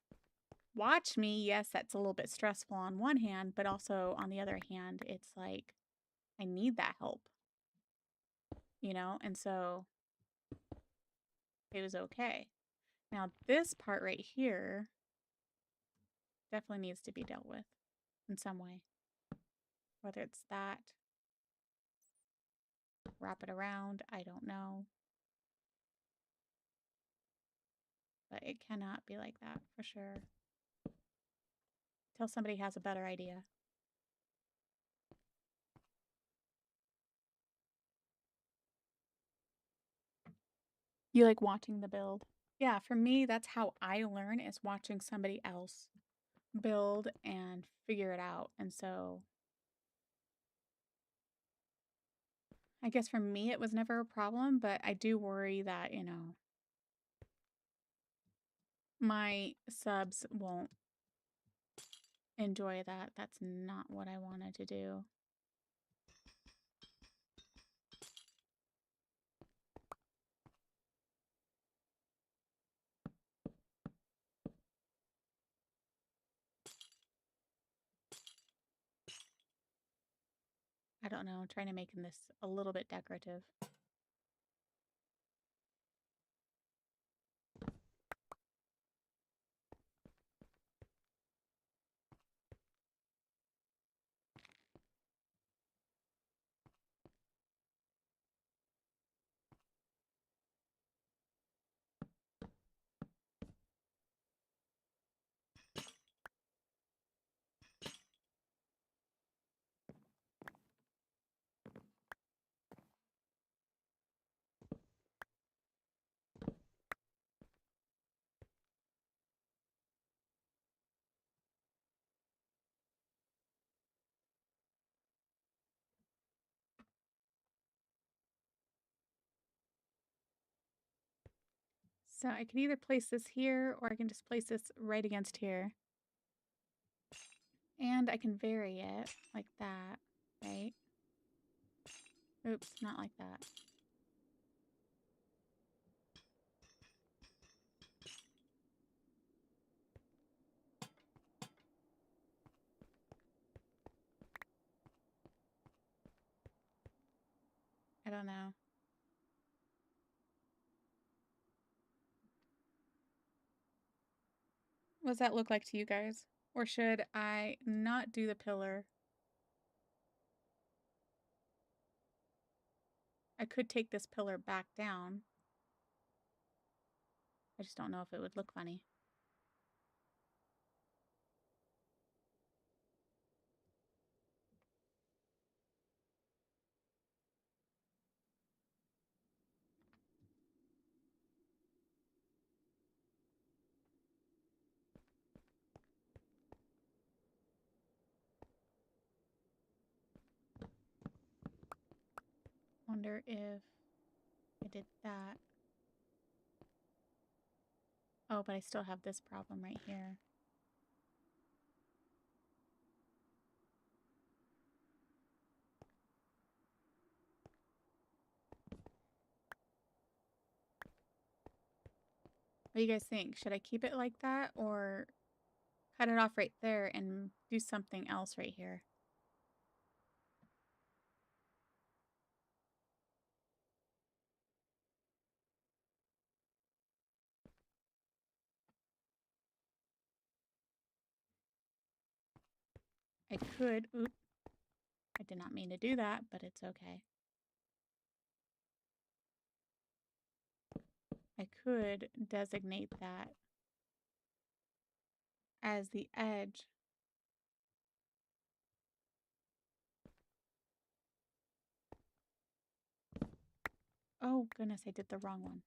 A: watch me, yes, that's a little bit stressful on one hand, but also on the other hand, it's like I need that help, you know? And so it was okay. Now, this part right here definitely needs to be dealt with in some way. Whether it's that, wrap it around, I don't know. But it cannot be like that for sure. Till somebody has a better idea. You like watching the build. Yeah, for me, that's how I learn is watching somebody else build and figure it out. And so I guess for me, it was never a problem, but I do worry that, you know, my subs won't enjoy that. That's not what I wanted to do. I don't know. I'm trying to make this a little bit decorative. So I can either place this here or I can just place this right against here. And I can vary it like that, right? Oops, not like that. I don't know. What does that look like to you guys? Or should I not do the pillar? I could take this pillar back down. I just don't know if it would look funny. Wonder if I did that. Oh, but I still have this problem right here. What do you guys think? Should I keep it like that or cut it off right there and do something else right here? I could. Oop. I did not mean to do that, but it's okay. I could designate that as the edge. Oh, goodness, I did the wrong one.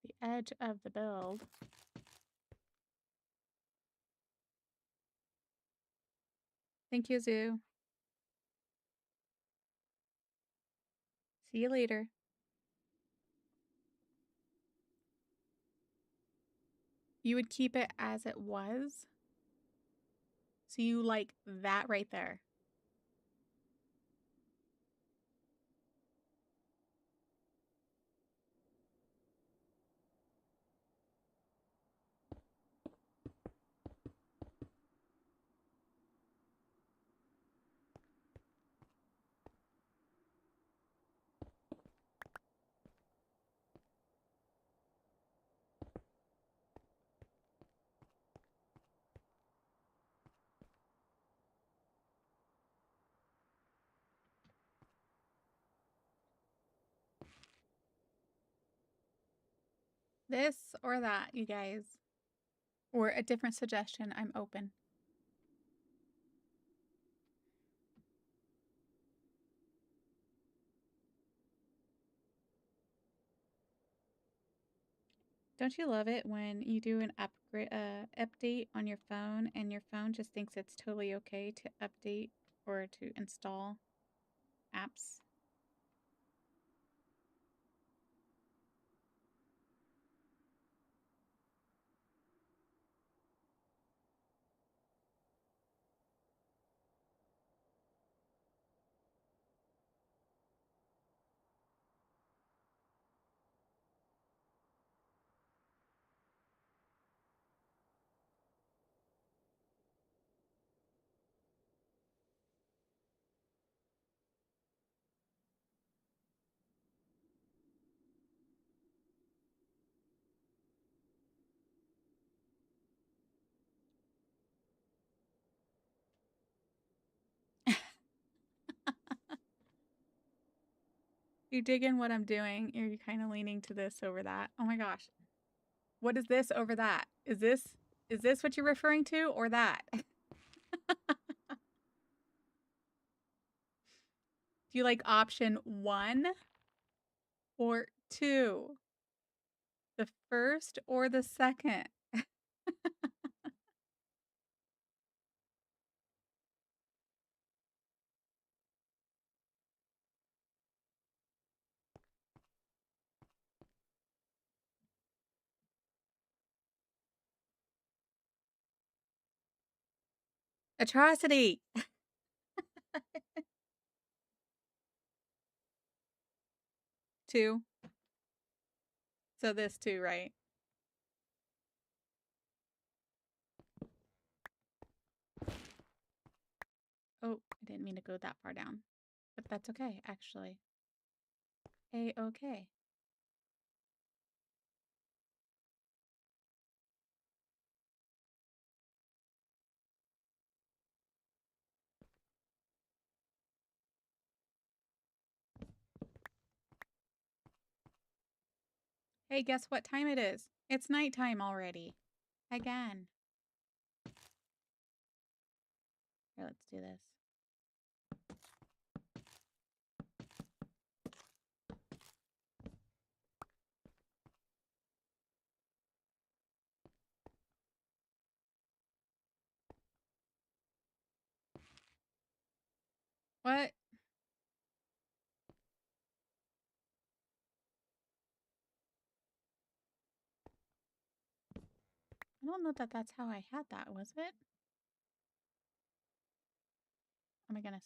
A: The edge of the build. Thank you, Zoo. See you later. You would keep it as it was. So you like that right there. This or that, you guys. Or a different suggestion. I'm open. Don't you love it when you do an update on your phone and your phone just thinks it's totally okay to update or to install apps? You dig in what I'm doing? You're kind of leaning to this over that. Oh my gosh. What is this over that? Is this what you're referring to or that? Do you like option 1 or 2? The first or the second? Atrocity. 2. So this too, right? Oh, I didn't mean to go that far down. But that's okay, actually. A-okay. Hey, guess what time it is? It's nighttime already. Again. Here, let's do this. What? I don't know that that's how I had that, was it? Oh my goodness.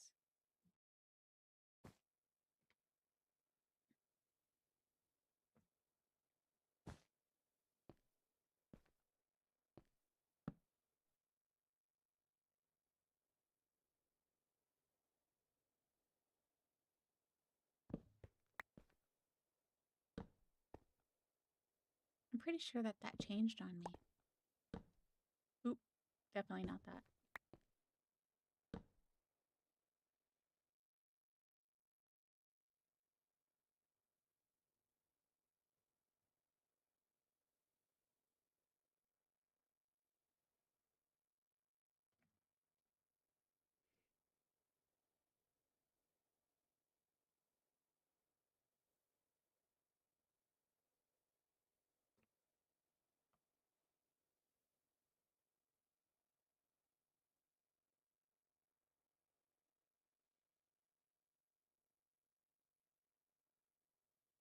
A: I'm pretty sure that changed on me. Oop, definitely not that.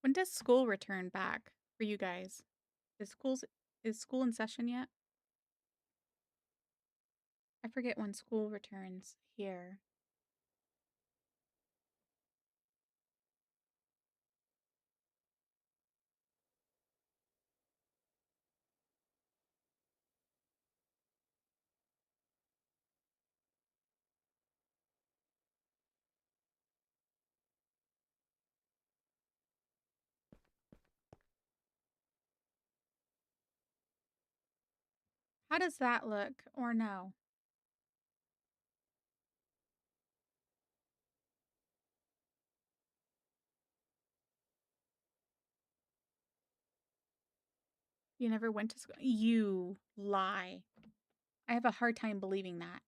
A: When does school return back for you guys? Is school in session yet? I forget when school returns here. How does that look, or no? You never went to school? You lie. I have a hard time believing that.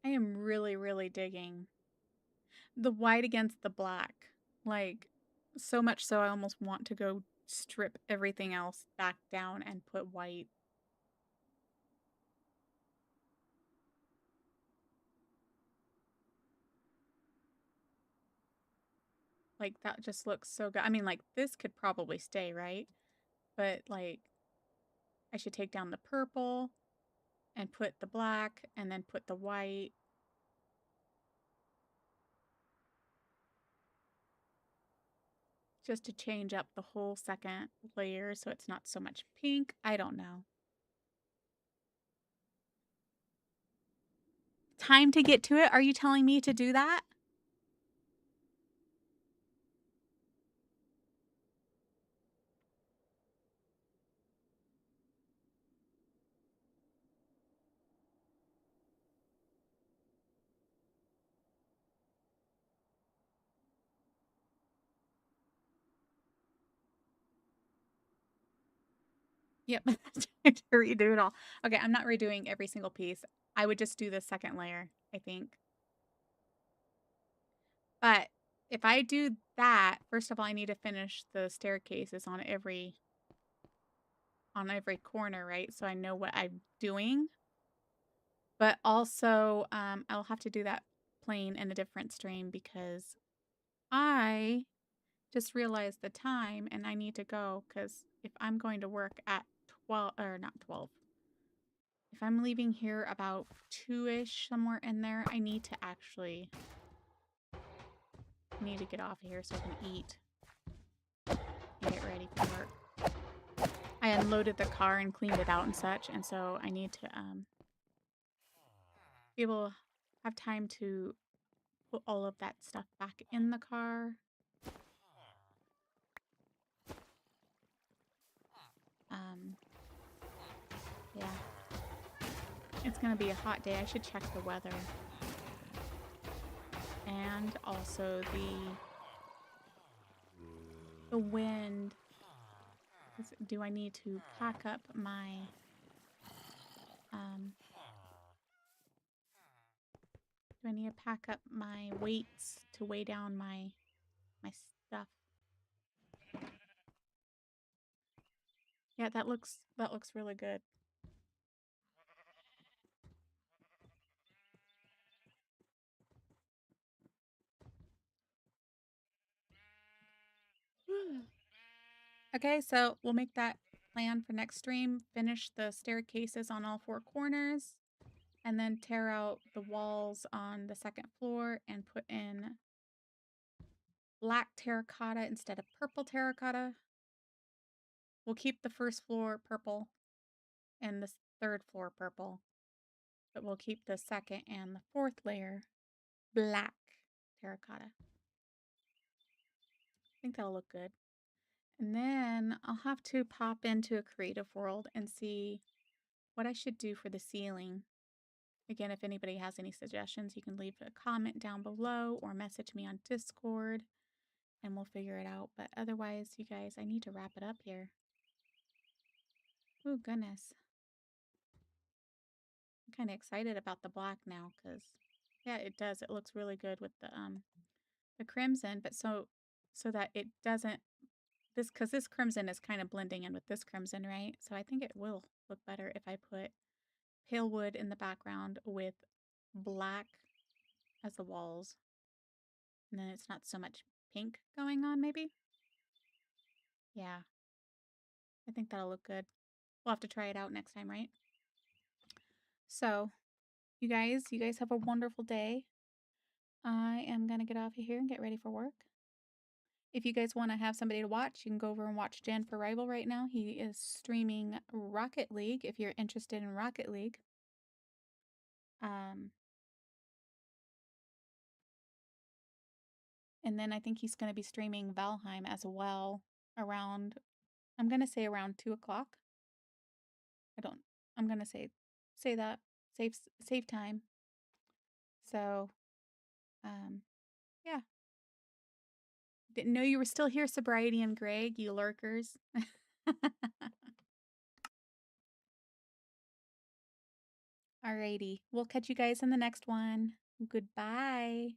A: I am really, really digging the white against the black. Like, so much so I almost want to go strip everything else back down and put white. Like, that just looks so good. I mean, like, this could probably stay, right? But, like, I should take down the purple and put the black and then put the white. Just to change up the whole second layer so it's not so much pink. I don't know. Time to get to it? Are you telling me to do that? Yep. To redo it all. Okay, I'm not redoing every single piece. I would just do the second layer, I think. But if I do that, first of all, I need to finish the staircases on every corner, right? So I know what I'm doing. But also, I'll have to do that plane in a different stream because I just realized the time and I need to go because if I'm going to work at 12, or not 12, if I'm leaving here about 2-ish, somewhere in there, I need to actually get off of here so I can eat and get ready for work. I unloaded the car and cleaned it out and such, and so I need to be able to have time to put all of that stuff back in the car. Yeah. It's gonna be a hot day. I should check the weather. And also the wind. Do I need to pack up my do I need to pack up my weights to weigh down my stuff? Yeah, that looks really good. Okay, so we'll make that plan for next stream. Finish the staircases on all four corners, and then tear out the walls on the second floor and put in black terracotta instead of purple terracotta. We'll keep the first floor purple and the third floor purple, but we'll keep the second and the fourth layer black terracotta. I think that'll look good. And then I'll have to pop into a creative world and see what I should do for the ceiling. Again, if anybody has any suggestions, you can leave a comment down below or message me on Discord and we'll figure it out. But otherwise, you guys, I need to wrap it up here. Oh, goodness. I'm kind of excited about the black now because, yeah, it does. It looks really good with the crimson, but so that it doesn't because this crimson is kind of blending in with this crimson, right? So I think it will look better if I put pale wood in the background with black as the walls. And then it's not so much pink going on, maybe? Yeah. I think that'll look good. We'll have to try it out next time, right? So, you guys have a wonderful day. I am going to get off of here and get ready for work. If you guys want to have somebody to watch, you can go over and watch Jan for Rival right now. He is streaming Rocket League if you're interested in Rocket League. And then I think he's going to be streaming Valheim as well around, I'm going to say around 2 o'clock. I'm going to say that, save time. So, yeah. Didn't know you were still here, Sobriety and Greg, you lurkers. Alrighty. We'll catch you guys in the next one. Goodbye.